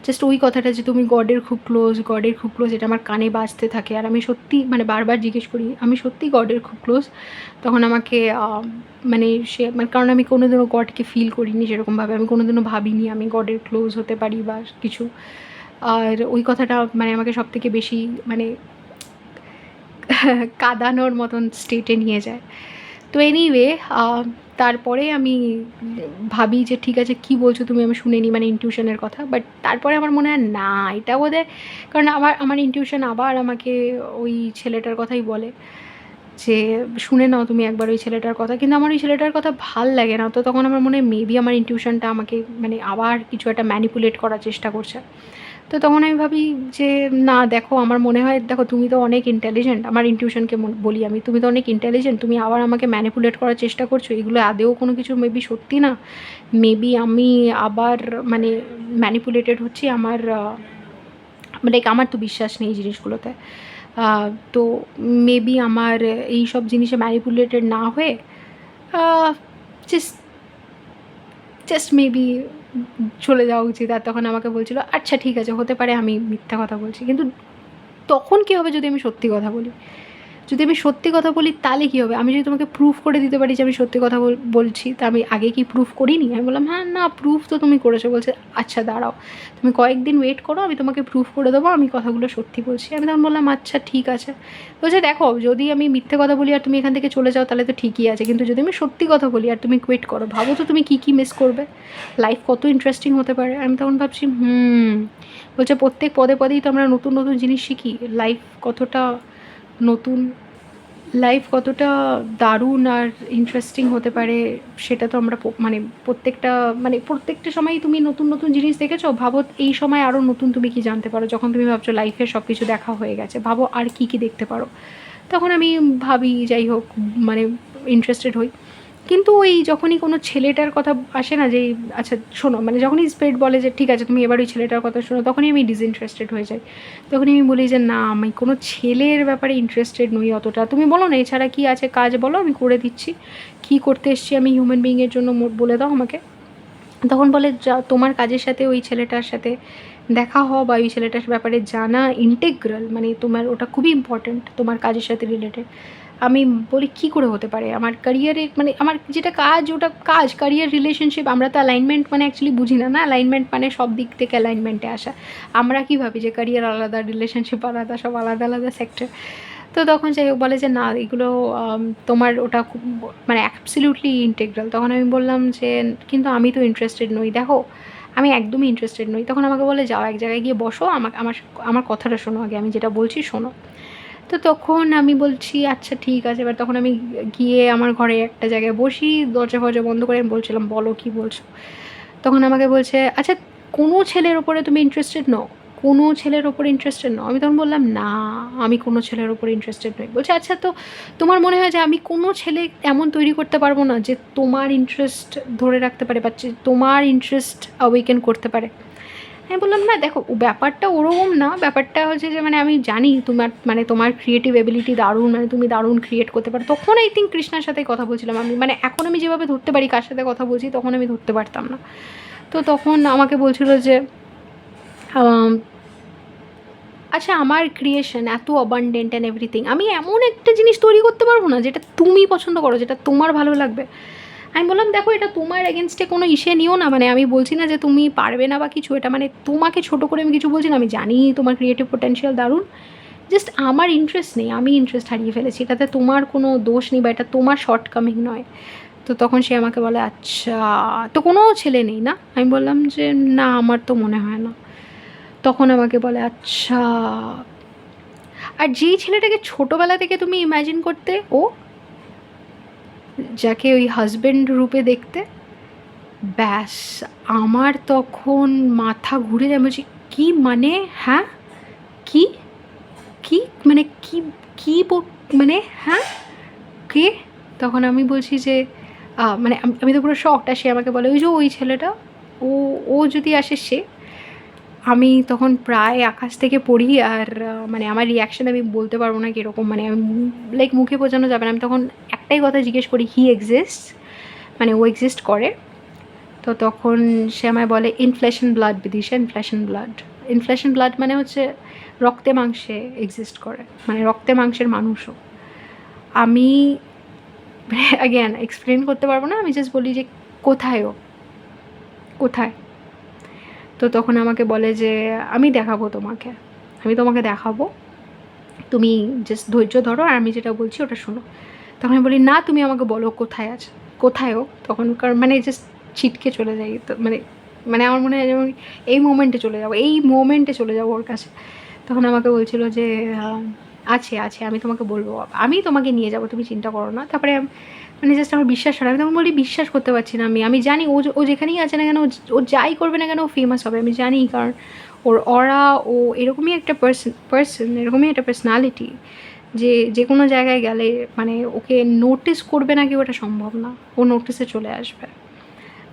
জাস্ট ওই কথাটা যে তুমি গডের খুব ক্লোজ, গডের খুব ক্লোজ, এটা আমার কানে বাজতে থাকে। আর আমি সত্যি মানে বারবার জিজ্ঞেস করি আমি সত্যি গডের খুব ক্লোজ? তখন আমাকে মানে সে মানে কারণ আমি কোনোদিনও গডকে ফিল করিনি সেরকমভাবে, আমি কোনোদিনও ভাবিনি আমি গডের ক্লোজ হতে পারি বা কিছু। আর ওই কথাটা মানে আমাকে সবথেকে বেশি মানে কাঁদানোর মতন স্টেটে নিয়ে যায়। তো এনিওয়ে তারপরে আমি ভাবি যে ঠিক আছে কী বলছো তুমি, আমি শুনে নিই, মানে ইনটিউশনের কথা। বাট তারপরে আমার মনে হয় না, এটা বোধহয় কারণ আমার ইনটিউশন আবার আমাকে ওই ছেলেটার কথাই বলে যে শুনে নাও তুমি একবার ওই ছেলেটার কথা। কিন্তু আমার ওই ছেলেটার কথা ভাল লাগে না। তো তখন আমার মনে হয় মেবি আমার ইনটিউশনটা আমাকে মানে আবার কিছু একটা ম্যানিপুলেট করার চেষ্টা করছে। তো তখন আমি ভাবি যে না দেখো, আমার মনে হয় দেখো তুমি তো অনেক ইন্টেলিজেন্ট, আমার ইনটিউশনকে বলি আমি, তুমি তো অনেক ইন্টেলিজেন্ট, তুমি আবার আমাকে ম্যানিপুলেট করার চেষ্টা করছো, এগুলো আদেও কোনো কিছু মেবি সত্যি না, মেবি আমি আবার মানে ম্যানিপুলেটেড হচ্ছি, আমার লাইক আমার তো বিশ্বাস নেই এই জিনিসগুলোতে। তো মেবি আমার এই সব জিনিসে ম্যানিপুলেটেড না হয়ে জাস্ট জাস্ট মেবি চলে যাওয়া উচিত। আর তখন আমাকে বলছিল আচ্ছা ঠিক আছে হতে পারে আমি মিথ্যা কথা বলছি, কিন্তু তখন কী হবে যদি আমি সত্যি কথা বলি? যদি আমি সত্যি কথা বলি তাহলে কী হবে? আমি যদি তোমাকে প্রুফ করে দিতে পারি যে আমি সত্যি কথা বলছি, তা আমি আগে কি প্রুফ করিনি? আমি বললাম হ্যাঁ না প্রুফ তো তুমি করেছো। বলছে আচ্ছা দাঁড়াও, তুমি কয়েকদিন ওয়েট করো, আমি তোমাকে প্রুফ করে দেবো আমি কথাগুলো সত্যি বলছি। আমি তখন বললাম আচ্ছা ঠিক আছে। বলছে দেখো যদি আমি মিথ্যে কথা বলি আর তুমি এখান থেকে চলে যাও তাহলে তো ঠিকই আছে, কিন্তু যদি আমি সত্যি কথা বলি আর তুমি কোয়েট করো, ভাবো তো তুমি কী কী মিস করবে, লাইফ কত ইন্টারেস্টিং হতে পারে। আমি তখন ভাবছি বলছে প্রত্যেক পদে পদেই তো আমরা নতুন নতুন জিনিস শিখি, নতুন লাইফ কতটা দারুণ আর ইন্টারেস্টিং হতে পারে সেটা তো আমরা মানে প্রত্যেকটা সময়ই তুমি নতুন নতুন জিনিস দেখেছো, ভাবো এই সময় আরও নতুন তুমি কি জানতে পারো, যখন তুমি ভাবছো লাইফে সব কিছু দেখা হয়ে গেছে, ভাবো আর কি কি দেখতে পারো। তখন আমি ভাবি যাই হোক মানে ইন্টারেস্টেড হই। কিন্তু ওই যখনই কোনো ছেলেটার কথা আসে না যে আচ্ছা শোনো, মানে যখনই স্পিরিট বলে যে ঠিক আছে তুমি এবার ওই ছেলেটার কথা শোনো, তখনই আমি ডিসইন্টারেস্টেড হয়ে যাই। তখনই আমি বলি যে না আমি কোনো ছেলের ব্যাপারে ইন্টারেস্টেড নই অতটা, তুমি বলো না এছাড়া কী আছে কাজ বলো আমি করে দিচ্ছি, কী করতে এসছি আমি হিউম্যান বিইংয়ের জন্য বলে দাও আমাকে। তখন বলে যা তোমার কাজের সাথে ওই ছেলেটার সাথে দেখা হওয়া বা ওই ছেলেটার ব্যাপারে জানা ইন্টেগ্রাল, মানে তোমার ওটা খুবই ইম্পর্ট্যান্ট তোমার কাজের সাথে রিলেটেড। আমি বলি কী করে হতে পারে, আমার ক্যারিয়ারে মানে আমার যেটা কাজ ওটা কাজ, ক্যারিয়ার রিলেশনশিপ, আমরা তো অ্যালাইনমেন্ট মানে অ্যাকচুয়ালি বুঝি না, না অ্যালাইনমেন্ট মানে সব দিক থেকে অ্যালাইনমেন্টে আসা। আমরা কী ভাবি যে ক্যারিয়ার আলাদা, রিলেশনশিপ আলাদা, সব আলাদা আলাদা সেক্টর। তো তখন যাই হোক বলে যে না এগুলো তোমার ওটা খুব মানে অ্যাবসলিউটলি ইন্টেগ্রাল। তখন আমি বললাম যে কিন্তু আমি তো ইন্টারেস্টেড নই, দেখো আমি একদমই ইন্টারেস্টেড নই। তখন আমাকে বলে যাও এক জায়গায় গিয়ে বসো, আমার আমার কথাটা শোনো আগে, আমি যেটা বলছি শোনো। তো তখন আমি বলছি আচ্ছা ঠিক আছে। এবার তখন আমি গিয়ে আমার ঘরে একটা জায়গায় বসি, দরজা ফরজা বন্ধ করে আমি বলছিলাম বলো কী বলছো। তখন আমাকে বলছে আচ্ছা কোনো ছেলের ওপরে তুমি ইন্টারেস্টেড নও, কোনো ছেলের ওপরে ইন্টারেস্টেড নও। আমি তখন বললাম না আমি কোনো ছেলের ওপরে ইন্টারেস্টেড নই। বলছে আচ্ছা তো তোমার মনে হয় যে আমি কোনো ছেলে এমন তৈরি করতে পারবো না যে তোমার ইন্টারেস্ট ধরে রাখতে পারে বা তোমার ইন্টারেস্ট অ্যাওয়েকেন করতে পারে? আমি বললাম না দেখো ব্যাপারটা ওরকম না, ব্যাপারটা হচ্ছে যে মানে আমি জানি তোমার ক্রিয়েটিভ এবিলিটি দারুণ, মানে তুমি দারুণ ক্রিয়েট করতে পারো। তখন আই থিঙ্ক কৃষ্ণার সাথে কথা বলছিলাম আমি, মানে এখন আমি যেভাবে ধরতে পারি কার সাথে কথা বলছি তখন আমি ধরতে পারতাম না। তো তখন আমাকে বলছিল যে আচ্ছা আমার ক্রিয়েশন এত অ্যাবান্ডেন্ট অ্যান্ড এভরিথিং, আমি এমন একটা জিনিস তৈরি করতে পারবো না যেটা তুমি পছন্দ করো, যেটা তোমার ভালো লাগবে? আমি বললাম দেখো এটা তোমার এগেনস্টে কোনো ইসে নিও না, মানে আমি বলছি না যে তুমি পারবে না বা কিছু, এটা মানে তোমাকে ছোটো করে আমি কিছু বলছি না, আমি জানি তোমার ক্রিয়েটিভ পোটেনশিয়াল দারুণ, জাস্ট আমার ইন্টারেস্ট নেই, আমি ইন্টারেস্ট হারিয়ে ফেলেছি, এটাতে তোমার কোনো দোষ নেই বা এটা তোমার শর্টকামিং নয়। তো তো তখন সে আমাকে বলে আচ্ছা তো কোনো ছেলে নেই না? আমি বললাম যে না আমার তো মনে হয় না। তখন আমাকে বলে আচ্ছা, আর যেই ছেলেটাকে ছোটোবেলা থেকে তুমি ইম্যাজিন করতে, ও যাকে ওই হাজব্যান্ড রূপে দেখতে, ব্যাস আমার তখন মাথা ঘুরে যায়। বলছি কী মানে? হ্যাঁ কী কী মানে কী কী মানে হ্যাঁ কে? তখন আমি বলছি যে মানে আমি তো পুরো শকড। আর সে আমাকে বলে ওই যে ওই ছেলেটা, ও ও যদি আসে সে। আমি তখন প্রায় আকাশ থেকে পড়ি। আর মানে আমার রিয়াকশান আমি বলতে পারবো না কীরকম, মানে আমি লাইক মুখে বোঝানো যাবে না। আমি তখন একটাই কথা জিজ্ঞেস করি, হি এক্সিস্ট, মানে ও এক্সিস্ট করে? তো তখন সে আমায় বলে inflation blood Bidisha, inflation blood. Inflation blood মানে হচ্ছে রক্তে মাংসে এক্সিস্ট করে, মানে রক্তে মাংসের মানুষও। আমি অ্যাগেন এক্সপ্লেন করতে পারবো না, আমি জাস্ট বলি যে কোথায় ও, কোথায়? তো তখন আমাকে বলে যে আমি দেখাবো তোমাকে, আমি তোমাকে দেখাবো, তুমি জাস্ট ধৈর্য ধরো আর আমি যেটা বলছি ওটা শোনো। তখন আমি বলি না তুমি আমাকে বলো কোথায় আছে, কোথায় ও? তখনকার মানে জাস্ট ছিটকে চলে যাই। তো মানে মানে আমার মনে হয় যেমন এই মোমেন্টে চলে যাবো, এই মোমেন্টে চলে যাবো ওর কাছে। তখন আমাকে বলছিল যে আছে আছে, আমি তোমাকে বলবো, আমি তোমাকে নিয়ে যাবো, তুমি চিন্তা করো না। তারপরে মানে জাস্ট আমার বিশ্বাস হয় না। আমি তখন বলি বিশ্বাস করতে পারছি না। আমি জানি ও যেখানেই আছে না কেন, ও যাই করবে না কেন ও ফেমাস হবে, আমি জানি। কারণ ওর অরা, ও এরকমই একটা পার্সন, এরকমই একটা পার্সোনালিটি যে যে কোনো জায়গায় গেলে মানে ওকে নোটিস করবে না কি, ওটা সম্ভব না, ও নোটিসে চলে আসবে।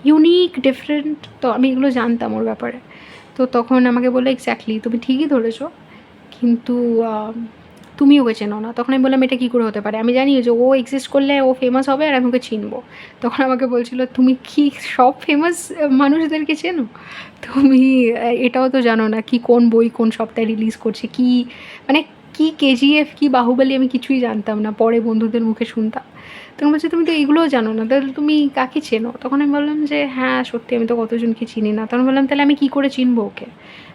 Unique, different. তো আমি এগুলো জানতাম ওর ব্যাপারে। তো তখন আমাকে বললো এক্স্যাক্টলি তুমি ঠিকই ধরেছো, কিন্তু তুমি ওকে চেনো না। তখন আমি বললাম এটা কী করে হতে পারে? আমি জানি যে ও এক্সিস্ট করলে ও ফেমাস হবে আর আমি ওকে চিনবো। তখন আমাকে বলছিল তুমি কি সব ফেমাস মানুষদেরকে চেনো? তুমি এটাও তো জানো না কি কোন বই কোন সপ্তাহে রিলিজ করছে, কি মানে কি কেজিএফ কি বাহুবলী, আমি কিছুই জানতাম না, পরে বন্ধুদের মুখে শুনতাম। তখন বলছে তুমি তো এগুলোও জানো না, তাহলে তুমি কাকে চেনো? তখন আমি বললাম যে হ্যাঁ সত্যি আমি তো কতজনকে চিনি না। তখন বললাম তাহলে আমি কী করে চিনবো ওকে,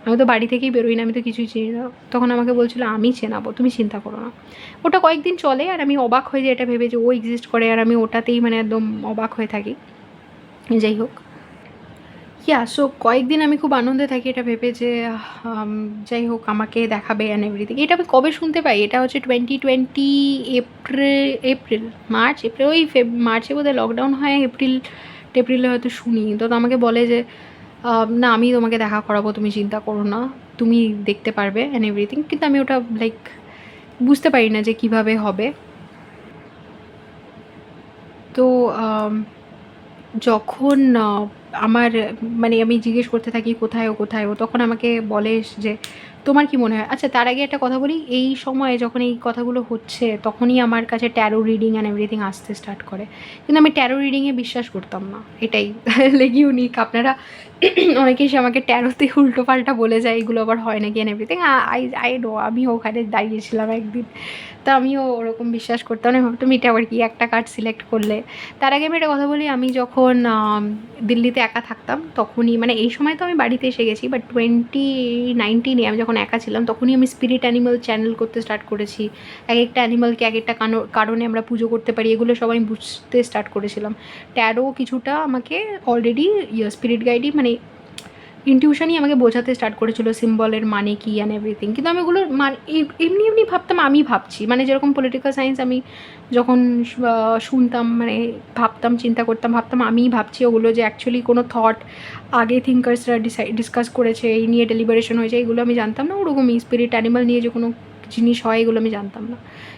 আমি তো বাড়ি থেকেই বেরোই না, আমি তো কিছুই চিনি না। তখন আমাকে বলছিলো আমি চেনাবো, তুমি চিন্তা করো না। ওটা কয়েকদিন চলে আর আমি অবাক হয়ে যাই এটা ভেবে যে ও এক্সিস্ট করে, আর আমি ওটাতেই মানে একদম অবাক হয়ে থাকি। যাই হোক, সো কয়েকদিন আমি খুব আনন্দে থাকি এটা ভেবে যে যাই হোক আমাকে দেখাবে অ্যান্ড এভরিথিং। এটা আমি কবে শুনতে পাই? এটা হচ্ছে 2020 এপ্রিল মার্চ এপ্রিল, ওই মার্চে বোধহয় লকডাউন হয়, এপ্রিলে হয়তো শুনি। তো আমাকে বলে যে না আমি তোমাকে দেখা করাবো, তুমি চিন্তা করো না, তুমি দেখতে পারবে অ্যান্ড এভরিথিং। কিন্তু আমি ওটা লাইক বুঝতে পারি না যে কীভাবে হবে। তো যখন আমার মানে আমি জিজ্ঞেস করতে থাকি কোথায় ও, কোথায় ও, তখন আমাকে বলে যে তোমার কি মনে হয়? আচ্ছা তার আগে একটা কথা বলি, এই সময়ে যখন এই কথাগুলো হচ্ছে তখনই আমার কাছে ট্যারো রিডিং অ্যান্ড এভরিথিং আসতে স্টার্ট করে। কিন্তু আমি ট্যারো রিডিংয়ে বিশ্বাস করতাম না, এটাই লেগ ইউনিক। আপনারা অনেকেই এসে আমাকে ট্যারোতে উল্টো পাল্টা বলে যায় এগুলো আবার হয় নাকি অ্যান্ড এভরিথিং। আই নো, আমিও ওখানে দাঁড়িয়েছিলাম একদিন, তা আমিও ওরকম বিশ্বাস করতাম না, ভাবতাম এটা আবার কি একটা কার্ড সিলেক্ট করলে। তার আগে আমি একটা কথা বলি, আমি যখন দিল্লিতে একা থাকতাম তখনই, মানে এই সময় তো আমি বাড়িতে এসে গেছি, বাট 2019 আমি যখন একা ছিলাম তখনই আমি স্পিরিট অ্যানিমাল চ্যানেল করতে স্টার্ট করেছি। এক একটা অ্যানিমালকে এক একটা কারণে আমরা পুজো করতে পারি, এগুলো সবাই বুঝতে স্টার্ট করেছিলাম। ট্যারো কিছুটা আমাকে অলরেডি স্পিরিট গাইডই মানে ইনটিউশনই আমাকে বোঝাতে স্টার্ট করেছিল সিম্বলের মানে কী অ্যান্ড এভরিথিং। কিন্তু আমি ওগুলোর মানে এমনি এমনি ভাবতাম আমি ভাবছি, মানে যেরকম পলিটিক্যাল সায়েন্স আমি যখন শুনতাম মানে ভাবতাম, চিন্তা করতাম, ভাবতাম আমিই ভাবছি ওগুলো, যে অ্যাকচুয়ালি কোনো থট আগে থিঙ্কার্সরা ডিসকাস করেছে, এই নিয়ে ডেলিবারেশন হয়েছে, এগুলো আমি জানতাম না। ওরকমই স্পিরিট অ্যানিমাল নিয়ে যে কোনো জিনিস হয় এগুলো আমি জানতাম না,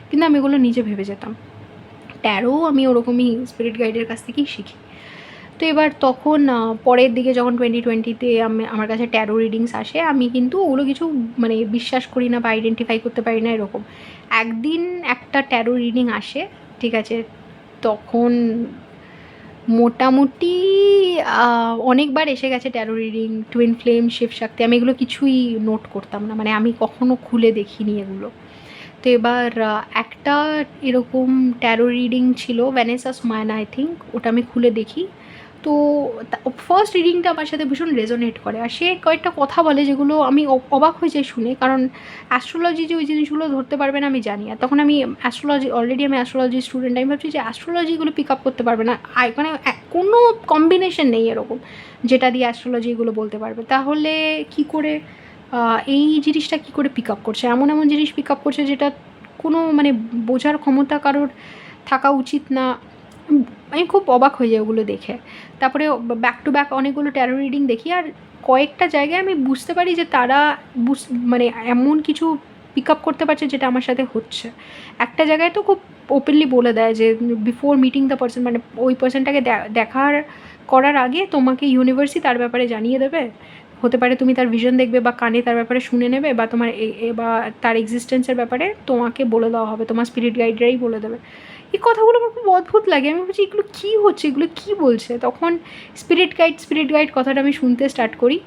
কিন্তু আমি এগুলো নিজে ভেবে যেতাম। ট্যারো আমি ওরকমই স্পিরিট গাইডের কাছ থেকেই শিখি। তো এবার তখন পরের দিকে যখন 2020-তে আমার কাছে ট্যারো রিডিংস আসে, আমি কিন্তু ওগুলো কিছু মানে বিশ্বাস করি না বা আইডেন্টিফাই করতে পারি না এরকম। একদিন একটা ট্যারো রিডিং আসে, ঠিক আছে, তখন মোটামুটি অনেকবার এসে গেছে tarot reading, twin flame, Shiva Shakti, আমি এগুলো কিছুই নোট করতাম না, মানে আমি কখনো খুলে দেখিনি এগুলো। তো এবার একটা এরকম ট্যারো রিডিং ছিল ভ্যানেসা সুমায়না আই থিঙ্ক, ওটা আমি খুলে দেখি। তো ফার্স্ট রিডিংটা আমার সাথে ভীষণ রেজোনেট করে, আর সে কয়েকটা কথা বলে যেগুলো আমি অবাক হয়ে যাই শুনে, কারণ অ্যাস্ট্রোলজি যে ওই জিনিসগুলো ধরতে পারবে না আমি জানি, আর তখন আমি অলরেডি আমি অ্যাস্ট্রোলজি স্টুডেন্ট, আমি ভাবছি যে অ্যাস্ট্রোলজিগুলো পিক আপ করতে পারবে না, মানে কোনো কম্বিনেশন নেই এরকম যেটা দিয়ে অ্যাস্ট্রোলজিগুলো বলতে পারবে, তাহলে কি করে এই জিনিসটা কি করে পিক আপ করছে, এমন এমন জিনিস পিক আপ করছে যেটা কোনো মানে বোঝার ক্ষমতা কারোর থাকা উচিত না। আমি খুব অবাক হয়ে যাই ওগুলো দেখে। তারপরে ব্যাক টু ব্যাক অনেকগুলো ট্যারো রিডিং দেখি, আর কয়েকটা জায়গায় আমি বুঝতে পারি যে তারা মানে এমন কিছু পিক আপ করতে পারছে যেটা আমার সাথে হচ্ছে। একটা জায়গায় তো খুব ওপেনলি বলে দেয় যে বিফোর মিটিং দ্য পার্সন, মানে ওই পার্সনটাকে করার আগে তোমাকে ইউনিভার্সই তার ব্যাপারে জানিয়ে দেবে। হতে পারে তুমি তার ভিশন দেখবে বা কানে তার ব্যাপারে শুনে নেবে, বা তোমার বা তার এক্সিস্টেন্সের ব্যাপারে তোমাকে বলে দেওয়া হবে, তোমার স্পিরিট গাইডরাই বলে দেবে। এই কথাগুলো আমার খুব অদ্ভুত লাগে, আমি ভাবছি এগুলো কী হচ্ছে, এগুলো কী বলছে। তখন স্পিরিট গাইড কথাটা আমি শুনতে স্টার্ট করি,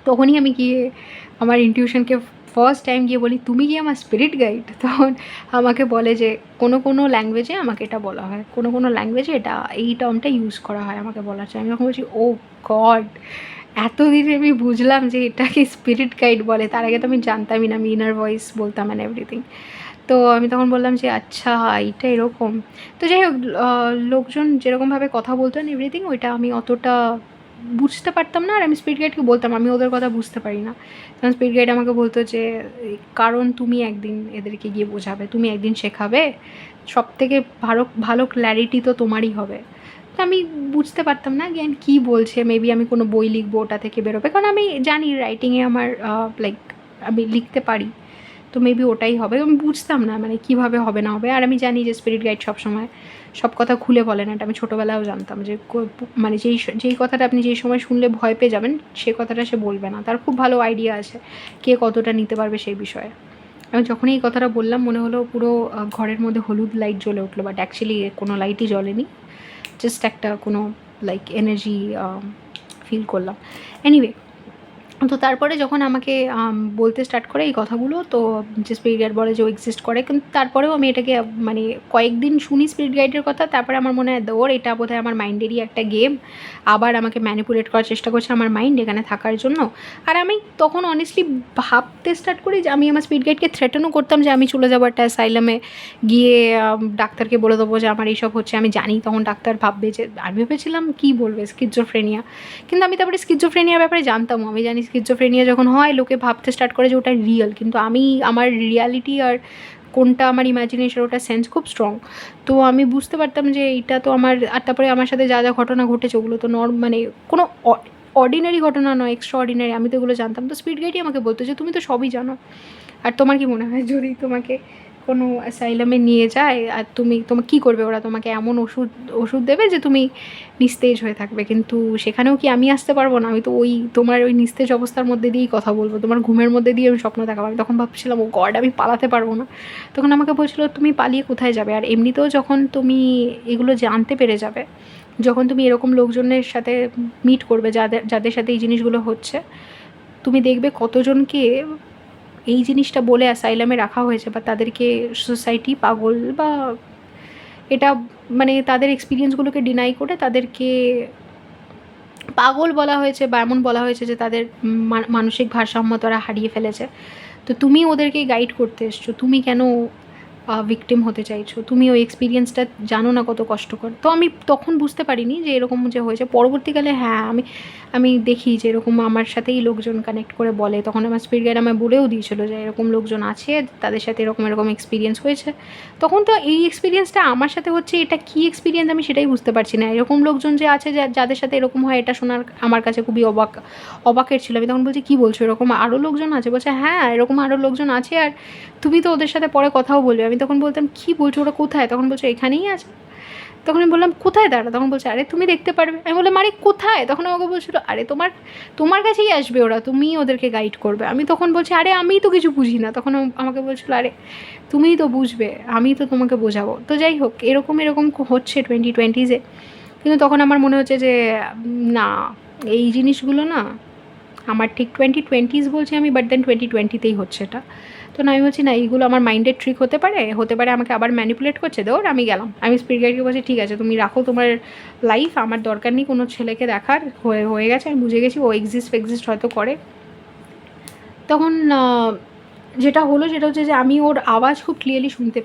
তখনই আমি গিয়ে আমার ইনটিউশনকে ফার্স্ট টাইম গিয়ে বলি তুমি কি আমার স্পিরিট গাইড। তখন আমাকে বলে যে কোনো ল্যাঙ্গুয়েজে আমাকে এটা বলা হয়, কোনো ল্যাঙ্গুয়েজে এটা এই টার্মটা ইউজ করা হয় আমাকে বলার চাই। আমি তখন বলছি ও গড, এতদিনে আমি বুঝলাম যে এটাকে স্পিরিট গাইড বলে, তার আগে তো আমি জানতামই না, আমি ইনার ভয়েস বলতাম অ্যান্ড এভরিথিং। তো আমি তখন বললাম যে আচ্ছা এটা এরকম। তো যাই হোক, লোকজন যেরকমভাবে কথা বলতো অ্যান্ড এভরিথিং ওইটা আমি অতটা বুঝতে পারতাম না, আর আমি স্পিরিট গাইডকে বলতাম আমি ওদের কথা বুঝতে পারি না। তখন স্পিরিট গাইড আমাকে বলতো যে কারণ তুমি একদিন এদেরকে গিয়ে বোঝাবে, তুমি একদিন শেখাবে, সব থেকে ভালো ক্ল্যারিটি তো তোমারই হবে। তো আমি বুঝতে পারতাম না জ্ঞান কী বলছে, মেবি আমি কোনো বই লিখবো ওটা থেকে বেরোবে, কারণ আমি জানি রাইটিংয়ে আমার লাইক আমি লিখতে পারি, তো মেবি ওটাই হবে। আমি বুঝতাম না মানে কীভাবে হবে না হবে, আর আমি জানি যে স্পিরিট গাইড সবসময় সব কথা খুলে বলে না, এটা আমি ছোটোবেলাও জানতাম যে মানে যেই কথাটা আপনি যেই সময় শুনলে ভয় পেয়ে যাবেন সেই কথাটা সে বলবে না, তার খুব ভালো আইডিয়া আছে কে কতটা নিতে পারবে সেই বিষয়ে। আমি যখনই এই কথাটা বললাম মনে হলো পুরো ঘরের মধ্যে হলুদ লাইট জ্বলে উঠলো, বাট অ্যাকচুয়ালি কোনো লাইটই জ্বলেনি, জাস্ট একটা কোনো লাইক এনার্জি ফিল করলাম। এনিওয়ে, তো তারপরে যখন আমাকে বলতে স্টার্ট করে এই কথাগুলো, তো যে স্পিরিট গাইড বলে যে ও এক্সিস্ট করে, কিন্তু তারপরেও আমি এটাকে মানে কয়েকদিন শুনি স্পিরিট গাইডের কথা, তারপরে আমার মনে হয় ওর এটা বোধহয় আমার মাইন্ডেরই একটা গেম, আবার আমাকে ম্যানিপুলেট করার চেষ্টা করছে আমার মাইন্ড এখানে থাকার জন্য। আর আমি তখন অনেস্টলি ভাবতে স্টার্ট করি যে আমি আমার স্পিরিট গাইডকে থ্রেটেনও করতাম যে আমি চলে যাবো একটা অ্যাসাইলামে গিয়ে ডাক্তারকে বলে দেবো যে আমার এইসব হচ্ছে। আমি জানি তখন ডাক্তার ভাববে যে, আমি ভেবেছিলাম কী বলবে স্কিজোফ্রেনিয়া, কিন্তু আমি তারপরে স্কিজোফ্রেনিয়ার ব্যাপারে জানতামও, আমি জানি স্কিজোফ্রেনিয়া যখন হয় লোকে ভাবতে স্টার্ট করে যে ওটা রিয়েল, কিন্তু আমি আমার রিয়ালিটি আর কোনটা আমার ইমাজিনেশন ওটা সেন্স খুব স্ট্রং। তো আমি বুঝতে পারতাম যে এইটা তো আমার, আর তারপরে আমার সাথে যা যা ঘটনা ঘটেছে ওগুলো তো মানে কোনো অর্ডিনারি ঘটনা নয়, এক্সট্রা অর্ডিনারি, আমি তো এগুলো জানতাম। তো স্পিরিট গাইডই আমাকে বলতো যে তুমি তো সবই জানো, আর তোমার কি মনে হয় যদি তোমাকে কোনো অ্যাসাইলামে নিয়ে যায় আর তোমার কী করবে, ওরা তোমাকে এমন ওষুধ দেবে যে তুমি নিস্তেজ হয়ে থাকবে, কিন্তু সেখানেও কি আমি আসতে পারবো না, আমি তো তোমার ওই নিস্তেজ অবস্থার মধ্যে দিয়েই কথা বলবো, তোমার ঘুমের মধ্যে দিয়ে আমি স্বপ্ন দেখাবো। আমি তখন ভাবছিলাম ও গড আমি পালাতে পারবো না। তখন আমাকে বলছিল তুমি পালিয়ে কোথায় যাবে, আর এমনিতেও যখন তুমি এগুলো জানতে পেরে যাবে, যখন তুমি এরকম লোকজনের সাথে মিট করবে যাদের সাথে এই জিনিসগুলো হচ্ছে, তুমি দেখবে কতজনকে এই জিনিসটা বলে অ্যাসাইলামে রাখা হয়েছে, বা তাদেরকে সোসাইটি পাগল বা এটা মানে তাদের এক্সপিরিয়েন্সগুলোকে ডিনাই করে তাদেরকে পাগল বলা হয়েছে, বা এমন বলা হয়েছে যে তাদের মানসিক ভারসাম্য তারা হারিয়ে ফেলেছে। তো তুমি ওদেরকে গাইড করতে এসছো, তুমি কেন ভিকটিম হতে চাইছো, তুমি ওই এক্সপিরিয়েন্সটা জানো না কত কষ্টকর। তো আমি তখন বুঝতে পারিনি যে এরকম যে হয়েছে। পরবর্তীকালে হ্যাঁ আমি দেখি যে এরকম আমার সাথেই লোকজন কানেক্ট করে বলে, তখন আমার স্পিরিট গাইড আমায় বলেও দিয়েছিলো যে এরকম লোকজন আছে তাদের সাথে এরকম এক্সপিরিয়েন্স হয়েছে। তখন তো এই এক্সপিরিয়েন্সটা আমার সাথে হচ্ছে, এটা কী এক্সপিরিয়েন্স আমি সেটাই বুঝতে পারছি না। এরকম লোকজন যে আছে যাদের সাথে এরকম হয়, এটা শোনার আমার কাছে খুবই অবাকের ছিল। আমি তখন বলছি কী বলছো, এরকম আরও লোকজন আছে? বলছে হ্যাঁ এরকম আরও লোকজন আছে, আর তুমি তো ওদের সাথে পরে কথাও বলবে। আমি তখন বলতাম কী বলছো, ওরা কোথায়? তখন বলছো এখানেই আছে। তখন আমি বললাম কোথায় দাঁড়া? তখন বলছে আরে তুমি দেখতে পারবে। আমি বললাম আরে কোথায়? তখন আমাকে বলছিলো আরে তোমার কাছেই আসবে ওরা, তুমিই ওদেরকে গাইড করবে। আমি তখন বলছি আরে আমিই তো কিছু বুঝি না। তখন আমাকে বলছিলো আরে তুমিই তো বুঝবে, আমি তো তোমাকে বোঝাবো। তো যাই হোক এরকম হচ্ছে 2020s-এ। কিন্তু তখন আমার মনে হচ্ছে যে না, এই জিনিসগুলো না আমার ঠিক 2020s বলছি আমি, বাট দেন 2020-তেই হচ্ছে এটা। তো তো না আমি বলছি না এইগুলো আমার মাইন্ডের ট্রিক হতে পারে আমাকে আবার ম্যানিপুলেট করছে, দৌড় আমি গেলাম। আমি স্পিরিট গাইডকে বলছি ঠিক আছে তুমি রাখো তোমার লাইফ, আমার দরকার নেই কোনো ছেলেকে দেখার, হয়ে গেছে, আমি বুঝে গেছি ও এক্সিস্ট হয়তো করে। তখন যেটা হলো সেটা হচ্ছে যে আমি ওর আওয়াজ খুব ক্লিয়ারলি শুনতে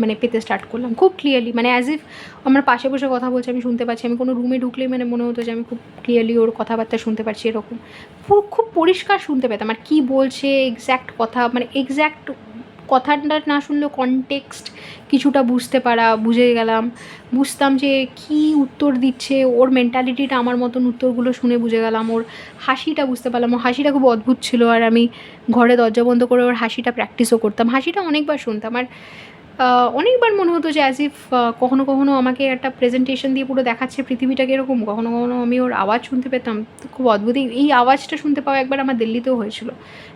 মানে পেতে স্টার্ট করলাম, খুব ক্লিয়ারলি, মানে অ্যাজ ইফ আমার পাশে বসে কথা বলছে আমি শুনতে পাচ্ছি। আমি কোনো রুমে ঢুকলেই মানে মনে হতো যে আমি খুব ক্লিয়ারলি ওর কথাবার্তা শুনতে পারছি, এরকম পুরো খুব পরিষ্কার শুনতে পেতাম। আর কী বলছে এক্স্যাক্ট কথা, মানে এক্স্যাক্ট কথাটা না শুনলেও কনটেক্সট কিছুটা বুঝে গেলাম, বুঝতাম যে কী উত্তর দিচ্ছে, ওর মেন্টালিটিটা আমার মতন উত্তরগুলো শুনে বুঝে গেলাম। ওর হাসিটা বুঝতে পারলাম, ওর হাসিটা খুব অদ্ভুত ছিল। আর আমি ঘরে দরজা বন্ধ করে ওর হাসিটা প্র্যাকটিসও করতাম, হাসিটা অনেকবার শুনতাম। আর অনেকবার মনে হতো যে অ্যাজ ইফ কখনো কখনো আমাকে একটা প্রেজেন্টেশন দিয়ে পুরো দেখাচ্ছে পৃথিবীটাকে, এরকম কখনো কখনো আমি ওর আওয়াজ শুনতে পেতাম। তো খুব অদ্ভুত, এই আওয়াজটা শুনতে পাওয়া একবার আমার দিল্লিতেও হয়েছিল,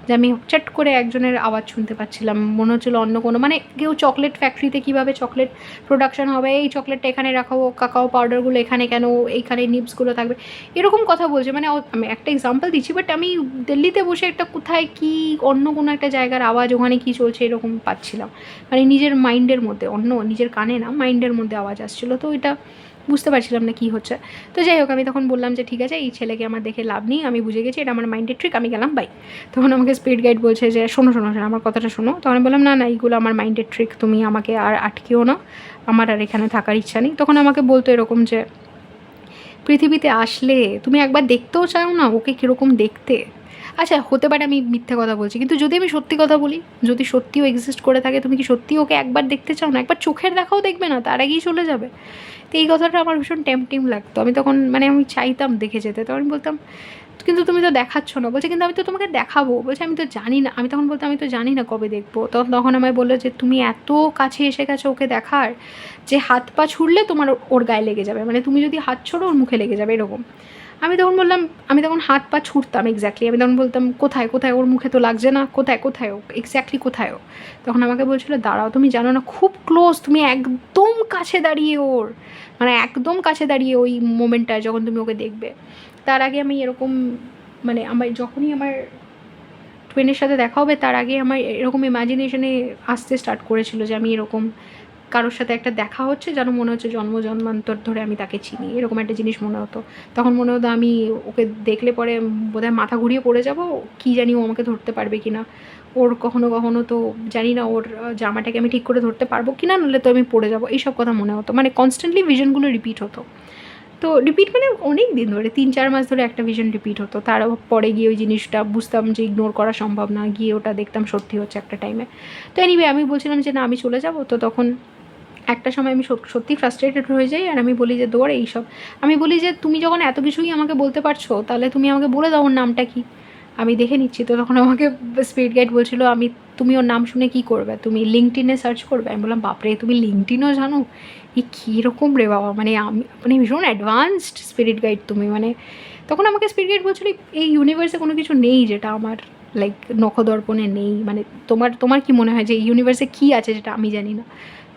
যে আমি চট করে একজনের আওয়াজ শুনতে পাচ্ছিলাম, মনে হচ্ছিলো অন্য কোনো, মানে কেউ চকলেট ফ্যাক্টরিতে কীভাবে চকলেট প্রোডাকশন হবে, এই চকলেটটা এখানে রাখাবো, কাকাও পাউডারগুলো এখানে কেন, এইখানে নিবসগুলো থাকবে, এরকম কথা বলছে। মানে আমি একটা এক্সাম্পল দিচ্ছি, বাট আমি দিল্লিতে বসে একটা কোথায় কী অন্য কোনো একটা জায়গার আওয়াজ, ওখানে কী চলছে এরকম পাচ্ছিলাম, মানে নিজের মাইন্ডের মধ্যে, অন্য নিজের কানে না, মাইন্ডের মধ্যে আওয়াজ আসছিলো। তো এটা বুঝতে পারছিলাম না কী হচ্ছে। তো যাই হোক আমি তখন বললাম যে ঠিক আছে এই ছেলেকে আমার দেখে লাভ নেই, আমি বুঝে গেছি এটা আমার মাইন্ডের ট্রিক, আমি গেলাম বাই। তখন আমাকে স্পিরিট গাইড বলছে যে শোনো আমার কথাটা শোনো। তখন আমি বললাম না এইগুলো আমার মাইন্ডের ট্রিক, তুমি আমাকে আর আটকেও না, আমার আর এখানে থাকার ইচ্ছা নেই। তখন আমাকে বলতো এরকম যে পৃথিবীতে আসলে তুমি একবার দেখতেও চাও না ওকে কীরকম দেখতে। আচ্ছা হতে পারে আমি মিথ্যে কথা বলছি, কিন্তু যদি আমি সত্যি কথা বলি, যদি সত্যিও এক্সিস্ট করে থাকে, তুমি কি সত্যি ওকে একবার দেখতে চাও না? একবার চোখের দেখাও দেখবে না, তার আগেই চলে যাবে? তো এই কথাটা আমার ভীষণ টেম্পটিং লাগতো। আমি তখন মানে আমি চাইতাম দেখে যেতে। তখন আমি বলতাম কিন্তু তুমি তো দেখাচ্ছ না। বলছে কিন্তু আমি তো তোমাকে দেখাবো। বলছে আমি তো জানি না। আমি তখন বলতাম আমি তো জানি না কবে দেখবো। তখন আমায় বললো যে তুমি এত কাছে এসে গেছো ওকে দেখার, যে হাত পা ছুড়লে তোমার ওর গায়ে লেগে যাবে, মানে তুমি যদি হাত ছোড়ো ওর মুখে লেগে যাবে, এরকম। আমি তখন বললাম, আমি তখন হাত পা ছুটতাম এক্স্যাক্টলি। আমি তখন বলতাম কোথায় ওর মুখে তো লাগছে না, কোথায় ও এক্স্যাক্টলি কোথায় ও? তখন আমাকে বলছিল দাঁড়াও তুমি জানো না খুব ক্লোজ, তুমি একদম কাছে দাঁড়িয়ে ওর, মানে একদম কাছে দাঁড়িয়ে ওই মোমেন্টটায় যখন তুমি ওকে দেখবে। তার আগে আমি এরকম, মানে যখনই আমার টুয়েনের সাথে দেখা হবে তার আগে আমার এরকম ইমাজিনেশনে আসতে স্টার্ট করেছিল যে আমি এরকম কারোর সাথে একটা দেখা হচ্ছে, যেন মনে হচ্ছে জন্মান্তর ধরে আমি তাকে চিনি, এরকম একটা জিনিস মনে হতো। তখন মনে হতো আমি ওকে দেখলে পরে বোধহয় মাথা ঘুরিয়ে পড়ে যাব, কী জানি ও আমাকে ধরতে পারবে কি না। ওর কখনো কখনো তো জানি না ওর জামাটাকে আমি ঠিক করে ধরতে পারবো কি না, নাহলে তো আমি পড়ে যাবো, এইসব কথা মনে হতো। মানে কনস্ট্যান্টলি ভিশনগুলো রিপিট হতো। তো রিপিট মানে অনেক দিন ধরে 3-4 মাস ধরে একটা ভিশন রিপিট হতো। তারপরে গিয়ে ওই জিনিসটা বুঝতাম যে ইগনোর করা সম্ভব না, গিয়ে ওটা দেখতাম সত্যি হচ্ছে একটা টাইমে। তো এনিওয়ে আমি বলছিলাম যে না আমি চলে যাব। তো তখন একটা সময় আমি সত্যি ফ্রাস্ট্রেটেড হয়ে যাই, আর আমি বলি যে দৌড় এইসব। আমি বলি যে তুমি যখন এত কিছুই আমাকে বলতে পারছো, তাহলে তুমি আমাকে বলে দাও ওর নামটা কী, আমি দেখে নিচ্ছি। তো তখন আমাকে স্পিরিট গাইড বলছিল তুমি ওর নাম শুনে কী করবে, তুমি লিঙ্কডইনে সার্চ করবে। আমি বললাম বাপরে তুমি লিঙ্কডইনও জানো, এই কীরকম রে বাবা, মানে আমি মানে ভীষণ অ্যাডভান্সড স্পিরিট গাইড তুমি। মানে তখন আমাকে স্পিরিট গাইড বলছিল এই ইউনিভার্সে কোনো কিছু নেই যেটা আমার লাইক নখদর্পণে নেই, মানে তোমার কি মনে হয় যে এই ইউনিভার্সে কী আছে যেটা আমি জানি না?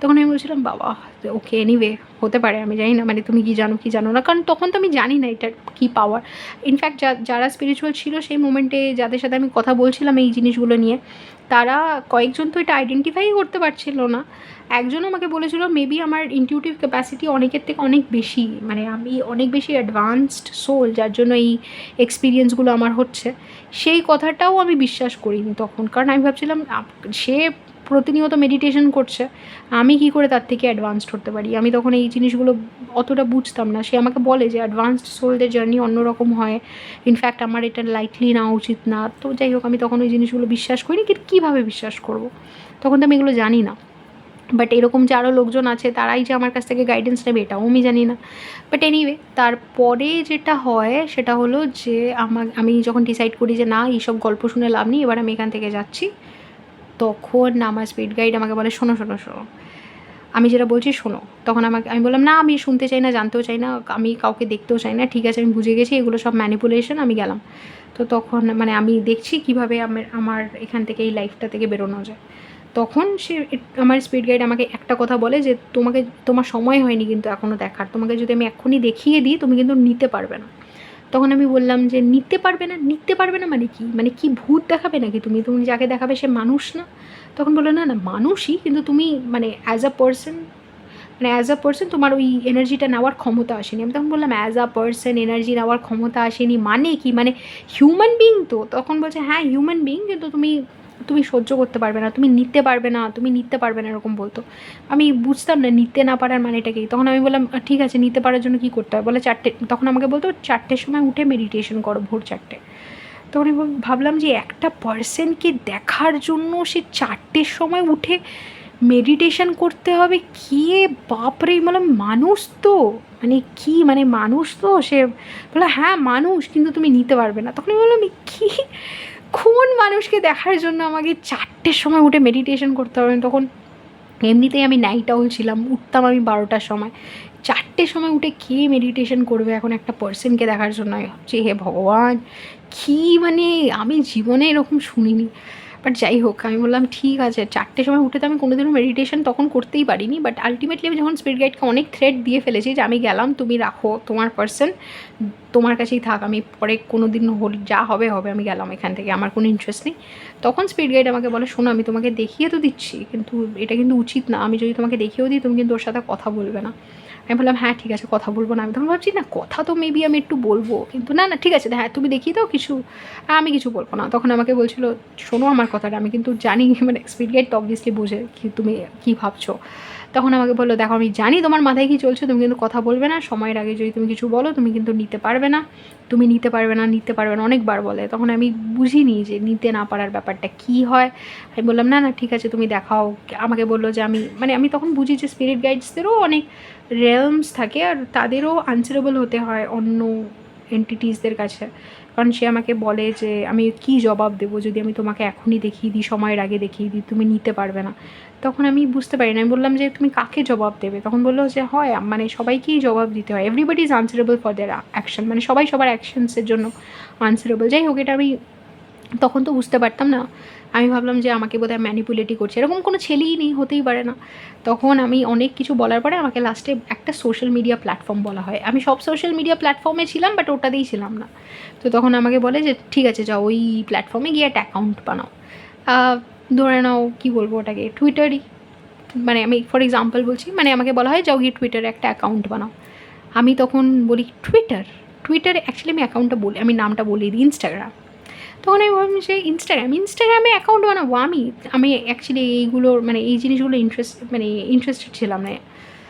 তখন আমি বলছিলাম বাবা ওকে এনিওয়ে হতে পারে, আমি জানি না, মানে তুমি কি জানো না, কারণ তখন তো আমি জানি না এটার কী পাওয়ার। ইনফ্যাক্ট যারা স্পিরিচুয়াল ছিল সেই মোমেন্টে, যাদের সাথে আমি কথা বলছিলাম এই জিনিসগুলো নিয়ে, তারা কয়েকজন তো এটা আইডেন্টিফাই করতে পারছিল না। একজন আমাকে বলেছিল মেবি আমার ইনটিউটিভ ক্যাপাসিটি অনেকের থেকে অনেক বেশি, মানে আমি অনেক বেশি অ্যাডভান্সড সোল, যার জন্য এই এক্সপিরিয়েন্সগুলো আমার হচ্ছে। সেই কথাটাও আমি বিশ্বাস করিনি তখন, কারণ আমি ভাবছিলাম সে প্রতিনিয়ত মেডিটেশন করছে, আমি কি করে তার থেকে অ্যাডভান্সড হতে পারি। আমি তখন এই জিনিসগুলো অতটা বুঝতাম না। সে আমাকে বলে যে অ্যাডভান্সড সোলদের জার্নি অন্যরকম হয়, ইনফ্যাক্ট আমার এটা লাইটলি নেওয়া উচিত না। তো যাই হোক আমি তখন ওই জিনিসগুলো বিশ্বাস করিনি, কিন্তু কীভাবে বিশ্বাস করব, তখন তো আমি এগুলো জানি না। বাট এরকম যে আরও লোকজন আছে তারাই যে আমার কাছ থেকে গাইডেন্স নেবে এটাও আমি জানি না। বাট এনিওয়ে তারপরে যেটা হয় সেটা হলো যে আমি যখন ডিসাইড করি যে না এইসব গল্প শুনে লাভ নেই, এবার আমি এখান থেকে যাচ্ছি, তখন আমার স্পিরিট গাইড আমাকে বলে শোনো আমি যেটা বলছি শোনো। তখন আমি বললাম না আমি শুনতে চাই না, জানতেও চাই না, আমি কাউকে দেখতেও চাই না, ঠিক আছে আমি বুঝে গেছি এগুলো সব ম্যানিপুলেশন, আমি গেলাম। তো তখন মানে আমি দেখছি কীভাবে আমার এখান থেকে এই লাইফটা থেকে বেরোনো যায়। তখন আমার স্পিরিট গাইড আমাকে একটা কথা বলে যে তোমার সময় হয়নি কিন্তু এখনও দেখার, তোমাকে যদি আমি এক্ষুনি দেখিয়ে দিই তুমি কিন্তু নিতে পারবে না। তখন আমি বললাম যে নিতে পারবে না, নিতে পারবে না মানে কি ভূত দেখাবে নাকি তুমি? তুমি যাকে দেখাবে সে মানুষ না? তখন বললো না না মানুষই, কিন্তু তুমি মানে অ্যাজ আ পার্সন তোমার ওই এনার্জিটা নেওয়ার ক্ষমতা আসেনি। আমি তখন বললাম অ্যাজ আ পার্সন এনার্জি নেওয়ার ক্ষমতা আসেনি মানে কি, মানে হিউম্যান বিং তো? তখন বলছে হ্যাঁ হিউম্যান বিং, কিন্তু তুমি তুমি সহ্য করতে পারবে না, তুমি নিতে পারবে না, তুমি নিতে পারবে না, এরকম বলতো। আমি বুঝতাম না নিতে না পারার মানেটা কি। তখন আমি বললাম ঠিক আছে নিতে পারার জন্য কী করতে হবে? বলে 4টে, তখন আমাকে বলতো 4টের সময় উঠে মেডিটেশন করো, ভোর 4টে। তখন আমি ভাবলাম যে একটা পার্সনকে দেখার জন্য সে 4টের সময় উঠে মেডিটেশন করতে হবে, কে বাপরে! বললাম মানুষ তো, মানে কি মানে মানুষ তো সে? বললো হ্যাঁ মানুষ, কিন্তু তুমি নিতে পারবে না। তখন আমি বললাম কি, কোন মানুষকে দেখার জন্য আমাকে 4টের সময় উঠে মেডিটেশন করতে হবে? তখন এমনিতেই আমি নাইট আউল ছিলাম, উঠতাম আমি 12টার সময়। 4টের সময় উঠে কে মেডিটেশন করবে এখন একটা পার্সনকে দেখার জন্য? আমি ভাবছি হে ভগবান, কী মানে আমি জীবনে এরকম শুনিনি। বাট যাই হোক, আমি বললাম ঠিক আছে। 4টের সময় উঠে তো আমি কোনোদিনও মেডিটেশন তখন করতেই পারিনি, বাট আলটিমেটলি আমি যখন স্পিরিট গাইডকে অনেক থ্রেট দিয়ে ফেলেছি যে আমি গেলাম, তুমি রাখো তোমার পার্সন, তোমার কাছেই থাক, আমি পরে কোনো দিন যা হবে হবে, আমি গেলাম এখান থেকে, আমার কোনো ইন্টারেস্ট নেই। তখন স্পিরিট গাইড আমাকে বলে শোনো আমি তোমাকে দেখিয়ে তো দিচ্ছি, কিন্তু এটা কিন্তু উচিত না, আমি যদি তোমাকে দেখিয়েও দিই তুমি কিন্তু ওর সাথে কথা বলবে না। আমি বললাম হ্যাঁ ঠিক আছে কথা বলবো না। আমি তখন ভাবছি না কথা তো মেবি আমি একটু বলবো, কিন্তু না না ঠিক আছে হ্যাঁ তুমি দেখিয়ে দাও কিছু, আমি কিছু বলবো না। তখন আমাকে বলছিলো শোনো আমার কথাটা, আমি কিন্তু জানি মানে স্পিরিট গাইড তো অবভিয়াসলি বোঝে কি তুমি কী ভাবছো। তখন আমাকে বললো দেখো আমি জানি তোমার মাথায় কী চলছে, তুমি কিন্তু কথা বলবে না, সময়ের আগে যদি তুমি কিছু বলো তুমি কিন্তু নিতে পারবে না, তুমি নিতে পারবে না, নিতে পারবে না অনেকবার বলে। তখন আমি বুঝিনি যে নিতে না পারার ব্যাপারটা কী হয়। আমি বললাম না না ঠিক আছে তুমি দেখাও। আমাকে বললো যে আমি তখন বুঝি যে স্পিরিট গাইডসদেরও অনেক রেলমস থাকে আর তাদেরও আনসারেবল হতে হয় অন্য এন্টিটিসদের কাছে। কারণ সে আমাকে বলে যে আমি কী জবাব দেবো যদি আমি তোমাকে এখনই দেখিয়ে দিই, সময়ের আগে দেখিয়ে দিই, তুমি নিতে পারবে না। তখন আমি বুঝতে পারি না, আমি বললাম যে তুমি কাকে জবাব দেবে? তখন বললো যে হয় মানে সবাইকেই জবাব দিতে হয়, everybody is answerable for their action, মানে সবাই সবার অ্যাকশনসের জন্য আনসারেবল। যাই হোক, এটা আমি তখন তো বুঝতে পারতাম না। আমি ভাবলাম যে আমাকে বোধহয় ম্যানিপুলেটই করছে, এরকম কোনো ছেলেই নেই, হতেই পারে না। তখন আমি অনেক কিছু বলার পরে আমাকে লাস্টে একটা সোশ্যাল মিডিয়া প্ল্যাটফর্ম বলা হয়। আমি সব সোশ্যাল মিডিয়া প্ল্যাটফর্মে ছিলাম বাট ওটাতেই ছিলাম না। তো তখন আমাকে বলে যে ঠিক আছে যাও ওই প্ল্যাটফর্মে গিয়ে একটা অ্যাকাউন্ট বানাও। ধরে নাও কী বলবো ওটাকে, টুইটারই, মানে আমি ফর এক্সাম্পল বলছি, মানে আমাকে বলা হয় যাও গিয়ে টুইটারে একটা অ্যাকাউন্ট বানাও। আমি তখন বলি টুইটারে অ্যাকচুয়ালি আমি অ্যাকাউন্টটা বলি, আমি নামটা বলিয়ে দিই ইনস্টাগ্রাম। তখন আমি ভাবলাম যে ইনস্টাগ্রামে অ্যাকাউন্ট বানাবো আমি অ্যাকচুয়ালি এইগুলোর মানে এই জিনিসগুলো ইন্টারেস্টেড ছিলাম না।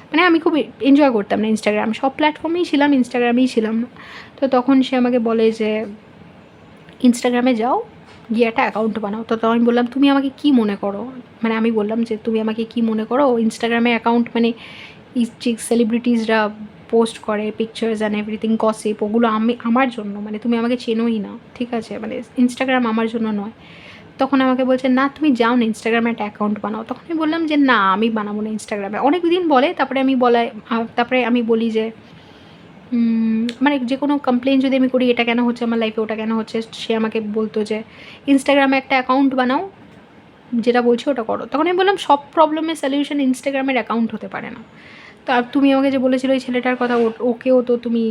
মানে আমি খুব এনজয় করতাম না ইনস্টাগ্রাম, সব প্ল্যাটফর্মেই ছিলাম ইনস্টাগ্রামেই ছিলাম না। তো তখন সে আমাকে বলে যে ইনস্টাগ্রামে যাও গিয়ে একটা অ্যাকাউন্ট বানাও। তো তখন আমি বললাম তুমি আমাকে কী মনে করো, মানে আমি বললাম যে তুমি আমাকে কী মনে করো ইনস্টাগ্রামে অ্যাকাউন্ট মানে যে সেলিব্রিটিসরা পোস্ট করে পিকচার্স অ্যান্ড এভরিথিং গসিপ, ওগুলো আমার জন্য, মানে তুমি আমাকে চেনোই না, ঠিক আছে, মানে ইনস্টাগ্রাম আমার জন্য নয়। তখন আমাকে বলছে না তুমি যাও না ইনস্টাগ্রামে একটা অ্যাকাউন্ট বানাও। তখন আমি বললাম যে না আমি বানাবো না ইনস্টাগ্রামে। অনেক দিন বলে তারপরে আমি বলি যে মানে যে কোনো কমপ্লেন যদি আমি করি এটা কেন হচ্ছে আমার লাইফে, ওটা কেন হচ্ছে, সে আমাকে বলতো যে ইনস্টাগ্রামে একটা অ্যাকাউন্ট বানাও, যেটা বলছি ওটা করো। তখন আমি বললাম সব প্রবলেমের সলিউশন ইনস্টাগ্রামের অ্যাকাউন্ট হতে পারে না। তো তুমি আমাকে যে বলেছিলে ওই ছেলেটার কথা, ওকেও তো তুমি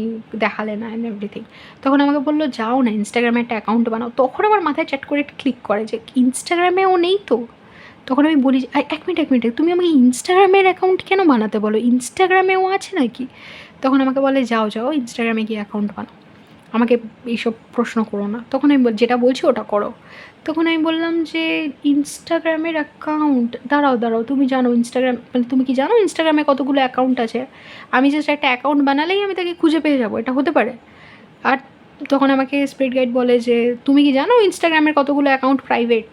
দেখালে না অ্যান্ড এভরিথিং। তখন আমাকে বললো যাও না ইনস্টাগ্রামে একটা অ্যাকাউন্ট বানাও। তখন আমার মাথায় চ্যাট করে ক্লিক করে যে ইনস্টাগ্রামেও নেই তো। তখন আমি বলি যে এক মিনিট তুমি আমাকে ইনস্টাগ্রামের অ্যাকাউন্ট কেন বানাতে বলো, ইনস্টাগ্রামেও আছে নাকি? তখন আমাকে বলে যাও ইনস্টাগ্রামে গিয়ে অ্যাকাউন্ট বানাও, আমাকে এইসব প্রশ্ন করো না। তখন আমি যেটা বলছি ওটা করো। তখন আমি বললাম যে ইনস্টাগ্রামের অ্যাকাউন্ট, দাঁড়াও তুমি জানো ইনস্টাগ্রাম, মানে তুমি কি জানো ইনস্টাগ্রামে কতগুলো অ্যাকাউন্ট আছে? আমি জাস্ট একটা অ্যাকাউন্ট বানালেই আমি তাকে খুঁজে পেয়ে যাবো, এটা হতে পারে? আর তখন আমাকে স্পিরিট গাইড বলে যে তুমি কি জানো ইনস্টাগ্রামের কতগুলো অ্যাকাউন্ট প্রাইভেট?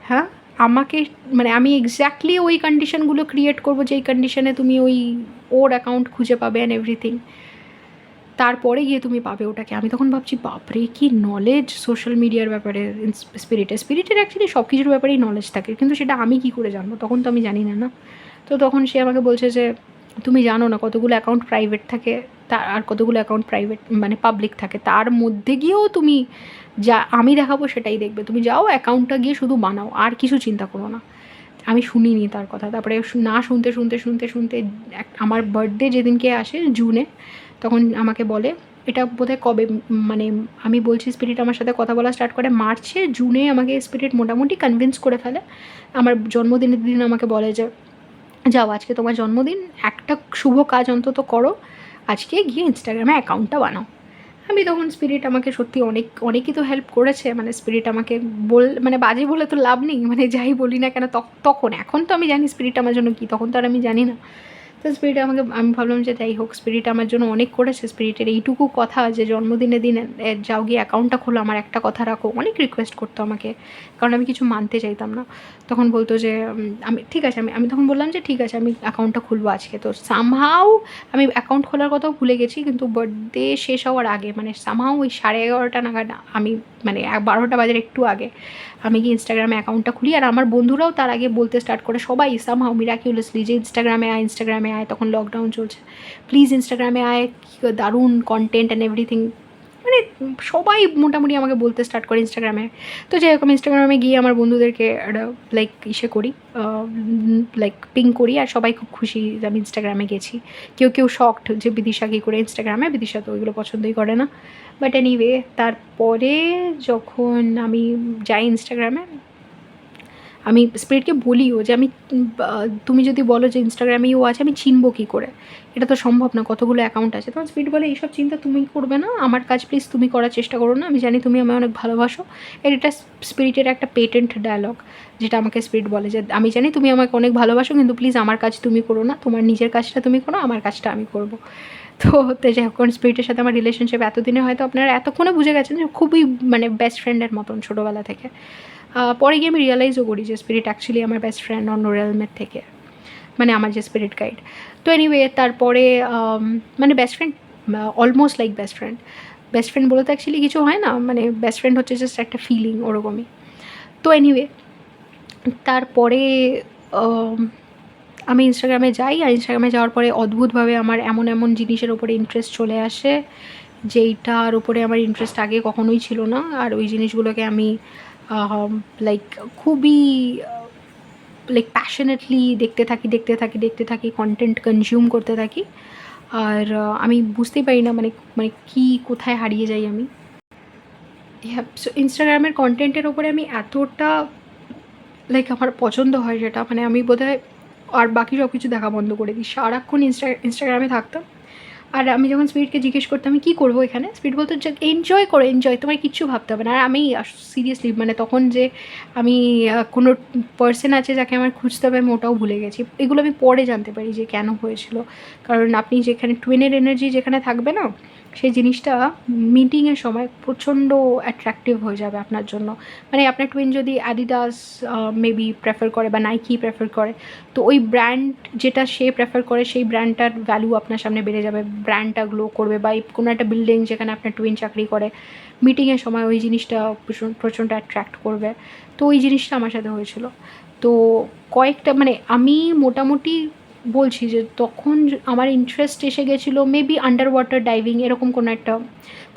হ্যাঁ, আমাকে মানে আমি এক্স্যাক্টলি ওই কন্ডিশনগুলো ক্রিয়েট করবো যেই কন্ডিশনে তুমি ওর অ্যাকাউন্ট খুঁজে পাবে অ্যান্ড এভরিথিং, তারপরে গিয়ে তুমি পাবে ওটাকে। আমি তখন ভাবছি বাপরে কী নলেজ সোশ্যাল মিডিয়ার ব্যাপারে স্পিরিটের অ্যাকচুয়ালি সব কিছুর ব্যাপারেই নলেজ থাকে, কিন্তু সেটা আমি কী করে জানবো, তখন তো আমি জানি না না। তো তখন সে আমাকে বলছে যে তুমি জানো না কতগুলো অ্যাকাউন্ট প্রাইভেট থাকে আর কতগুলো অ্যাকাউন্ট প্রাইভেট মানে পাবলিক থাকে, তার মধ্যে গিয়েও তুমি যা আমি দেখাবো সেটাই দেখবে, তুমি যাও অ্যাকাউন্টটা গিয়ে শুধু বানাও, আর কিছু চিন্তা করো না। আমি শুনিনি তার কথা। তারপরে না শুনতে আমার বার্থডে যেদিনকে আসে জুনে, তখন আমাকে বলে এটা বোধহয় কবে মানে আমি বলছি স্পিরিট আমার সাথে কথা বলা স্টার্ট করে মার্চে, জুনে আমাকে স্পিরিট মোটামুটি কনভিন্স করে ফেলে। আমার জন্মদিনের দিন আমাকে বলে যে যাও আজকে তোমার জন্মদিন, একটা শুভ কাজ অন্তত করো, আজকে গিয়ে ইনস্টাগ্রামে অ্যাকাউন্টটা বানাও। আমি তখন স্পিরিট আমাকে সত্যি অনেকই তো হেল্প করেছে, মানে স্পিরিট আমাকে মানে বাজে বলে তো লাভ নেই, মানে যাই বলি না কেন তখন, এখন তো আমি জানি স্পিরিট আমার জন্য কী, তখন তো আর আমি জানি না। তো স্পিরিট আমাকে, আমি ভাবলাম যে যাই হোক, স্পিরিট আমার জন্য অনেক করেছে। স্পিরিটের এইটুকু কথা যে জন্মদিনের দিনে যাও গিয়ে অ্যাকাউন্টটা খোলো, আমার একটা কথা রাখো, অনেক রিকোয়েস্ট করতো আমাকে, কারণ আমি কিছু মানতে চাইতাম না। তখন বলতো যে আমি ঠিক আছে, আমি তখন বললাম যে ঠিক আছে আমি অ্যাকাউন্টটা খুলবো আজকে। তো সামহাও আমি অ্যাকাউন্ট খোলার কথাও ভুলে গেছি, কিন্তু বার্থডে শেষ হওয়ার আগে, মানে সামহাও ওই 11:30 নাগাদ আমি, মানে 12টা বাজার একটু আগে আমি গিয়ে ইনস্টাগ্রামে অ্যাকাউন্টটা খুলি। আর আমার বন্ধুরাও তার আগে বলতে স্টার্ট করে, সবাই সামহাও মিরাকিউলাসলি, যে ইনস্টাগ্রামে আয়, তখন লকডাউন চলছে, প্লিজ ইনস্টাগ্রামে আয়, দারুণ কন্টেন্ট অ্যান্ড এভরিথিং, মানে সবাই মোটামুটি আমাকে বলতে স্টার্ট করে ইনস্টাগ্রামে। তো যাই হোক, আমি ইনস্টাগ্রামে গিয়ে আমার বন্ধুদেরকে একটা লাইক করি, লাইক পিং করি, আর সবাই খুব খুশি যে আমি ইনস্টাগ্রামে গেছি। কেউ শকড যে বিদিশা কী করে ইনস্টাগ্রামে, বিদিশা তো ওইগুলো পছন্দই করে না। বাট এনিওয়ে, তারপরে যখন আমি যাই ইনস্টাগ্রামে, আমি স্পিরিটকে বলিও যে আমি তুমি যদি বলো যে ইনস্টাগ্রামেই ও আছে, আমি চিনবো কী করে, এটা তো সম্ভব না, কতগুলো অ্যাকাউন্ট আছে। তখন স্পিরিট বলে এইসব চিন্তা তুমি করবে না, আমার কাজ প্লিজ তুমি করার চেষ্টা করো না, আমি জানি তুমি আমায় অনেক ভালোবাসো। এটা স্পিরিটের একটা পেটেন্ট ডায়লগ, যেটা আমাকে স্পিরিট বলে যে আমি জানি তুমি আমাকে অনেক ভালোবাসো, কিন্তু প্লিজ আমার কাজ তুমি করো না, তোমার নিজের কাজটা তুমি করো, আমার কাজটা আমি করবো। তো যাই হোক, স্পিরিটের সাথে আমার রিলেশনশিপ এতদিনে হয়তো আপনারা এতক্ষণে বুঝে গেছেন যে খুবই মানে বেস্ট ফ্রেন্ডের মতন ছোটোবেলা থেকে। পরে গিয়ে আমি রিয়েলাইজও করি যে স্পিরিট অ্যাকচুয়ালি আমার বেস্ট ফ্রেন্ড অন্য রিয়েলমের থেকে, মানে আমার যে স্পিরিট গাইড। তো এনিওয়ে, তারপরে মানে best friend, almost like best friend বলে তো অ্যাকচুয়ালি কিছু হয় না, মানে বেস্ট ফ্রেন্ড হচ্ছে জাস্ট একটা ফিলিং, ওরকমই। তো এনিওয়ে, তারপরে আমি ইনস্টাগ্রামে যাই, আর ইনস্টাগ্রামে যাওয়ার পরে অদ্ভুতভাবে আমার এমন জিনিসের ওপরে ইন্টারেস্ট চলে আসে যেইটার উপরে আমার ইন্টারেস্ট আগে কখনোই ছিল না। আর ওই জিনিসগুলোকে আমি লাইক খুবই লাইক প্যাশনেটলি দেখতে থাকি, কন্টেন্ট কনজিউম করতে থাকি। আর আমি বুঝতেই পারি না মানে মানে কী কোথায় হারিয়ে যাই আমি। সো ইনস্টাগ্রামের কন্টেন্টের ওপরে আমি এতটা লাইক আমার পছন্দ হয় যেটা, মানে আমি বোধহয় আর বাকি সব কিছু দেখা বন্ধ করে দিই, সারাক্ষণ ইনস্টাগ্রামে থাকতাম। আর আমি যখন স্পিরিটকে জিজ্ঞেস করতাম আমি কী করবো এখানে, স্পিরিট বলতো যে এনজয় করো, তোমার কিচ্ছু ভাবতে হবে না। আর আমি সিরিয়াসলি মানে তখন যে আমি কোনো পার্সন আছে যাকে আমার খুঁজতে হবে, আমি ওটাও ভুলে গেছি। এগুলো আমি পরে জানতে পারি যে কেন হয়েছিল, কারণ আপনি যেখানে টুইনের এনার্জি যেখানে থাকবে না, সেই জিনিসটা মিটিংয়ের সময় প্রচণ্ড অ্যাট্রাকটিভ হয়ে যাবে আপনার জন্য। মানে আপনার টুইন যদি অ্যাডিডাস মেবি প্রেফার করে বা নাইকি প্রেফার করে, তো ওই ব্র্যান্ড যেটা সে প্রেফার করে সেই ব্র্যান্ডটার ভ্যালু আপনার সামনে বেড়ে যাবে, ব্র্যান্ডটা গ্লো করবে। বা কোনো একটা বিল্ডিং যেখানে আপনার টুইন চাকরি করে, মিটিংয়ের সময় ওই জিনিসটা প্রচণ্ড অ্যাট্রাক্ট করবে। তো ওই জিনিসটা আমার সাথে হয়েছিল। তো কয়েকটা মানে আমি মোটামুটি বলছি যে তখন আমার ইন্টারেস্ট এসে গেছিলো মেবি আন্ডার ওয়াটার ডাইভিং, এরকম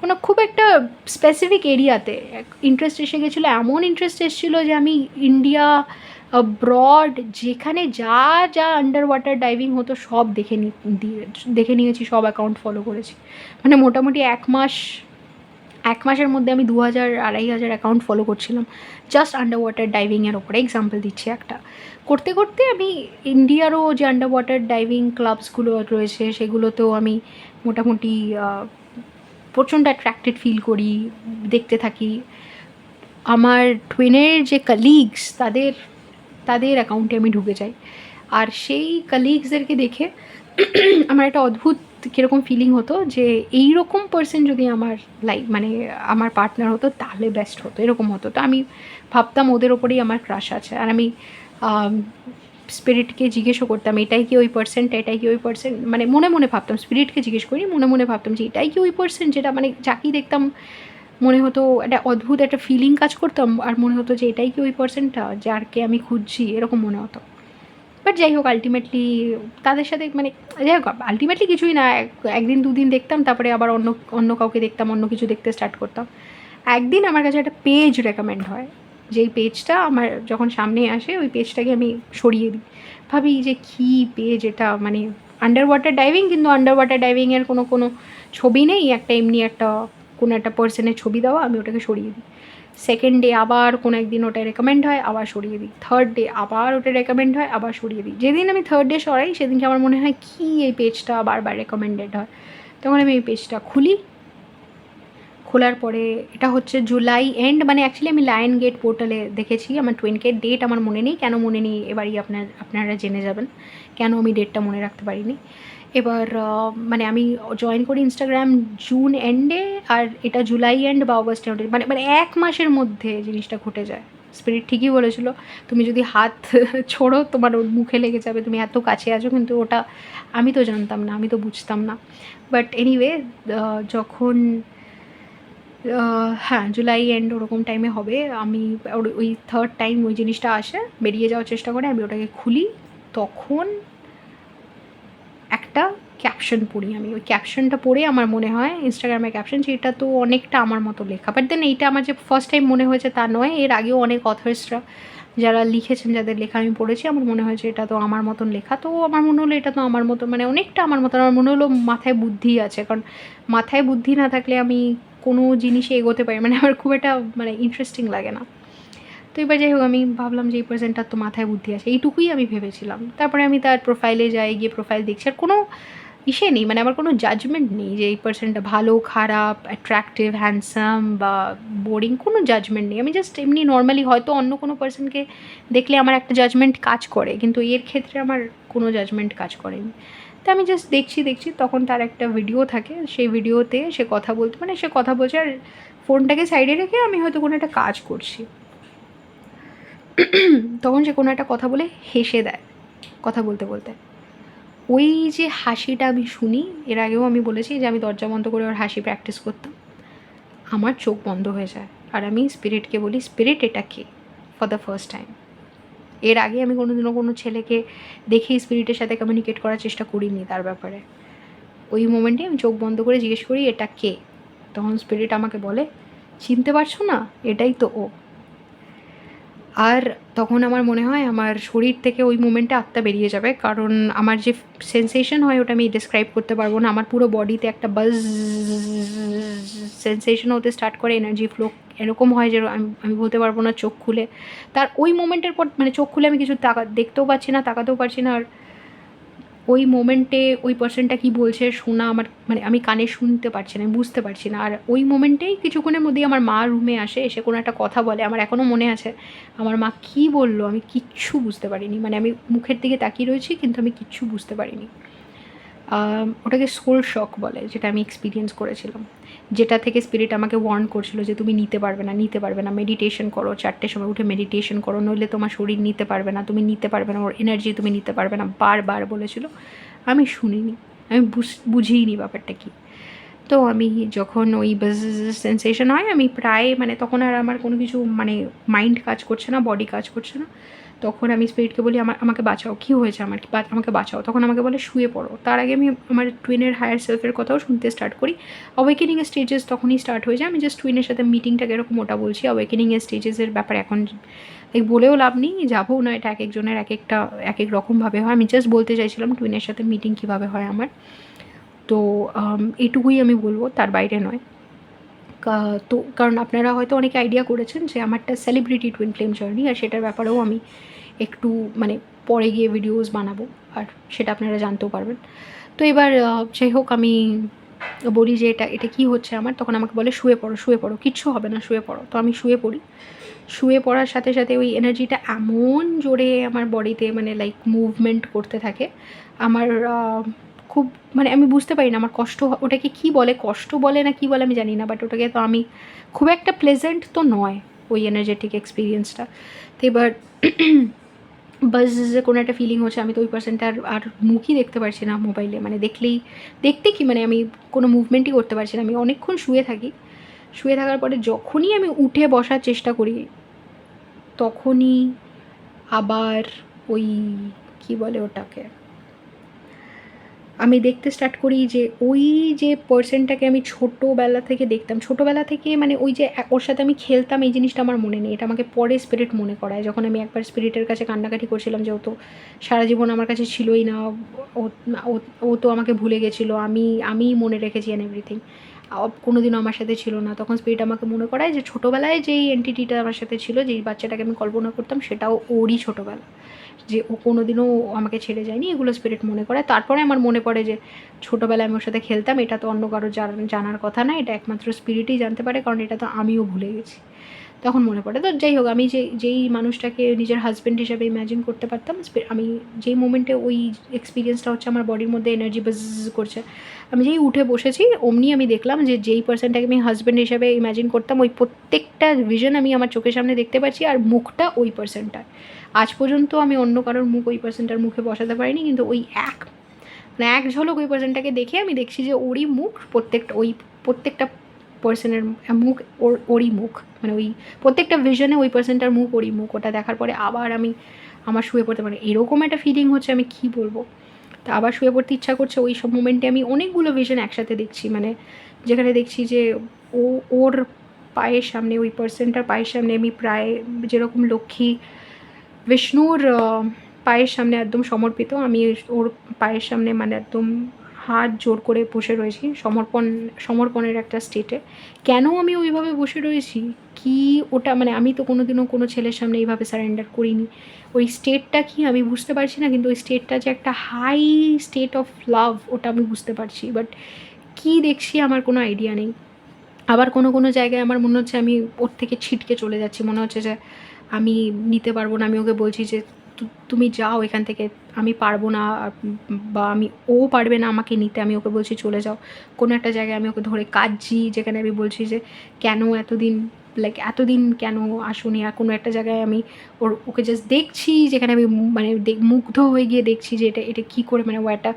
কোনো খুব একটা স্পেসিফিক এরিয়াতে ইন্টারেস্ট এসে গেছিলো। এমন ইন্টারেস্ট এসেছিলো যে আমি ইন্ডিয়া ব্রড যেখানে যা আন্ডার ওয়াটার ডাইভিং হতো সব দেখে নিয়েছি, সব অ্যাকাউন্ট ফলো করেছি। মানে মোটামুটি এক মাসের মধ্যে আমি 2000-2500 অ্যাকাউন্ট ফলো করছিলাম জাস্ট আন্ডার ওয়াটার ডাইভিংয়ের ওপরে। এক্সাম্পল দিচ্ছি একটা, করতে করতে আমি ইন্ডিয়ারও যে আন্ডার ওয়াটার ডাইভিং ক্লাবসগুলো রয়েছে সেগুলোতেও আমি মোটামুটি প্রচণ্ড অ্যাট্রাক্টেড ফিল করি, দেখতে থাকি। আমার টুইনের যে কালিগস তাদের অ্যাকাউন্টে আমি ঢুকে যাই, আর সেই কালিগসদেরকে দেখে আমার একটা অদ্ভুত কীরকম ফিলিং হতো যে এইরকম পার্সন যদি আমার মানে আমার পার্টনার হতো তাহলে বেস্ট হতো, এরকম হতো। তো আমি ভাবতাম ওদের ওপরেই আমার ক্রাশ আছে। আর আমি স্পিরিটকে জিজ্ঞেসও করতাম এটাই কি ওই পার্সনটা, মানে মনে ভাবতাম, স্পিরিটকে জিজ্ঞেস করি, মনে ভাবতাম যে এটাই কি ওই পার্সন, যেটা মানে যাকেই দেখতাম মনে হতো একটা অদ্ভুত একটা ফিলিং কাজ করতাম, আর মনে হতো যে এটাই কি ওই পার্সনটা যারকে আমি খুঁজছি, এরকম মনে হতো। বাট যাই হোক, আলটিমেটলি তাদের সাথে মানে যাই হোক আলটিমেটলি কিছুই না, একদিন দুদিন দেখতাম, তারপরে আবার অন্য কাউকে দেখতাম, অন্য কিছু দেখতে স্টার্ট করতাম। একদিন আমার কাছে একটা পেজ রেকমেন্ড হয়, যেই পেজটা আমার যখন সামনে আসে ওই পেজটাকে আমি সরিয়ে দিই, ভাবি যে কী পেজ এটা, মানে আন্ডার ওয়াটার ডাইভিং, কিন্তু আন্ডার ওয়াটার ডাইভিংয়ের কোনো ছবি নেই, একটা এমনি একটা কোনো একটা পার্সনের ছবি দেওয়া, আমি ওটাকে সরিয়ে দিই। সেকেন্ড ডে আবার কোনো একদিন ওটা রেকমেন্ড হয়, আবার সরিয়ে দিই। থার্ড ডে আবার ওটা রেকমেন্ড হয়, আবার সরিয়ে দিই। যেদিন আমি থার্ড ডে সরাই সেদিনকে আমার মনে হয় কী এই পেজটা বারবার রেকমেন্ডেড হয়, তখন আমি এই পেজটা খুলি। খোলার পরে এটা হচ্ছে জুলাই এন্ড, মানে অ্যাকচুয়ালি আমি লায়ন গেট পোর্টালে দেখেছি। আমার 20K ডেট আমার মনে নেই, কেন মনে নেই এবারই আপনারা জেনে যাবেন কেন আমি ডেটটা মনে রাখতে পারিনি। এবার মানে আমি জয়েন করি ইনস্টাগ্রাম জুন এন্ডে, আর এটা জুলাই এন্ড বা অগস্ট এন্ডে, মানে মানে 1 মাসের মধ্যে জিনিসটা ঘটে যায়। স্পিরিট ঠিকই বলেছিল, তুমি যদি হাত ছোড়ো তোমার ওর মুখে লেগে যাবে, তুমি এত কাছে আছো। কিন্তু ওটা আমি তো জানতাম না, আমি তো বুঝতাম না। বাট এনিওয়ে, যখন হ্যাঁ জুলাই এন্ড ওরকম টাইমে হবে, আমি ওই থার্ড টাইম ওই জিনিসটা আসে, বেরিয়ে যাওয়ার চেষ্টা করে, আমি ওটাকে খুলি। তখন একটা ক্যাপশন পড়ি আমি। ওই ক্যাপশনটা পড়ে আমার মনে হয় ইনস্টাগ্রামের ক্যাপশন, যেটা তো অনেকটা আমার মতো লেখা। বাট দেন এইটা আমার যে ফার্স্ট টাইম মনে হয়েছে তা নয়, এর আগেও অনেক অথার্সরা যারা লিখেছেন, যাদের লেখা আমি পড়েছি, আমার মনে হয়েছে এটা তো আমার মতন লেখা। তো আমার মনে হলো এটা তো আমার মতো, মানে অনেকটা আমার মতন। আমার মনে হলো মাথায় বুদ্ধি আছে, কারণ মাথায় বুদ্ধি না থাকলে আমি কোনো জিনিসে এগোতে পারি, মানে আমার খুব একটা মানে ইন্টারেস্টিং লাগে না। তো এবার যাই হোক, আমি ভাবলাম যে এই পার্সনটার তো মাথায় বুদ্ধি আছে, এইটুকুই আমি ভেবেছিলাম। তারপরে আমি তার প্রোফাইলে যাই, গিয়ে প্রোফাইল দেখছি, আর কোনো ইসে নেই, মানে আমার কোনো জাজমেন্ট নেই যে এই পার্সনটা ভালো খারাপ, অ্যাট্রাকটিভ হ্যান্ডসাম বা বোরিং, কোনো জাজমেন্ট নেই। আমি জাস্ট এমনি নর্মালি, হয়তো অন্য কোনো পার্সনকে দেখলে আমার একটা জাজমেন্ট কাজ করে, কিন্তু এর ক্ষেত্রে আমার কোনো জাজমেন্ট কাজ করেনি। তো আমি জাস্ট দেখছি, তখন তার একটা ভিডিও থাকে, সেই ভিডিওতে সে কথা বলতে, মানে সে কথা বলছে আর ফোনটাকে সাইডে রেখে আমি হয়তো কোনো একটা কাজ করছি, তখন সে কোনো একটা কথা বলে হেসে দেয় কথা বলতে বলতে। ওই যে হাসিটা আমি শুনি, এর আগেও আমি বলেছি যে আমি দরজা বন্ধ করে ওর হাসি প্র্যাকটিস করতাম, আমার চোখ বন্ধ হয়ে যায়। আর আমি স্পিরিটকে বলি, স্পিরিট এটা কে, ফর দ্য ফার্স্ট টাইম। এর আগে আমি কোনোদিনও কোনো ছেলেকে দেখে স্পিরিটের সাথে কমিউনিকেট করার চেষ্টা করিনি তার ব্যাপারে। ওই মোমেন্টে আমি চোখ বন্ধ করে জিজ্ঞেস করি এটা কে। তখন স্পিরিট আমাকে বলে, চিনতে পারছো না, এটাই তো ও। আর তখন আমার মনে হয় আমার শরীর থেকে ওই মোমেন্টে আত্মা বেরিয়ে যাবে, কারণ আমার যে সেন্সেশন হয় ওটা আমি ডিসক্রাইব করতে পারবো না। আমার পুরো বডিতে একটা বাজ সেন্সেশন হতে স্টার্ট করে, এনার্জি ফ্লো এরকম হয় যে আমি বলতে পারবো না। চোখ খুলে তার ওই মোমেন্টের পর, মানে চোখ খুলে আমি কিছু দেখতেও পাচ্ছি না, তাকাতেও পারছি না। আর ওই মোমেন্টে ওই পার্সনটা কী বলছে শোনা আমার, মানে আমি কানে শুনতে পারছি না, আমি বুঝতে পারছি না। আর ওই মোমেন্টেই কিছুক্ষণের মধ্যেই আমার মা রুমে আসে, এসে কোনো একটা কথা বলে। আমার এখনও মনে আছে আমার মা কী বললো, আমি কিচ্ছু বুঝতে পারিনি। মানে আমি মুখের দিকে তাকিয়ে রয়েছি, কিন্তু আমি কিচ্ছু বুঝতে পারিনি। ওটাকে সোল শক বলে, যেটা আমি এক্সপিরিয়েন্স করেছিলাম, যেটা থেকে স্পিরিট আমাকে ওয়ার্ন করছিল যে তুমি নিতে পারবে না, মেডিটেশন করো, 4টের সময় উঠে মেডিটেশন করো, নইলে তোমার শরীর নিতে পারবে না, তুমি নিতে পারবে না, ওর এনার্জি তুমি নিতে পারবে না, বারবার বলেছিল। আমি শুনিনি, আমি বুঝিনি ব্যাপারটা কী। তো আমি যখন ওই সেন্সেশন হয়, আমি প্রায়, মানে তখন আর আমার কোনো কিছু, মানে মাইন্ড কাজ করছে না, বডি কাজ করছে না। তখন আমি স্পিরিটকে বলি আমাকে বাঁচাও, কী হয়েছে আমার, আমাকে বাঁচাও। তখন আমাকে বলে শুয়ে পড়ো। তার আগে আমি আমার টুইনের হায়ার সেলফের কথাও শুনতে স্টার্ট করি। অ্যাওয়েকেনিংয়ের স্টেজেস তখনই স্টার্ট হয়ে যায়। আমি জাস্ট টুইনের সাথে মিটিংটাকে এরকম ওটা বলছি, অ্যাওয়েকেনিংয়ের স্টেজেসের ব্যাপারে এখন বলেও লাভ নেই, যাবও না, এটা এক একজনের এক এক রকমভাবে হয়। আমি জাস্ট বলতে চাইছিলাম টুইনের সাথে মিটিং কীভাবে হয় আমার। তো এটুকুই আমি বলবো, তার বাইরে নয়। তো কারণ আপনারা হয়তো অনেকে আইডিয়া করেছেন যে আমারটা সেলিব্রিটি টুইন ফ্লেম জার্নি, আর সেটার ব্যাপারেও আমি একটু, মানে পরে গিয়ে ভিডিওস বানাবো, আর সেটা আপনারা জানতেও পারবেন। তো এবার যাই হোক, আমি বলি যে এটা কী হচ্ছে আমার। তখন আমাকে বলে শুয়ে পড়ো, কিচ্ছু হবে না, শুয়ে পড়ো। তো আমি শুয়ে পড়ি। শুয়ে পড়ার সাথে সাথে ওই এনার্জিটা এমন জোরে আমার বডিতে, মানে লাইক মুভমেন্ট করতে থাকে। আমার খুব, মানে আমি বুঝতে পারি না আমার কষ্ট, ওটাকে কী বলে, কষ্ট বলে না কী বলে আমি জানি না, বাট ওটাকে তো আমি খুব একটা প্লেজেন্ট তো নয় ওই এনার্জেটিক এক্সপিরিয়েন্সটা। তো এবার বাস কোনো একটা ফিলিং হচ্ছে। আমি তো ওই পার্সনটার আর মুখই দেখতে পারছি না মোবাইলে, মানে দেখতে কি, মানে আমি কোনো মুভমেন্টই করতে পারছি না। আমি অনেকক্ষণ শুয়ে থাকি। শুয়ে থাকার পরে যখনই আমি উঠে বসার চেষ্টা করি, তখনই আবার ওই কী বলে ওটাকে, আমি দেখতে স্টার্ট করি যে ওই যে পার্সনটাকে আমি ছোটোবেলা থেকে দেখতাম, ছোটোবেলা থেকে মানে ওই যে ওর সাথে আমি খেলতাম, এই জিনিসটা আমার মনে নেই, এটা আমাকে পরে স্পিরিট মনে করায়। যখন আমি একবার স্পিরিটের কাছে কান্নাকাটি করছিলাম যে ও তো সারা জীবন আমার কাছে ছিলই না, ও ও ও তো আমাকে ভুলে গেছিলো, আমি মনে রেখেছি অ্যান্ড এভরিথিং, কোনো দিনও আমার সাথে ছিল না, তখন স্পিরিট আমাকে মনে করায় যে ছোটোবেলায় যেই এন্টিটিটা আমার সাথে ছিল, যেই বাচ্চাটাকে আমি কল্পনা করতাম, সেটাও ওরই ছোটোবেলা, যে ও কোনো দিনও আমাকে ছেড়ে যায়নি, এগুলো স্পিরিট মনে করে। তারপরে আমার মনে পড়ে যে ছোটোবেলায় আমি ওর সাথে খেলতাম, এটা তো অন্য কারো জানার কথা না, এটা একমাত্র স্পিরিটই জানতে পারে, কারণ এটা তো আমিও ভুলে গেছি। তখন মনে পড়ে। তো যাই হোক, আমি যেই মানুষটাকে নিজের হাজব্যান্ড হিসাবে ইম্যাজিন করতে পারতাম, আমি যেই মোমেন্টে ওই এক্সপিরিয়েন্সটা হচ্ছে, আমার বডির মধ্যে এনার্জি বাজ করছে, আমি যেই উঠে বসেছি অমনি আমি দেখলাম যে যেই পার্সনটাকে আমি হাজব্যান্ড হিসাবে ইম্যাজিন করতাম, ওই প্রত্যেকটা ভিশন আমি আমার চোখের সামনে দেখতে পাচ্ছি, আর মুখটা ওই পার্সনটার। আজ পর্যন্ত আমি অন্য কারোর মুখ ওই পার্সনটার মুখে বসাতে পারিনি, কিন্তু ওই মানে এক ঝলক ওই পার্সনটাকে দেখে আমি দেখছি যে ওরই মুখ, প্রত্যেকটা পার্সনের মুখ ওরই মুখ, মানে ওই প্রত্যেকটা ভিশনে ওই পার্সনটার মুখ ওরই মুখ। ওটা দেখার পরে আবার আমার শুয়ে পড়তে পারে এরকম একটা ফিলিং হচ্ছে, আমি কী বলবো। তা আবার শুয়ে পড়তে ইচ্ছা করছে। ওই সব মোমেন্টে আমি অনেকগুলো ভিশন একসাথে দেখছি, মানে যেখানে দেখছি যে ওর পায়ের সামনে, ওই পার্সনটার পায়ের সামনে আমি প্রায় যেরকম লক্ষ্মী বিষ্ণুর পায়ের সামনে একদম সমর্পিত, আমি ওর পায়ের সামনে মানে একদম হাত জোর করে বসে রয়েছি, সমর্পণের একটা স্টেটে। কেন আমি ওইভাবে বসে রয়েছি, কি ওটা, মানে আমি তো কোনো দিনও কোনো ছেলের সামনে এইভাবে সারেন্ডার করিনি। ওই স্টেটটা কি আমি বুঝতে পারছি না, কিন্তু ওই স্টেটটা যে একটা হাই স্টেট অফ লাভ, ওটা আমি বুঝতে পারছি, বাট কী দেখছি আমার কোনো আইডিয়া নেই। আবার কোনো জায়গায় আমার মনে হচ্ছে আমি ওর থেকে ছিটকে চলে যাচ্ছি, মনে হচ্ছে যে আমি নিতে পারবো না। আমি ওকে বলছি যে তুমি যাও এখান থেকে, আমি পারবো না, বা ও পারবে না আমাকে নিতে, আমি ওকে বলছি চলে যাও। কোনো একটা জায়গায় আমি ওকে ধরে কাঁদছি, যেখানে আমি বলছি যে কেন এতদিন কেন আসুনি। আর কোনো একটা জায়গায় আমি ওকে জাস্ট দেখছি, যেখানে আমি মানে মুগ্ধ হয়ে গিয়ে দেখছি যে এটা কী করে, মানে ও একটা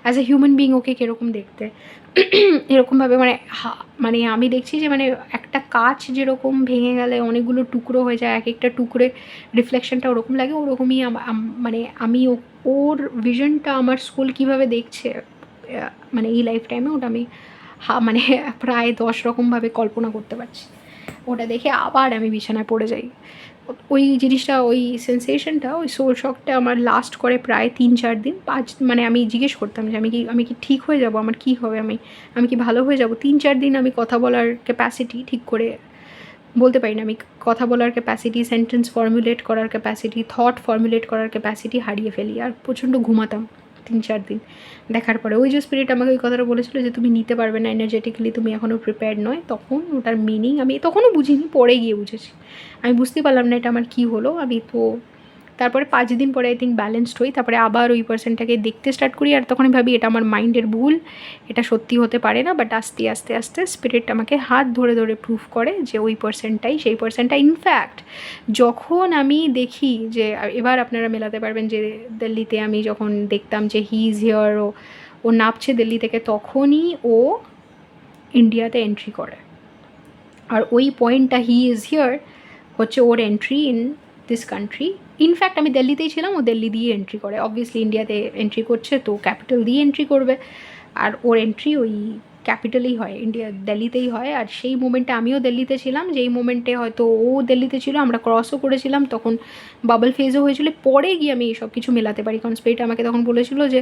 অ্যাজ এ হিউম্যান বিং ওকে কীরকম দেখতে, এরকমভাবে মানে আমি দেখছি যে মানে একটা কাঁচ যেরকম ভেঙে গেলে অনেকগুলো টুকরো হয়ে যায়, এক একটা টুকরে রিফ্লেকশনটা ওরকম লাগে, ওরকমই মানে আমি ওর ভিশনটা আমার স্কুল কীভাবে দেখছে মানে এই লাইফ টাইমে, ওটা আমি মানে প্রায় 10 রকমভাবে কল্পনা করতে পারছি। ওটা দেখে আবার আমি বিছানায় পড়ে যাই। ওই জিনিসটা, ওই সেন্সেশনটা, ওই সোল শকটা আমার লাস্ট করে প্রায় 3-4 দিন, মানে আমি জিজ্ঞেস করতাম যে আমি কি ঠিক হয়ে যাব, আমার কী হবে, আমি কি ভালো হয়ে যাব। 3-4 দিন আমি কথা বলার ক্যাপাসিটি ঠিক করে বলতে পারি না, আমি কথা বলার ক্যাপাসিটি, সেন্টেন্স ফর্মুলেট করার ক্যাপাসিটি, থট ফর্মুলেট করার ক্যাপাসিটি হারিয়ে ফেলি, আর প্রচণ্ড ঘুমাতাম 3-4 দিন দেখার পরে। ওই যে স্পিরিট আমাকে ওই কথাটা বলেছিল যে তুমি নিতে পারবে না এনার্জেটিক্যালি, তুমি এখনও প্রিপেয়ার্ড নয়, তখন ওটার মিনিং আমি তখনও বুঝিনি, পরে গিয়ে বুঝেছি। আমি বুঝতে পারলাম না এটা আমার কী হলো। আমি তো তারপরে 5 দিন পরে আই থিঙ্ক ব্যালেন্সড হই, তারপরে আবার ওই পার্সনটাকে দেখতে স্টার্ট করি, আর তখন আমি ভাবি এটা আমার মাইন্ডের ভুল, এটা সত্যি হতে পারে না। বাট আস্তে আস্তে স্পিরিট আমাকে হাত ধরে প্রুফ করে যে ওই পার্সনটাই সেই পার্সনটা। ইনফ্যাক্ট যখন আমি দেখি যে, এবার আপনারা মেলাতে পারবেন যে দিল্লিতে আমি যখন দেখতাম যে হি ইজ হিয়ার, ও নামছে দিল্লি থেকে, তখনই ও ইন্ডিয়াতে এন্ট্রি করে। আর ওই পয়েন্টটা হি ইজ হিয়ার হচ্ছে ওর entry in this country. In fact আমি দিল্লিতেই ছিলাম, ও দিল্লি দিয়ে এন্ট্রি করে। অবভিয়াসলি ইন্ডিয়াতে এন্ট্রি করছে তো ক্যাপিটাল দিয়ে এন্ট্রি করবে, আর ওর এন্ট্রি ওই ক্যাপিটালেই হয়, দিল্লিতেই হয়। আর সেই মোমেন্টে আমিও দিল্লিতে ছিলাম, যেই মোমেন্টে হয়তো ও দিল্লিতে ছিল, আমরা ক্রসও করেছিলাম, তখন বাবল ফেজও হয়েছিল। পরে গিয়ে আমি এইসব কিছু মেলাতে পারি, কারণ স্পিরিট আমাকে তখন বলেছিল যে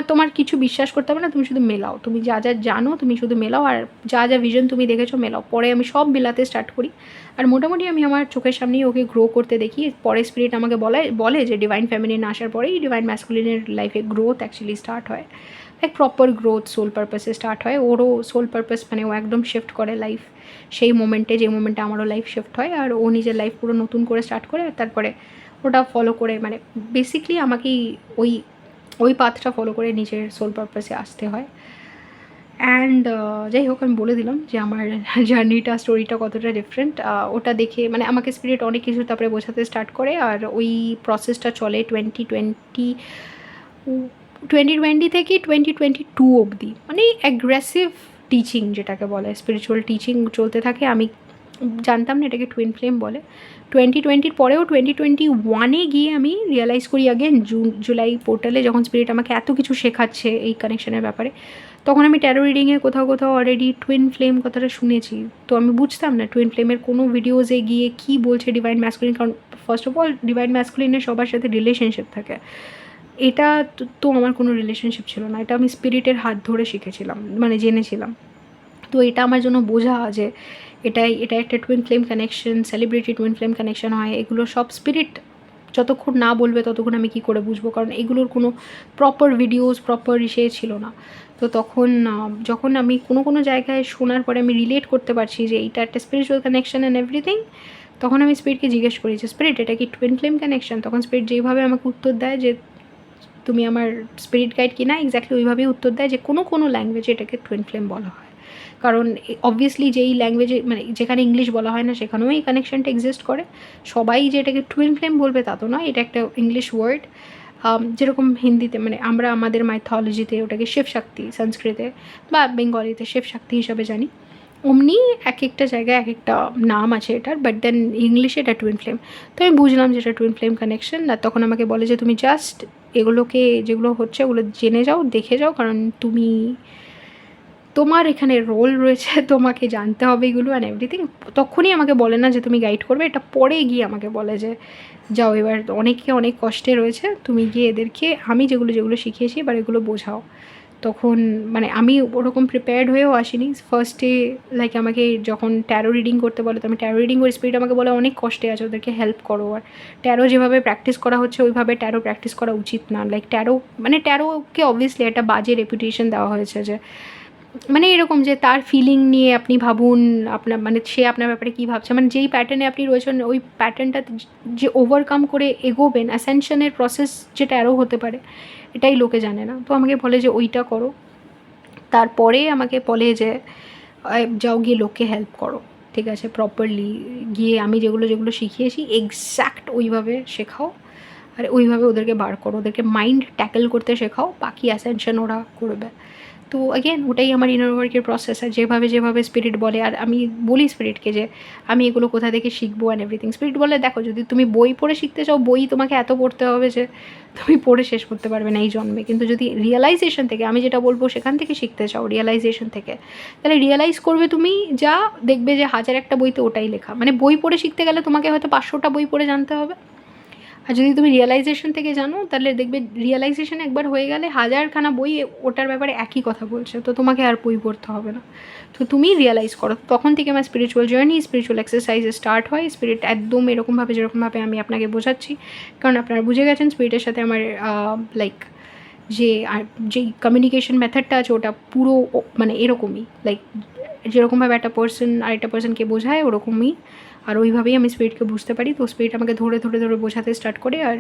তোমার কিছু বিশ্বাস করতে হবে না, তুমি শুধু মেলাও, তুমি যা জানো তুমি শুধু মেলাও, আর যা ভিশন তুমি দেখেছো মেলাও। পরে আমি সব মেলাতে স্টার্ট করি, আর মোটামুটি আমি আমার চোখের সামনেই ওকে গ্রো করতে দেখি। পরে স্পিরিট আমাকে বলে যে ডিভাইন ফেমিনিন আসার পরেই ডিভাইন ম্যাসকুলিনের লাইফে গ্রোথ অ্যাকচুয়ালি স্টার্ট হয়, এক প্রপার গ্রোথ সোল পারপাসে স্টার্ট হয়। ওরও সোল পারপাস মানে ও একদম শিফট করে লাইফ সেই মোমেন্টে, যে মোমেন্টে আমারও লাইফ শিফট হয়, আর ও নিজের লাইফ পুরো নতুন করে স্টার্ট করে। আর তারপরে ওটা ফলো করে, মানে বেসিকলি আমাকেই ওই পাথটা ফলো করে নিজের সোল পারপাসে আসতে হয়। অ্যান্ড যাই হোক, আমি বলে দিলাম যে আমার জার্নিটা, স্টোরিটা কতটা ডিফারেন্ট। ওটা দেখে মানে আমাকে স্পিরিট অনেক কিছু তারপরে বোঝাতে স্টার্ট করে, আর ওই প্রসেসটা চলে 2020 থেকে 2022 অবধি, মানে অ্যাগ্রেসিভ টিচিং যেটাকে বলে, স্পিরিচুয়াল টিচিং চলতে থাকে। আমি জানতাম না এটাকে টুইন ফ্লেম বলে। 2020 পরেও 2021 গিয়ে আমি রিয়েলাইজ করি অ্যাগেন জুলাই পোর্টালে যখন স্পিরিট আমাকে এত কিছু শেখাচ্ছে এই কানেকশনের ব্যাপারে, তখন আমি ট্যারো রিডিংয়ে কোথাও কোথাও অলরেডি টুইন ফ্লেম কথাটা শুনেছি। তো আমি বুঝতাম না টুইন ফ্লেমের কোনো ভিডিওসে গিয়ে কী বলছে ডিভাইন ম্যাসকুলিন, কারণ ফার্স্ট অফ অল ডিভাইন ম্যাসকুলিনের সবার সাথে রিলেশনশিপ থাকে, এটা তো আমার কোনো রিলেশনশিপ ছিল না, এটা আমি স্পিরিটের হাত ধরে শিখেছিলাম, মানে জেনেছিলাম। তো এটা আমার জন্য বোঝা যে এটা একটা twin flame connection, celebrity twin flame connection হয়, এগুলো সব স্পিরিট যতক্ষণ না বলবে ততক্ষণ আমি কী করে বুঝবো, কারণ এগুলোর কোনো প্রপার ভিডিওস প্রপার ছিল না। তো তখন যখন আমি কোনো জায়গায় শোনার পরে আমি রিলেট করতে পারছি যে এইটা একটা স্পিরিচুয়াল কানেকশন অ্যান্ড এভরিথিং, তখন আমি স্পিরিটকে জিজ্ঞেস করি যে স্পিরিট এটা কি টুইন ফ্লেম কানেকশন? তখন স্পিরিট যেইভাবে আমাকে উত্তর দেয় যে তুমি আমার স্পিরিট গাইড কি না, এক্স্যাক্টলি ওইভাবেই উত্তর দেয় যে কোনো ল্যাঙ্গুয়েজে এটাকে টুইন ফ্লেম বলা হয়। কারণ অবভিয়াসলি যেই ল্যাঙ্গুয়েজে, মানে যেখানে ইংলিশ বলা হয় না সেখানেও এই কানেকশানটা এক্সিস্ট করে। সবাই যে এটাকে টুইন ফ্লেম বলবে তা তো নয়, এটা একটা ইংলিশ ওয়ার্ড। যেরকম হিন্দিতে, মানে আমরা আমাদের মাইথোলজিতে ওটাকে শিব শক্তি, সংস্কৃতে বা বেঙ্গলিতে শিব শক্তি হিসাবে জানি, অমনি এক একটা জায়গায় এক একটা নাম আছে এটার, বাট দেন ইংলিশে এটা টুইন ফ্লেম। তো আমি বুঝলাম যে এটা টুইন ফ্লেম কানেকশন। আর তখন আমাকে বলে যে তুমি জাস্ট এগুলোকে যেগুলো হচ্ছে ওগুলো জেনে যাও, দেখে যাও, কারণ তোমার এখানে রোল রয়েছে, তোমাকে জানতে হবে এগুলো অ্যান্ড এভরিথিং। তখনই আমাকে বলে না যে তুমি গাইড করবে, এটা পরে গিয়ে আমাকে বলে যে যাও এবার অনেকে অনেক কষ্টে রয়েছে, তুমি গিয়ে এদেরকে আমি যেগুলো শিখিয়েছি এবার এগুলো বোঝাও। তখন মানে আমি ওরকম প্রিপেয়ার্ড হয়েও আসিনি ফার্স্টে। লাইক আমাকে যখন ট্যারো রিডিং করতে বলে, তো আমি ট্যারো রিডিং করি, স্পিরিট আমাকে বলে অনেক কষ্টে আছে, ওদেরকে হেল্প করো। আর ট্যারো যেভাবে প্র্যাকটিস করা হচ্ছে ওইভাবে ট্যারো প্র্যাকটিস করা উচিত না। লাইক ট্যারোকে অবভিয়াসলি একটা বাজে রেপুটেশন দেওয়া হয়েছে, যে মানে এরকম যে তার ফিলিং নিয়ে আপনি ভাবুন, আপনার মানে সে আপনার ব্যাপারে কী ভাবছে, মানে যেই প্যাটার্নে আপনি রয়েছেন ওই প্যাটার্নটাতে যে ওভারকাম করে এগোবেন, অ্যাসেনশনের প্রসেস যেটা আরও হতে পারে, এটাই লোকে জানে না। তো আমাকে বলে যে ওইটা করো। তারপরে আমাকে বলে যে যাও গিয়ে লোককে হেল্প করো, ঠিক আছে, প্রপারলি গিয়ে আমি যেগুলো শিখিয়েছি এক্স্যাক্ট ওইভাবে শেখাও, আর ওইভাবে ওদেরকে বার করো, ওদেরকে মাইন্ড ট্যাকেল করতে শেখাও, বাকি অ্যাসেনশন ওরা করবে। তো অ্যাগেন ওটাই আমার ইনার ওয়ার্কের প্রসেস। আর যেভাবে স্পিরিট বলে, আর আমি বলি স্পিরিটকে যে আমি এগুলো কোথা থেকে শিখবো অ্যান্ড এভরিথিং। স্পিরিট বলে দেখো, যদি তুমি বই পড়ে শিখতে চাও, বই তোমাকে এত পড়তে হবে যে তুমি পড়ে শেষ করতে পারবে না এই জন্মে। কিন্তু যদি রিয়েলাইজেশন থেকে, আমি যেটা বলবো সেখান থেকে শিখতে চাও, রিয়েলাইজেশন থেকে, তাহলে রিয়েলাইজ করবে তুমি যা দেখবে যে 1001টা বইতে ওটাই লেখা। মানে বই পড়ে শিখতে গেলে তোমাকে হয়তো 500টা বই পড়ে জানতে হবে, আর যদি তুমি রিয়েলাইজেশন থেকে জানো তাহলে দেখবে রিয়েলাইজেশন একবার হয়ে গেলে 1000খানা বই ওটার ব্যাপারে একই কথা বলছে, তো তোমাকে আর বই পড়তে হবে না। তো তুমি রিয়েলাইজ করো, তখন থেকে আমার spiritual journey, spiritual exercise start হয়। স্পিরিট একদম এরকমভাবে যেরকমভাবে আমি আপনাকে বোঝাচ্ছি, কারণ আপনারা বুঝে গেছেন স্পিরিটের সাথে আমার লাইক যেই কমিউনিকেশন মেথডটা আছে ওটা পুরো মানে এরকমই, লাইক যেরকমভাবে একটা পার্সন আরেকটা পার্সনকে বোঝায় ওরকমই, আর ওইভাবেই আমি স্পিরিটকে বুঝতে পারি। তো স্পিরিট আমাকে ধরে বোঝাতে স্টার্ট করে, আর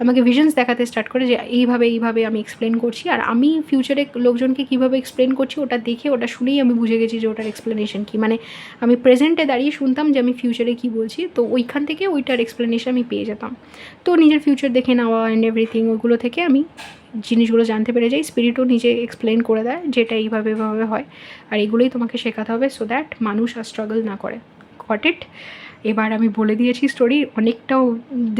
আমাকে ভিশনস দেখাতে স্টার্ট করে যে এইভাবে আমি এক্সপ্লেন করছি। আর আমি ফিউচারে লোকজনকে কীভাবে এক্সপ্লেন করছি ওটা দেখে, ওটা শুনেই আমি বুঝে গেছি যে ওটার এক্সপ্লেনেশন কী। মানে আমি প্রেজেন্টে দাঁড়িয়ে শুনতাম যে আমি ফিউচারে কী বলছি, তো ওইখান থেকে ওইটার এক্সপ্লেনেশন আমি পেয়ে যেতাম। তো নিজের ফিউচার দেখে নেওয়া অ্যান্ড এভরিথিং, ওইগুলো থেকে আমি জিনিসগুলো জানতে পেরে যাই। স্পিরিটও নিজে এক্সপ্লেন করে দেয় যেটা এইভাবে হয়, আর এগুলোই তোমাকে শেখাতে হবে সো দ্যাট মানুষ আর স্ট্রাগল না করে। Got it? এবার আমি বলে দিয়েছি স্টোরি অনেকটাও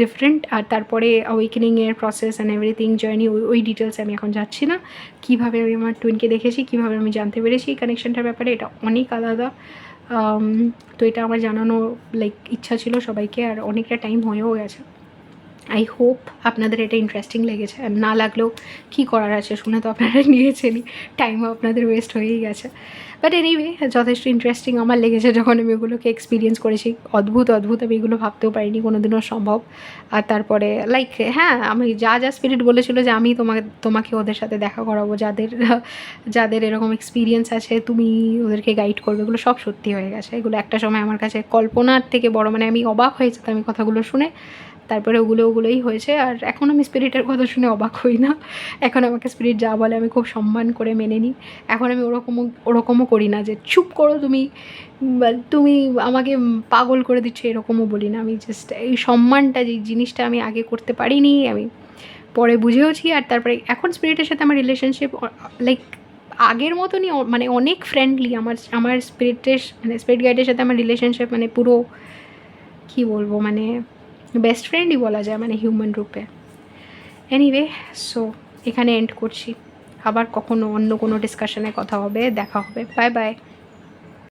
ডিফারেন্ট। আর তারপরে অ্যাওয়েকেনিংয়ের প্রসেস অ্যান্ড এভরিথিং জার্নি, ওই ডিটেলসে আমি এখন যাচ্ছি না। কীভাবে আমি আমার টুইনকে দেখেছি, কীভাবে আমি জানতে পেরেছি এই কানেকশানটার ব্যাপারে, এটা অনেক আলাদা। তো এটা আমার জানানো লাইক ইচ্ছা ছিল সবাইকে, আর অনেকটা টাইম হয়েও গেছে। আই হোপ আপনাদের এটা ইন্টারেস্টিং লেগেছে, আর না লাগলেও কী করার আছে, শুনে তো আপনারা নিয়েছেনই, টাইমও আপনাদের ওয়েস্ট হয়েই গেছে। বাট এনিওয়ে যথেষ্ট ইন্টারেস্টিং আমার লেগেছে যখন আমি ওগুলোকে এক্সপিরিয়েন্স করেছি। অদ্ভুত আমি এগুলো ভাবতেও পারিনি কোনো দিনও সম্ভব। আর তারপরে লাইক হ্যাঁ, আমি যা স্পিরিট বলেছিল যে আমি তোমাকে ওদের সাথে দেখা করাবো, যাদের এরকম এক্সপিরিয়েন্স আছে, তুমি ওদেরকে গাইড করবে, এগুলো সব সত্যি হয়ে গেছে। এগুলো একটা সময় আমার কাছে কল্পনার থেকে বড়, মানে আমি অবাক হয়ে যেতাম আমি কথাগুলো শুনে। তারপরে ওগুলোই হয়েছে, আর এখন আমি স্পিরিটের কথা শুনে অবাক হই না। এখন আমাকে স্পিরিট যা বলে আমি খুব সম্মান করে মেনে নিই। এখন আমি ওরকমও করি না যে চুপ করো তুমি আমাকে পাগল করে দিচ্ছ, এরকমও বলি না। আমি জাস্ট এই সম্মানটা, যে জিনিসটা আমি আগে করতে পারিনি, আমি পরে বুঝেওছি। আর তারপরে এখন স্পিরিটের সাথে আমার রিলেশনশিপ লাইক আগের মতনই মানে অনেক ফ্রেন্ডলি আমার স্পিরিট গাইডের সাথে আমার রিলেশনশিপ মানে পুরো কী বলবো মানে বেস্ট ফ্রেন্ডই বলা যায় মানে হিউম্যান রূপে। এনিওয়ে, সো এখানে এন্ড করছি, আবার কখনো অন্য কোনো ডিসকাশনে কথা হবে, দেখা হবে, বাই বাই।